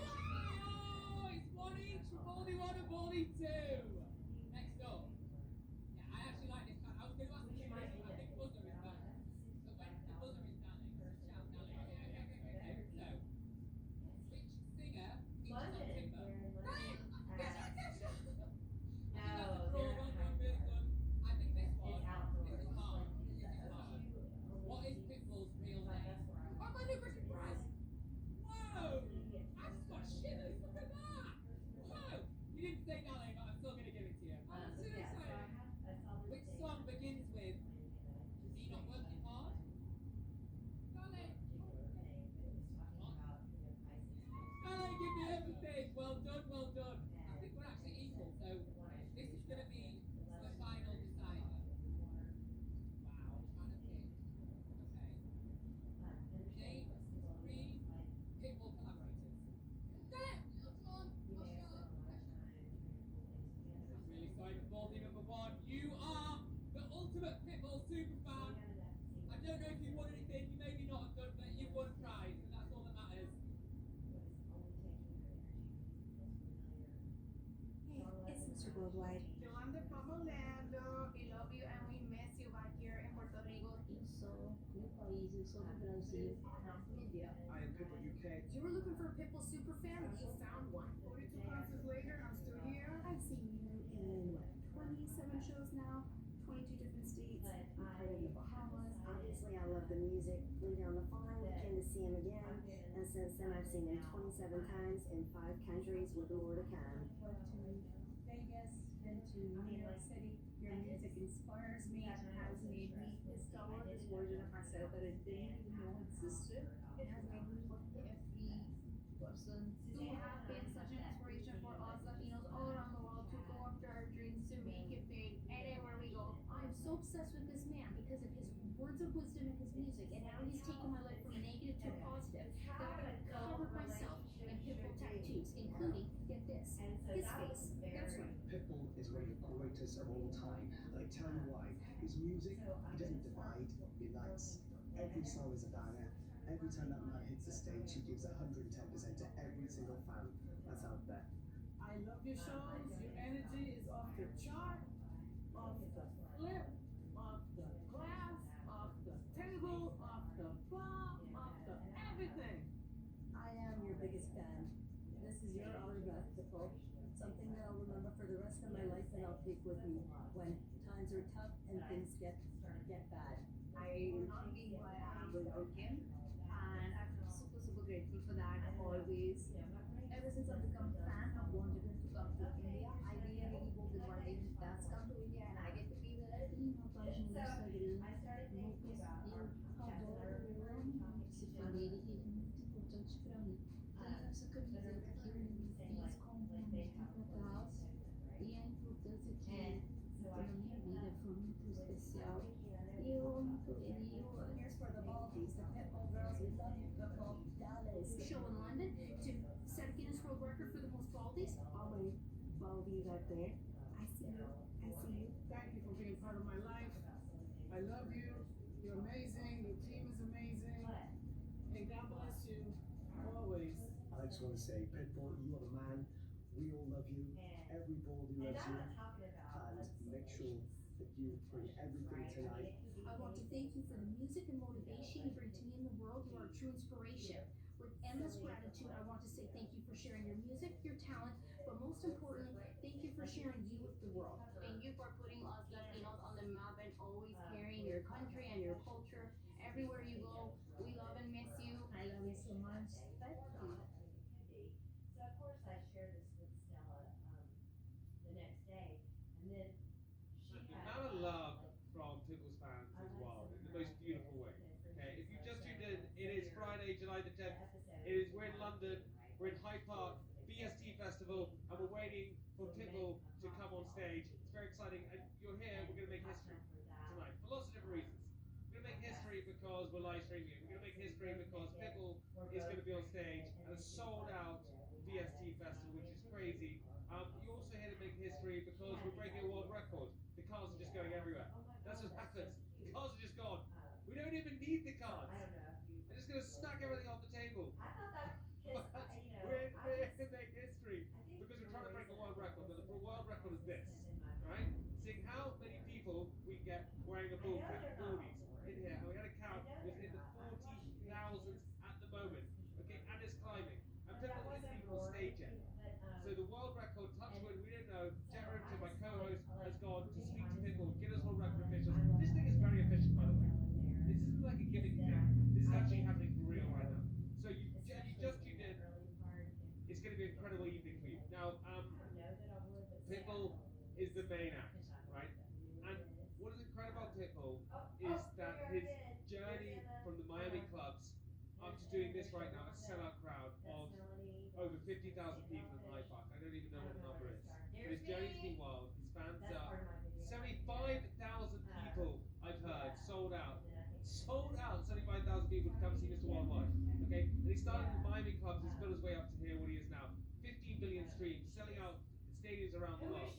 K: it's one each, baldy 1 and baldy 2. Next up. Yeah, I actually like this card. I was going to ask you this, I think buzzer is back. But when the buzzer is down, just shout down. Okay. So, which singer features on Timber? Ryan! Yes! I think that's the draw, well done, really good. I think this one, this is hard. What is Pitbull's real name? Oh, my new Christian prize! Whoa! I just got shivers, look at that! Whoa! You didn't say Nale, but I'm still going to give it to you. Seriously! Which song begins with Me Not Working Hard? Nale! Nale, give me everything! Well done, well done. I think we're actually equal, so this is going to be the final decider. Wow, I'm trying to think. Okay. Name 3 Pitbull collaborators. Got it! Come on! I'm really sorry for baldy number 1. You are the ultimate Pitbull superfan. I don't know if you won anything, you maybe not have done, but you've won a prize, and that's all that matters.
I: Hey, it's Mr. Worldwide.
G: Yolanda from Orlando. We love you and we miss you back here in Puerto Rico.
H: Eu sou do país, eu sou do Brasil.
G: India.
L: I am Pitbull UK.
I: You were looking for a Pitbull super fan, you found one.
G: 42 classes later, I'm still here.
I: I've seen you in what, 27 shows now, 22 different states. I'm part of the Bahamas.
P: Obviously, I love the music. Flew down the farm, came to see him again, and since then I've seen him 27 times in 5 countries with more to come.
I: Vegas, been to New York City. Your music inspires me, has made me discover this version of myself that I didn't even know existed.
G: It has made me look every person who have been such an inspiration for us Latinos all around the world to go after our dreams, to make it big anywhere we go.
H: I'm so obsessed with this man because of his words of wisdom and his music, and how he's taken my life from negative to positive. That I've covered myself in Pitbull tattoos, including, get this, his face. That's right.
Q: Pitbull is one of the greatest of all time. I tell you why. His music, he doesn't divide, he unites. Every song is a banger. Every time that man hits the stage, he gives 110% to every single fan that's out there.
F: I love your shows. Your energy is off the chart, off the flip, off the glass, off the table, off the bar, off the everything.
P: I am your biggest fan. This is your autograph, Pitbull. Something that I'll remember for the rest of my life and I'll take with me when times are tough and things get bad.
G: I not being who I am without him, and I feel super grateful for that always. Ever since I've become a fan, I've wanted him to come to India. I really wanted one day he does come to India and I get to be there.
H: Tem uma página no Instagram, Lucas, eu adoro participar dele, ele é muito importante pra mim. Tem essa camiseta que eu fiz com uma música pra trás, e a importância que ele tem na minha vida foi muito especial. E eu amo ele.
P: Here's for the Baldies, the Pitbull girls, we love you, Pitbull. Dallas.
I: Show in London to set a Guinness World Record for the most baldies.
P: All my Baldies out there. I see you. I see you.
F: Thank you for being part of my life. I love you. You're amazing. Your team is amazing. And God bless you always.
Q: I just want to say, Pitbull, you are the man. We all love you. Every Baldy loves you. And make sure that you bring everything tonight.
I: I want to thank you for the music and motivation you bring to me in the world. You are a true inspiration. With endless gratitude, I want to say thank you for sharing your music, your talent, but most importantly, thank you for sharing you with the world.
G: Thank you for putting us Latinos on the map and always carrying your country and your culture
B: July the 10th. We're in London, we're in Hyde Park, BST Festival, and we're waiting for Pitbull to come on stage. It's very exciting, and you're here, we're going to make history tonight, for lots of different reasons. We're going to make history because we're live streaming it. We're going to make history because Pitbull is going to be on stage at a sold out VST Festival, which is crazy. You're also here to make history because we're breaking a world record. The cars are just going everywhere. That's what happens. The cars are just gone. We don't even need the cars. They're just going to smack everything off the table. We're here to make history because we're trying to break a world record. But the world record is this, right? Seeing how many people we can get wearing a bull cap, baldies, in here. And we had a count, it's in the 40,000s at the moment. Okay, and it's climbing. And Pitbull isn't even on stage yet. So the world record, touch wood, we don't know. Jet Rimpton, my co-host, has gone to speak to Pitbull, Guinness World Record officials. This thing is very efficient, by the way. This isn't like a gimmick thing. This is actually happening for real right now. So you just tuned in. It's going to be an incredible evening for you. Now, Pitbull is the main act, right? And what is incredible about Pitbull is that his journey from the Miami clubs up to doing this right now, a sellout crowd of over 50,000 people in Hyde Park. I don't even know what the number is. But his journey's been wild. His fans are 75,000 people, I've heard, sold out. Sold out 75,000 people to come see Mr. Worldwide. Okay? And he started in the Miami clubs, he's built his way up to here, what he is now. 15 billion streams, selling out stadiums around the world.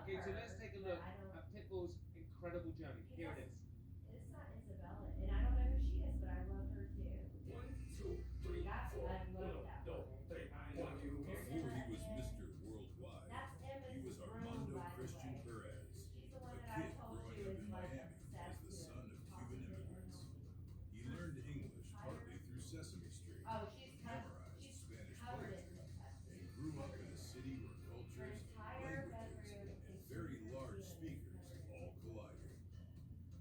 B: Okay, so let's take a look at Pitbull's incredible journey. Here it is.
O: It's not Isabella, and I don't know who she is, but I love her too.
C: 1, 2, 3, 4.
O: I love that woman.
C: Before he was Mr. Worldwide,
O: That's Emma's
C: he was
O: room,
C: Armando
O: by the
C: Christian
O: way.
C: Perez,
O: She's the
C: a
O: one that I
C: kid
O: told
C: growing
O: you
C: up
O: is
C: in
O: like
C: Miami as
O: obsessed
C: the
O: with
C: son of Cuban
O: Oscar
C: immigrants. He learned English partly through Sesame Street,
O: Oh, she's
C: memorized Spanish
O: covered in
C: poetry,
O: testing.
C: and grew up in a city where cultures,
O: entire
C: languages,
O: bedroom
C: and
O: is
C: very large
O: completely
C: speakers all collided.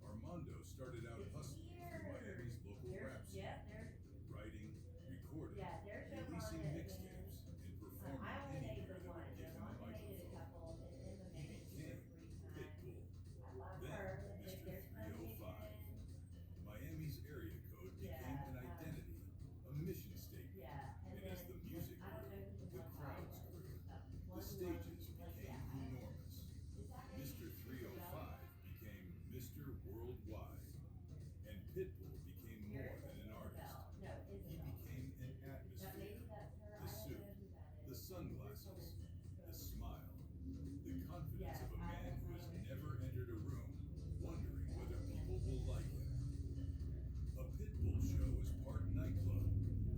C: Armando started out hustling through Miami's local rap scene, writing, recording, releasing mixtapes, and performing
O: I only made
C: anywhere
O: the
C: that
O: one.
C: would give him a
O: I made a
C: microphone.
O: couple in the
C: He
O: making
C: became
O: for free time.
C: Pitbull,
O: I love
C: then
O: her.
C: Mr.
O: There's plenty
C: 305. Miami's area code became an identity, a mission statement,
O: Yeah,
C: and as the music
O: I don't know
C: grew,
O: who
C: the crowds grew, the stages became enormous. Mr. 305 became Mr. Worldwide, and Pitbull became more than an artist. He became an atmosphere, the suit, the sunglasses, the smile, the confidence of a man who has never entered a room wondering whether people will like him. A Pitbull show is part nightclub,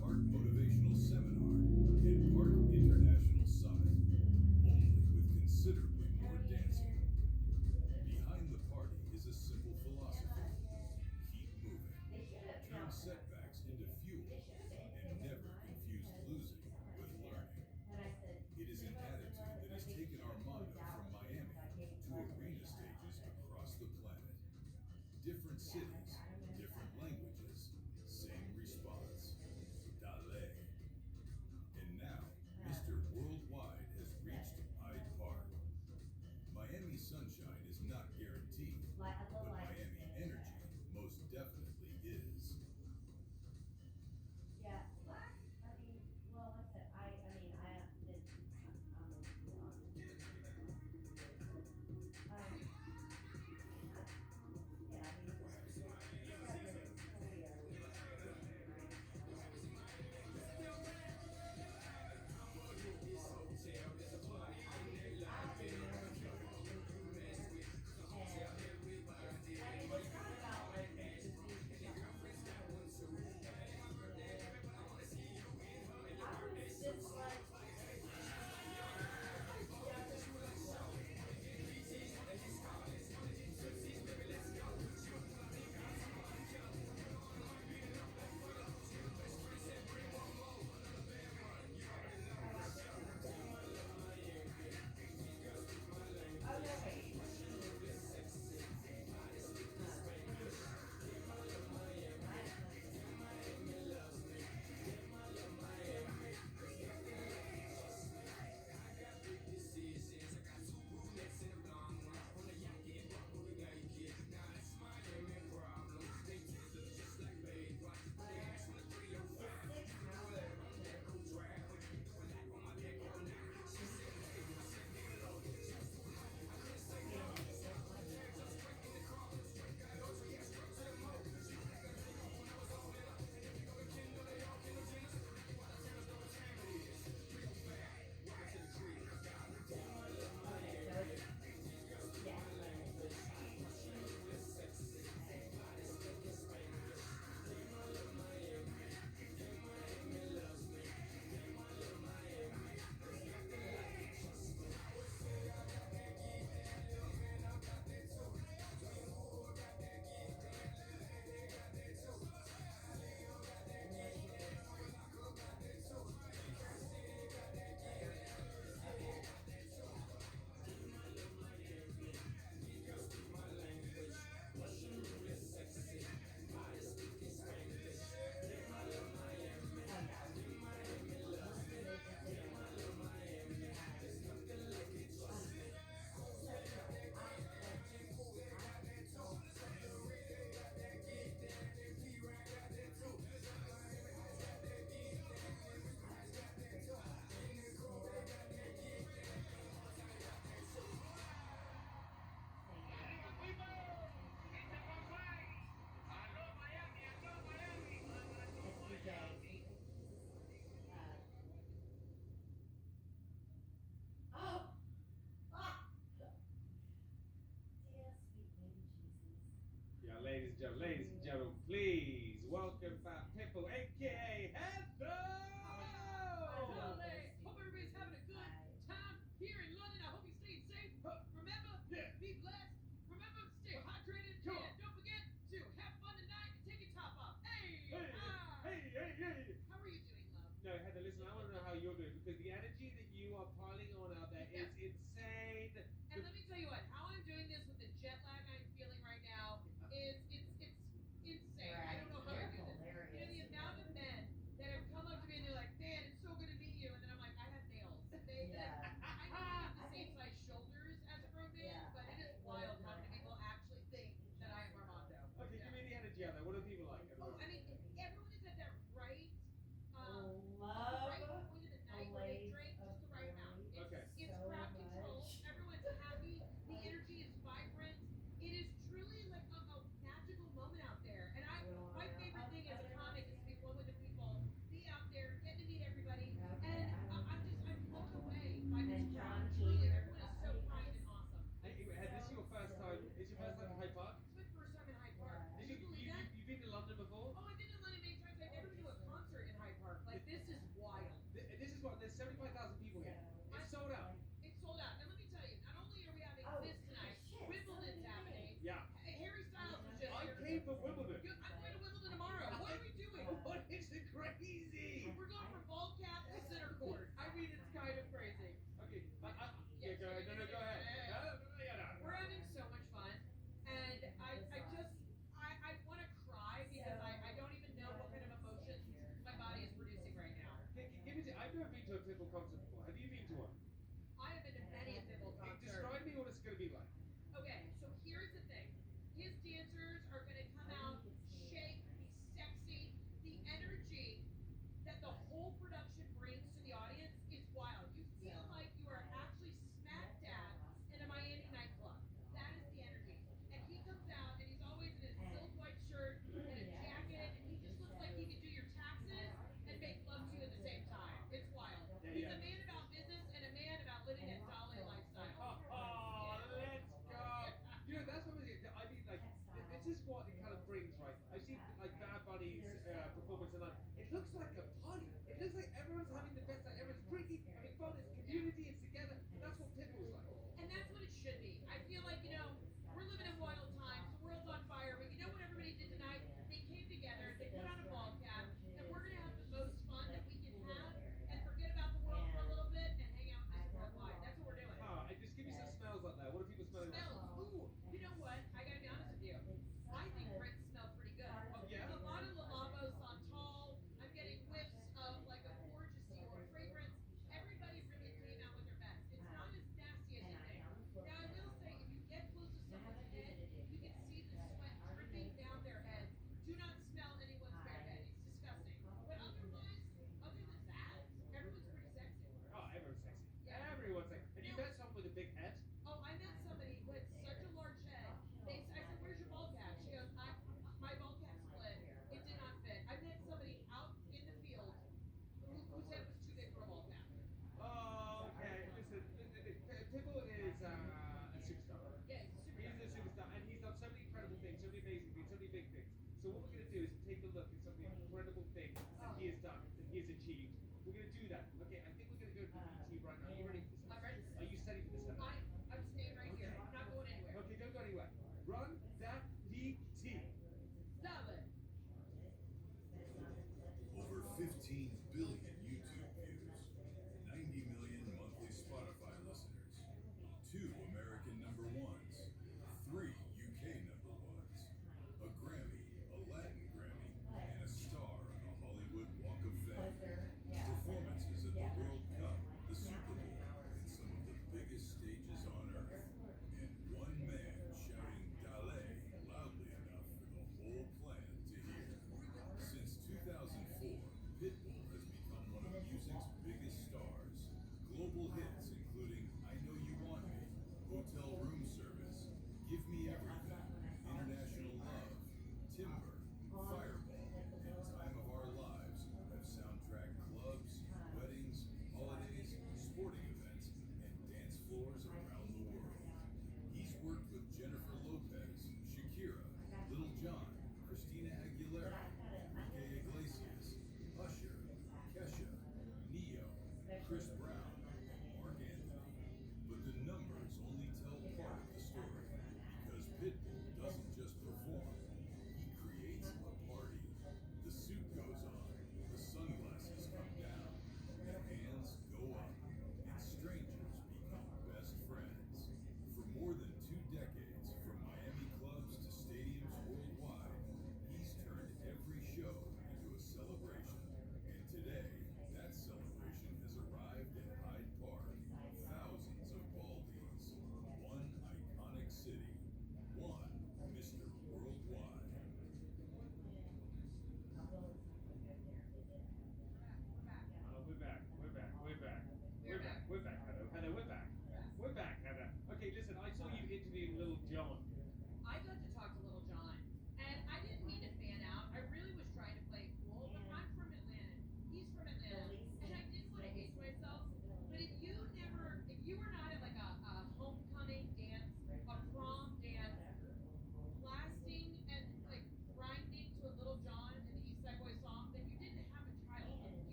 C: part motivational seminar, and part international summit, only with considerably more dancing. Behind the party is a simple philosophy: keep moving, turn setbacks into fuel, and never confuse losing with learning. It is an attitude that has taken Armando from Miami
B: gentlemen, please welcome back Pitbull, aka Heather!
F: Hope everybody's having a good time here in London. I hope you're staying safe. Remember, be blessed. Remember, stay hydrated. And don't forget to have fun tonight and take your top off. Hey!
B: Hey!
F: How are you doing, love?
B: No, Heather, listen, I want to know how you're doing because the energy that you are piling on out there is insane.
F: And let me tell you what, how I'm doing this with the jet lag I'm feeling right now is it's insane. I don't know how I do this. You know, the amount of men that have come up to me and they're like, man, it's so good to meet you. And then I'm like, I have nails. I know I have the same size shoulders as a grown man, but it is wild how many people actually think that I am Armando.
B: Okay, give me the energy out there. What are people like?
F: Oh, I mean, everyone is at that right,
O: Love
F: right point of the night where they drink just the right amount. It's crowd control. Everyone's happy. The energy is vibrant. It is truly like a magical moment out there. And my favorite thing as a comic is to be one with the people, be out there, get to meet everybody, and I'm blown away by this crowd. Truly, everyone is so kind and awesome.
B: Hey, this is your first time. Is your first time in Hyde Park?
F: It's my first time in Hyde Park.
B: Did
F: Can you believe that?
B: you've been to London before?
F: Oh, I've been to London many times. I've never been to a concert in Hyde Park. Like, this is wild.
B: This is what, there's 75,000 people here. It's sold out.
F: It's sold out. And let me tell you, not only are we having this tonight, Wimbledon's happening.
B: Yeah.
F: Harry Styles was just
B: I
F: here.
B: came from Wimbledon.
F: I'm going to Wimbledon tomorrow. What are we doing?
B: What is it crazy?
F: We're going from ball cap to center court. I mean, it's kind of crazy.
B: Okay, go ahead. No, go ahead.
F: We're having so much fun, and I want to cry because I don't even know what kind of emotions my body is producing right now.
B: I've never been to a Pitbull concert before. Have you been to one?
F: I have been to many a Pitbull concert.
B: Describe me what it's going to be like.
F: Okay, so here's the thing. His dancers are going to come out, shake, be sexy. The energy that the whole production brings to the audience is wild. You feel like you are actually smack dab in a Miami nightclub. That is the energy. And he comes out and he's always in his silk white shirt and a jacket, and he just looks like he could do your taxes and make love to you at the same time. It's wild. He's a man about business and a man about living that solid lifestyle.
B: Let's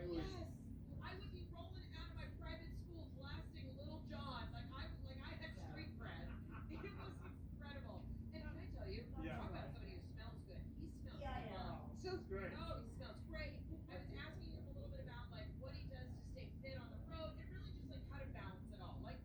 B: I would.
K: Yes. I would be rolling out of my private school blasting Little John like I had street cred. It was incredible. And can I tell you, talk about somebody who smells good. He smells divine.
B: Sounds great.
K: Oh, he smells great. I was asking him a little bit about like what he does to stay fit on the road and really just like how to balance it all. Like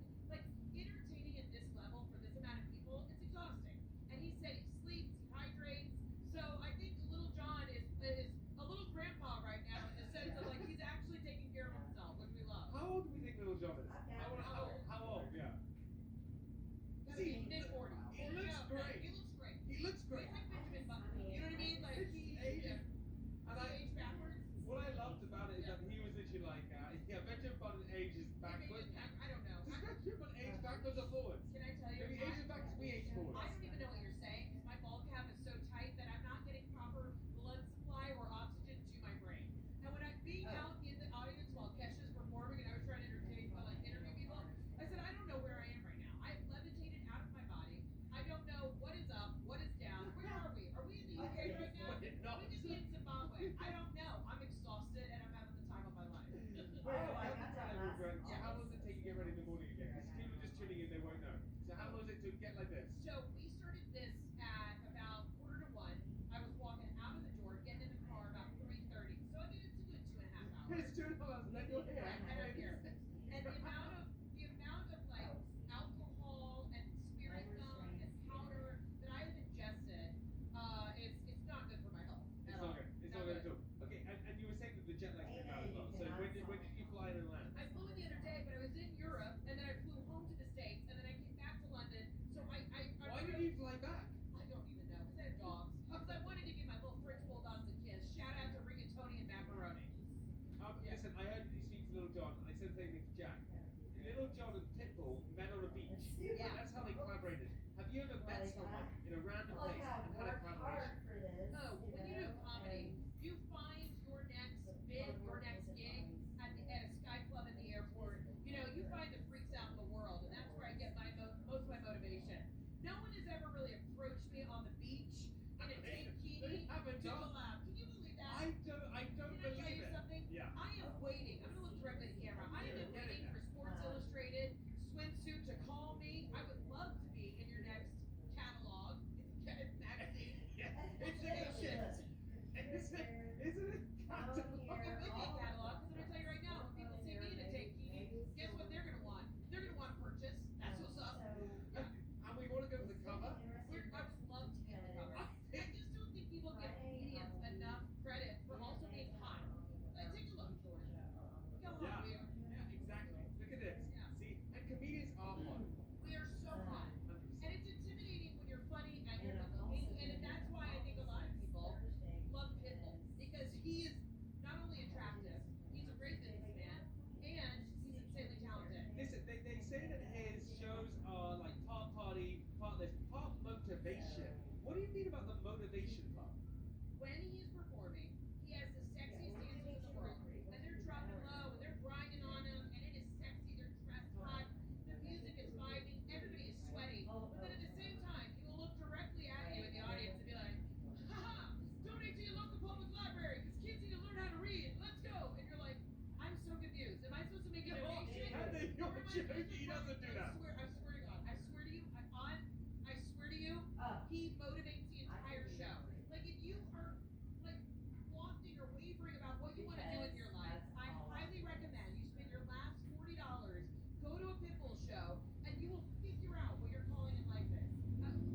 K: entertaining at this level for this amount of people, it's exhausting. And he said he sleeps, he hydrates. So I think Little John is a little grandpa right now in the sense of like he's actually taking care of himself, which we love.
B: How old do we think Little John is? How old? Yeah.
K: Gotta be mid-40s.
B: He looks great.
K: He looks great.
B: He looks great.
K: He's like Benjamin Button. You know what I mean? Like he
B: Aged. And
K: aged backwards.
B: what I loved about it is that he was literally like, Benjamin Button ages backwards.
K: I don't know.
B: Does Benjamin Button age backwards or forwards?
K: Can I tell you?
B: Maybe ages backwards, we age forwards.
K: I don't even know what you're saying because my ball cap is so tight that I'm not getting proper blood supply or oxygen to my brain. And when I'm being out in the audience while Kesha's performing and I was trying to interview people, I said, I don't know where I am right now. I've levitated out of my body. I don't know what is up, what is down. Where are we? Are we in the UK right now? Are we just in Zimbabwe? I don't know. I'm exhausted and I'm having the time of my life.
B: So how long does it take you to get ready in the morning again? Because people just tuning in, they won't know. So how long does it to get like this?
K: So we started this at about 1:45. I was walking out of the door, getting in the car about 3:30. So I mean, it's a good 2.5 hours.
B: It's 2.5 hours, and then you're here.
K: And I'm here. And the amount of like alcohol and spirit gum and powder that I have ingested, it's not good for my health.
B: It's not good. It's not good at all. Okay, and you were saying that the jet lag's pretty bad as well. So when did you fly in and land?
K: I flew in the other day, but I was in Europe, and then I flew home to the States, and then I came back to London. So
B: Why did you fly back?
K: I don't even know, because I have dogs. Because I wanted to give my little French bulldogs a kiss. Shout out to Rigatoni and Macaroni.
B: Listen, I heard you speak to Little John, and I said the same thing to Jack. Little John and Pitbull met on a beach.
K: Yeah.
B: That's how they collaborated. Have you ever met someone in a random place and had a collaboration?
K: No, when you do comedy, you find your next bit, your next gig at a Sky Club in the airport. You know, you find the freaks out in the world, and that's where I get most of my motivation. No one has ever really approached me on the beach in a tankini to collab. Can you believe that?
B: I don't
K: Can I tell
B: believe
K: you
B: it.
K: something?
B: Yeah.
K: I am waiting. I'm gonna look directly at the camera. I am waiting for Sports Illustrated swimsuit to call me. I would love to be in your next catalog. It's magazine.
B: It's delicious. Isn't it?
K: It would be a catalog, because I'm gonna tell you right now, when people see me in a tankini, guess what they're gonna want? They're gonna want to purchase. That's what's up. Yeah.
B: And we want to go to the cover.
K: I would love to be on the cover. I just don't think people give comedians enough credit for also being hot. Like, take a look. Look how hot we are.
B: Yeah, exactly. Look at this.
K: Yeah.
B: See, and comedians are hot.
K: We are so hot. And it's intimidating when you're funny and you're good looking. And that's why I think a lot of people love Pitbull. Because he is not only attractive, he's a great businessman, and he's insanely talented.
B: Listen, they say that his shows are like part party, part this, part motivation. What do you mean about the motivation part?
K: When he is performing, he has the sexiest dancers in the world. And they're dropping low, and they're grinding on him, and it is sexy, they're dressed hot, the music is vibing, everybody is sweaty. But then at the same time, he will look directly at you in the audience and be like, haha, donate to your local public library, because kids need to learn how to read. Let's go. And you're like, I'm so confused. Am I supposed to make a donation?
B: You're joking. He doesn't do that.
K: I swear to God. I swear to you. I swear to you. He motivates the entire show. Like if you are like wafting or wavering about what you want to do with your life, I highly recommend you spend your last $40, go to a Pitbull show, and you will figure out what your calling in life is.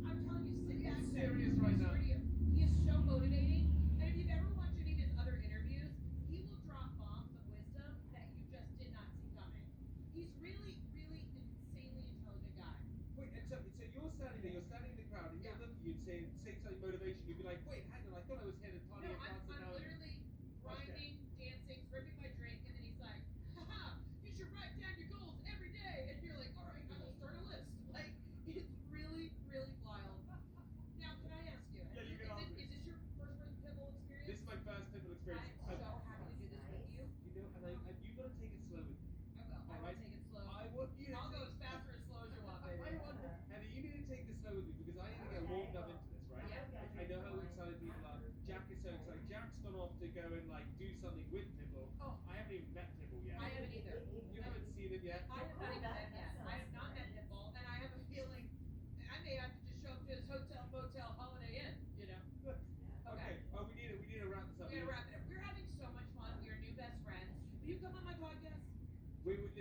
K: I'm telling you, sit back.
B: Serious right now.
K: I swear to you. He is so motivating. And if you've ever watched any of his other interviews, he will drop bombs of wisdom that you just did not see coming. He's really, really insanely intelligent guy.
B: Wait, and so you're standing there, you're standing in the crowd, and you'll look at you and say something motivation. You'd be like, wait, hang on, I thought I was here to party
K: No,
B: and
K: I'm
B: dance now.
K: literally grinding, dancing, ripping my drink, and then he's like, haha, you should write down your goals every day. And you're like, all right, I will start a list. Like, it's really, really wild. Now, can I ask you?
B: Yeah, you can ask me.
K: Is this your first Pitbull experience?
B: This is my first Pitbull experience.
K: I'm so happy to do this with you.
B: You know, and you've got to take it slow with me.
K: I will. I will take it slow.
B: I want you to
K: I'll go
B: take-
K: as fast or as slow as you want, baby.
B: I want, and you need to take this slow with me because I need to get warmed up into this, right?
K: Yeah.
B: I know how excited people are. Jack is so excited. Jack's gone off to go and like do something with Pitbull.
K: Oh.
B: I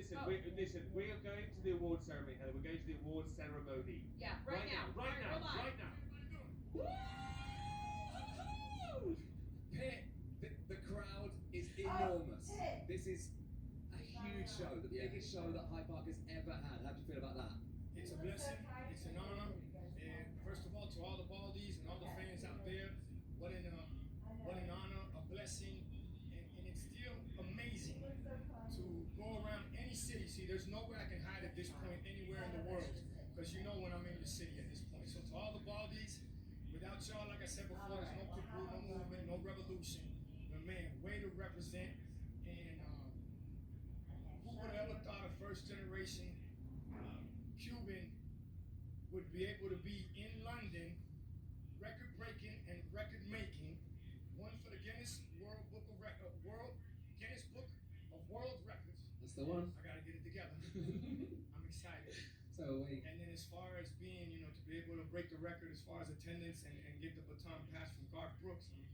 B: Listen,
K: Oh.
B: we are going to the award ceremony, Heather. We're going to the award ceremony.
K: Yeah, right now.
B: Right now.
K: We're live.
B: Right now.
R: Pit, the crowd is enormous. This is a huge show, the biggest show that Hyde Park has ever had. How do you feel about that?
L: It's a blessing. It's an honor. And first of all, to all the Baldies and all the fans out there, what an honor, a blessing, and it's still amazing to go around any city. See, there's nowhere I can hide at this point anywhere in the world, because you know when I'm in the city at this point. So to all the Baldies, without y'all, like I said before, there's no PITBULL, no movement, no revolution. But man, way to represent. And who would have ever thought a first generation Cuban would be able to be in London, record breaking and record making, one for the Guinness World Book of Guinness Book of World Records.
R: That's the one.
L: I gotta get it together. I'm excited.
R: So wait.
L: And then as far as being, to be able to break the record as far as attendance and get the baton passed from Garth Brooks, I mean,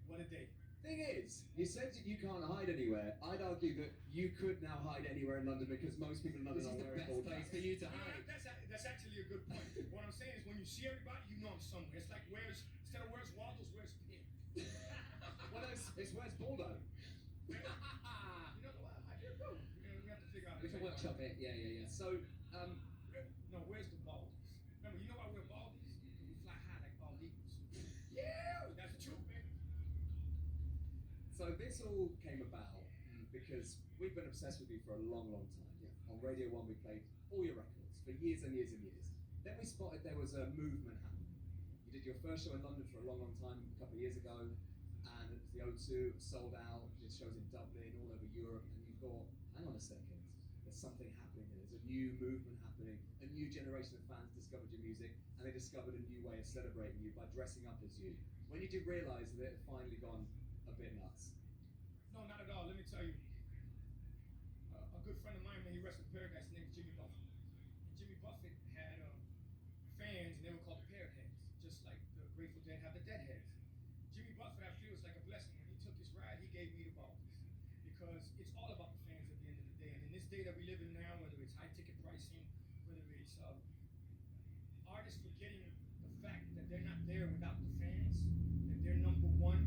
L: what a day.
R: Thing is, you said that you can't hide anywhere. I'd argue that you could now hide anywhere in London because most people in London are wearing ball caps.
L: for you to hide. That's actually a good point. What I'm saying is when you see everybody, you know I'm somewhere. It's like instead of where's Waldo's, where's Pit?
R: Well, it's where's Baldo?
L: You know what? I hear both. We have to figure out.
R: We can workshop it. Yeah. So,
L: no, where's the Baldies? Remember, you know why we're Baldies? Because we fly high like bald eagles.
R: yeah,
L: That's the truth, man.
R: So this all came about because we've been obsessed with you for a long, long time. Yeah. On Radio 1 we played all your records for years and years and years. Then we spotted there was a movement happening. You did your first show in London for a long, long time, a couple of years ago, and it was the O2, sold out, did shows in Dublin, all over Europe, and you thought, hang on a second, there's something happening here, there's a new movement happening, a new generation of fans discovered your music, and they discovered a new way of celebrating you by dressing up as you. When you did realise that it had finally gone a bit nuts?
L: No, not at all. Let me tell you. A good friend of mine, man, he rests in paradise. His name is Jimmy Buffett. And Jimmy Buffett had fans, and they were called the Parrot Heads, just like the Grateful Dead have the Deadheads. Jimmy Buffett, I feel, is like a blessing. When he took his ride, he gave me the Baldies, because it's all about the fans at the end of the day. And in this day that we live in now, whether it's high ticket pricing, whether it's artists forgetting the fact that they're not there without the fans, that they're number one.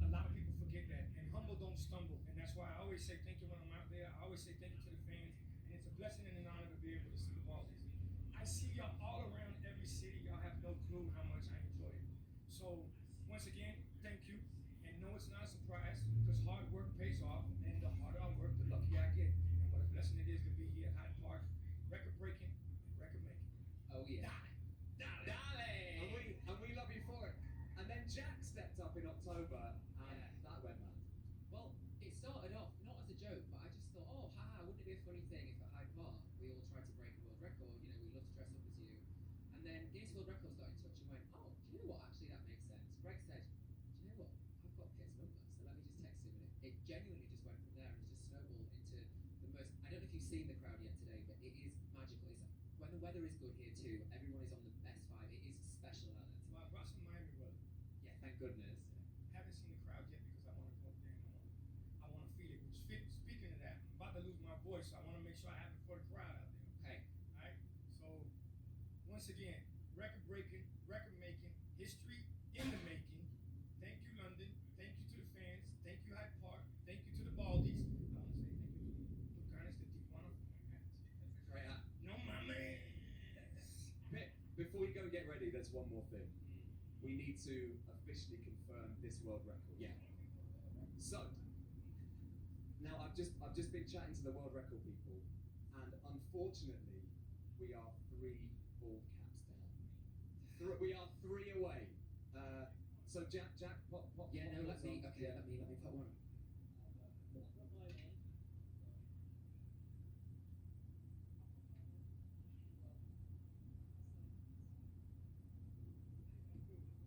L: A lot of people forget that, and humble don't stumble, and that's why I always say thank you when I'm out there. I always say thank you to the fans, and it's a blessing and an honor to be able to see the Baldies. I see y'all all around every city. Y'all have no clue how much I enjoy it. So once again, thank you, and no, it's not a surprise, because hard work pays off, and the harder I work, the luckier I get. And what a blessing it is to be here at Hyde Park, record breaking and record making.
R: Oh yeah.
L: Dale.
R: And we love you for it. And then Jack stepped up in October, and that went mad.
A: Well, it started off not as a joke, but I just thought, oh, haha, wouldn't it be a funny thing if at Hyde Park we all tried to break a world record? We love to dress up as you. And then Guinness World Records got in touch and went, oh, do you know what? Actually, that makes sense. Greg said, do you know what? I've got Pit's number, so let me just text him. And it genuinely just went from there, and it just snowballed into the most. I don't know if you've seen the crowd yet today, but it is magical. When the weather is good here too, everyone is on the best vibe. It is special out there.
L: Well, I brought some Miami weather.
R: Yeah, thank goodness.
L: Haven't seen the crowd yet because I want to go up there and I want to feel it. Speaking of that, I'm about to lose my voice, so I want to make sure I have it for the crowd out there.
R: Okay.
L: All right. So once again, record breaking, record making, history in the making. Thank you, London. Thank you to the fans. Thank you, Hyde Park. Thank you to the Baldies. I want to say thank you to Tucanes de Tijuana for my hats.
R: Great hat.
L: No, my man.
R: Pit, before you go and get ready, there's one more thing. We need to officially confirm this world record.
A: Yeah.
R: So, now I've just been chatting to the world record people, and unfortunately, we are 3 bald caps down. We are 3 away. So Jack, pop.
A: Yeah, no, let me
R: on.
A: put one.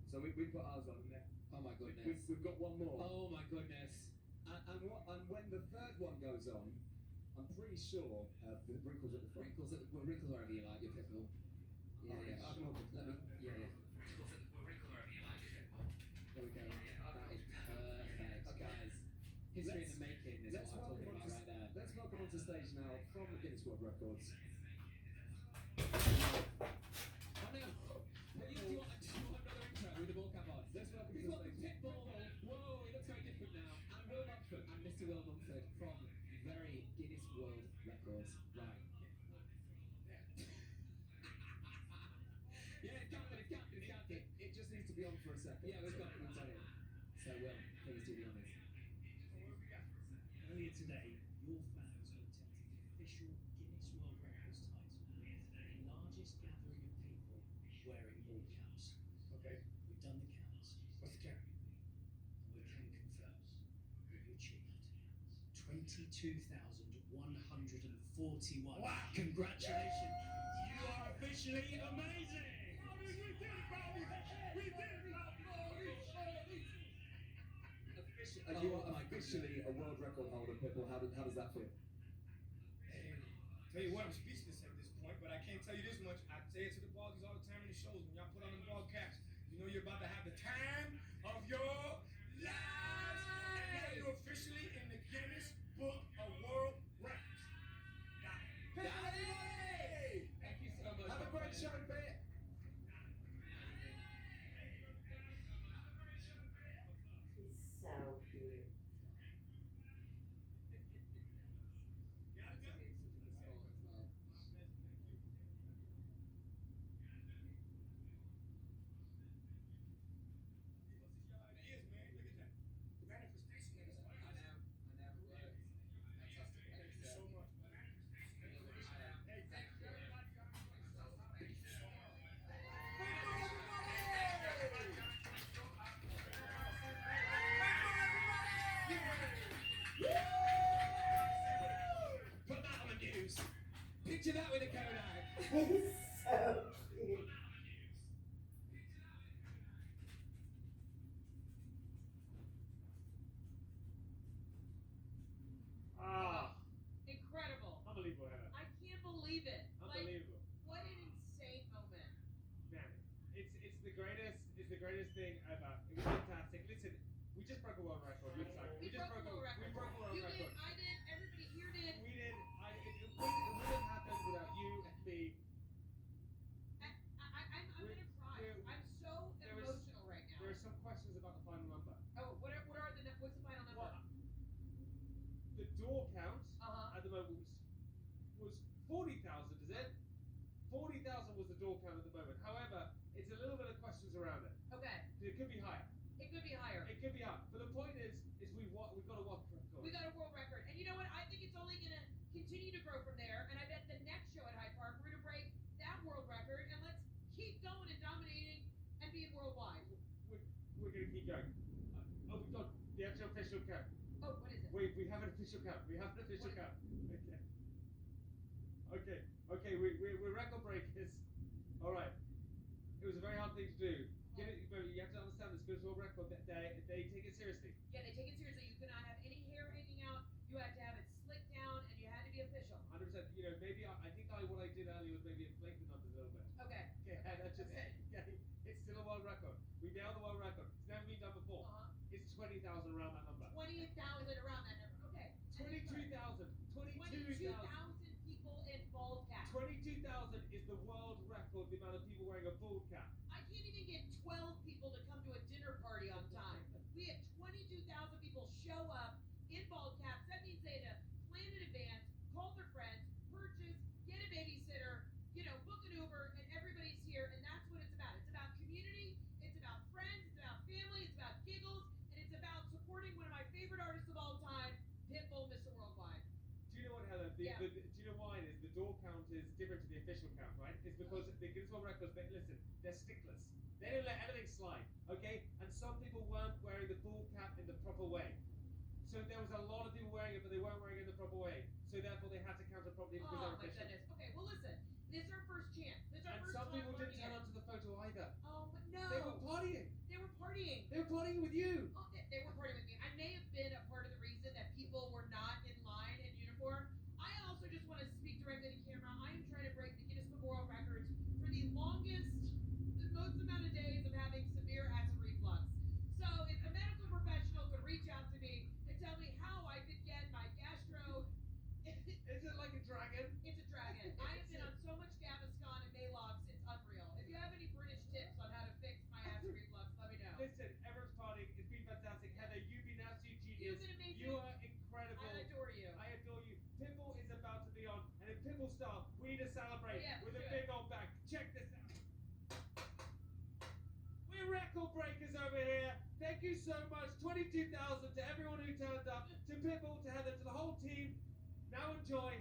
R: So we put ours on there.
A: Oh my goodness.
R: We've got one more.
A: Oh my goodness.
R: And when the third one goes on, I'm pretty sure the wrinkles at the front.
A: Wrinkles wherever you like, your PITBULL. Yeah.
R: I can hold it.
A: Let me. Yeah. There we go. That is perfect,
R: Okay.
A: guys. History in the making is what I'm talking about right there.
R: Let's welcome onto centre stage now from the Guinness World Records. Oh no! Do you want another intro with the ball cap on? Let's welcome to the stage Pitbull. Whoa, it looks very different now. And Will Mumford. And Mr. Will Mumford from very Guinness World Records. Right. Yeah, it's counted. It just needs to be on for a second. Yeah, we've got it. So, Will, please do the honours.
J: Earlier today, your fans were attempting the official Guinness World Records title, the largest gathering of people wearing all caps.
R: Okay.
J: We've done the counts.
R: What's the count?
J: And we can confirm that you achieved 22,141.
L: Wow.
J: Congratulations. You are officially amazing.
L: We did it, Bobby! We did it,
R: You are officially a world record holder, Pitbull. How does that feel?
L: Hey, tell you what, I'm speechless at this point, but I can't tell you this much. I say it to the Baldies all the time in the shows. When y'all put on them ball caps, you know you're about to have the time of your lives. And now you're officially in the Guinness Book of World Records.
R: Hey! Thank you so much. Have a great show, Pete.
O: So cute.
R: Put that on the news. Picture that with a Kodak.
O: It's so cute.
B: Incredible.
K: Unbelievable,
B: Heather.
K: I can't believe it.
B: Unbelievable.
K: Like, what an insane moment.
B: Man, it's the greatest thing ever. It was fantastic. Listen, we just broke a world record. We just broke a world record. We broke a world
K: You
B: record.
K: did, I did, everybody here did.
B: We did. It wouldn't have happened without you and me.
K: I'm gonna cry. I'm so emotional right now.
B: There are some questions about the final number.
K: Oh, what's the final number?
B: Well, the door count at the moment was 40,000, is it? 40,000 was the door count at the moment. However, it's a little bit of questions around it.
K: Okay.
B: It could be higher.
K: It could be higher.
B: It could be higher. But the point is we've got a world record.
K: We got a world record. And you know what? I think it's only gonna continue to grow from there. And I bet the next show at Hyde Park, we're gonna break that world record and let's keep going and dominating and being worldwide.
B: We're gonna keep going. Oh, we've got the actual official count.
K: Oh, what is it?
B: We have an official count. We have an official count. Okay. We're record breakers. All right. It was a very hard thing to do. You have to understand this Guinness World Record. They take it seriously.
K: Yeah, they take it seriously. You could not have any hair hanging out. You had to have it slicked down, and you had to be official.
B: 100%. You know, maybe I think what I did earlier was maybe inflate the numbers a little bit.
K: Okay.
B: That's just it. It's still a world record. We nailed the world record. It's never been done before. It's 20,000 around that number.
K: 20,000 around that number. Okay.
B: 22,000.
K: 22,000 people in bald caps.
B: 22,000 is the world record, the amount of people wearing a bald cap.
K: I can't even get 12 people to come to a dinner party on time. We had 22,000 people show up in bald caps. That means they had to plan in advance, call their friends, purchase, get a babysitter, book an Uber, and everybody's here. And that's what it's about. It's about community. It's about friends. It's about family. It's about giggles. And it's about supporting one of my favorite artists of all time, Pitbull, Mr. Worldwide.
B: Do you know what, Helen? Do you know why it is? The door count is different to the official count, right? It's because the Guinness World Records, they're sticklers. They don't let everything slide, okay? And some people weren't wearing the ball cap in the proper way. So there was a lot of people wearing it, but they weren't wearing it in the proper way. So therefore they had to count it properly because they're official.
K: Goodness. Okay, well listen, this is our first chance. This is our first
B: some
K: time
B: people didn't
K: learning
B: turn
K: it.
B: up to the photo either.
K: Oh, but no.
B: They were partying.
K: They were partying.
B: They were partying with you.
K: Oh, they were partying with me. I may have been a part of the reason that people were not in line in uniform. I also just want to speak directly to camera. I am trying to break the Guinness Book of World Records for the most amount of days of having severe acid reflux. So if a medical professional could reach out to me and tell me how I could get my gastro
B: You are incredible.
F: I adore you.
B: I adore you. Pitbull is about to be on, and in Pitbull style, we need to celebrate with a big old bang. Check this out. We're record breakers over here. Thank you so much. 22,000 to everyone who turned up, to Pitbull, to Heather, to the whole team. Now enjoy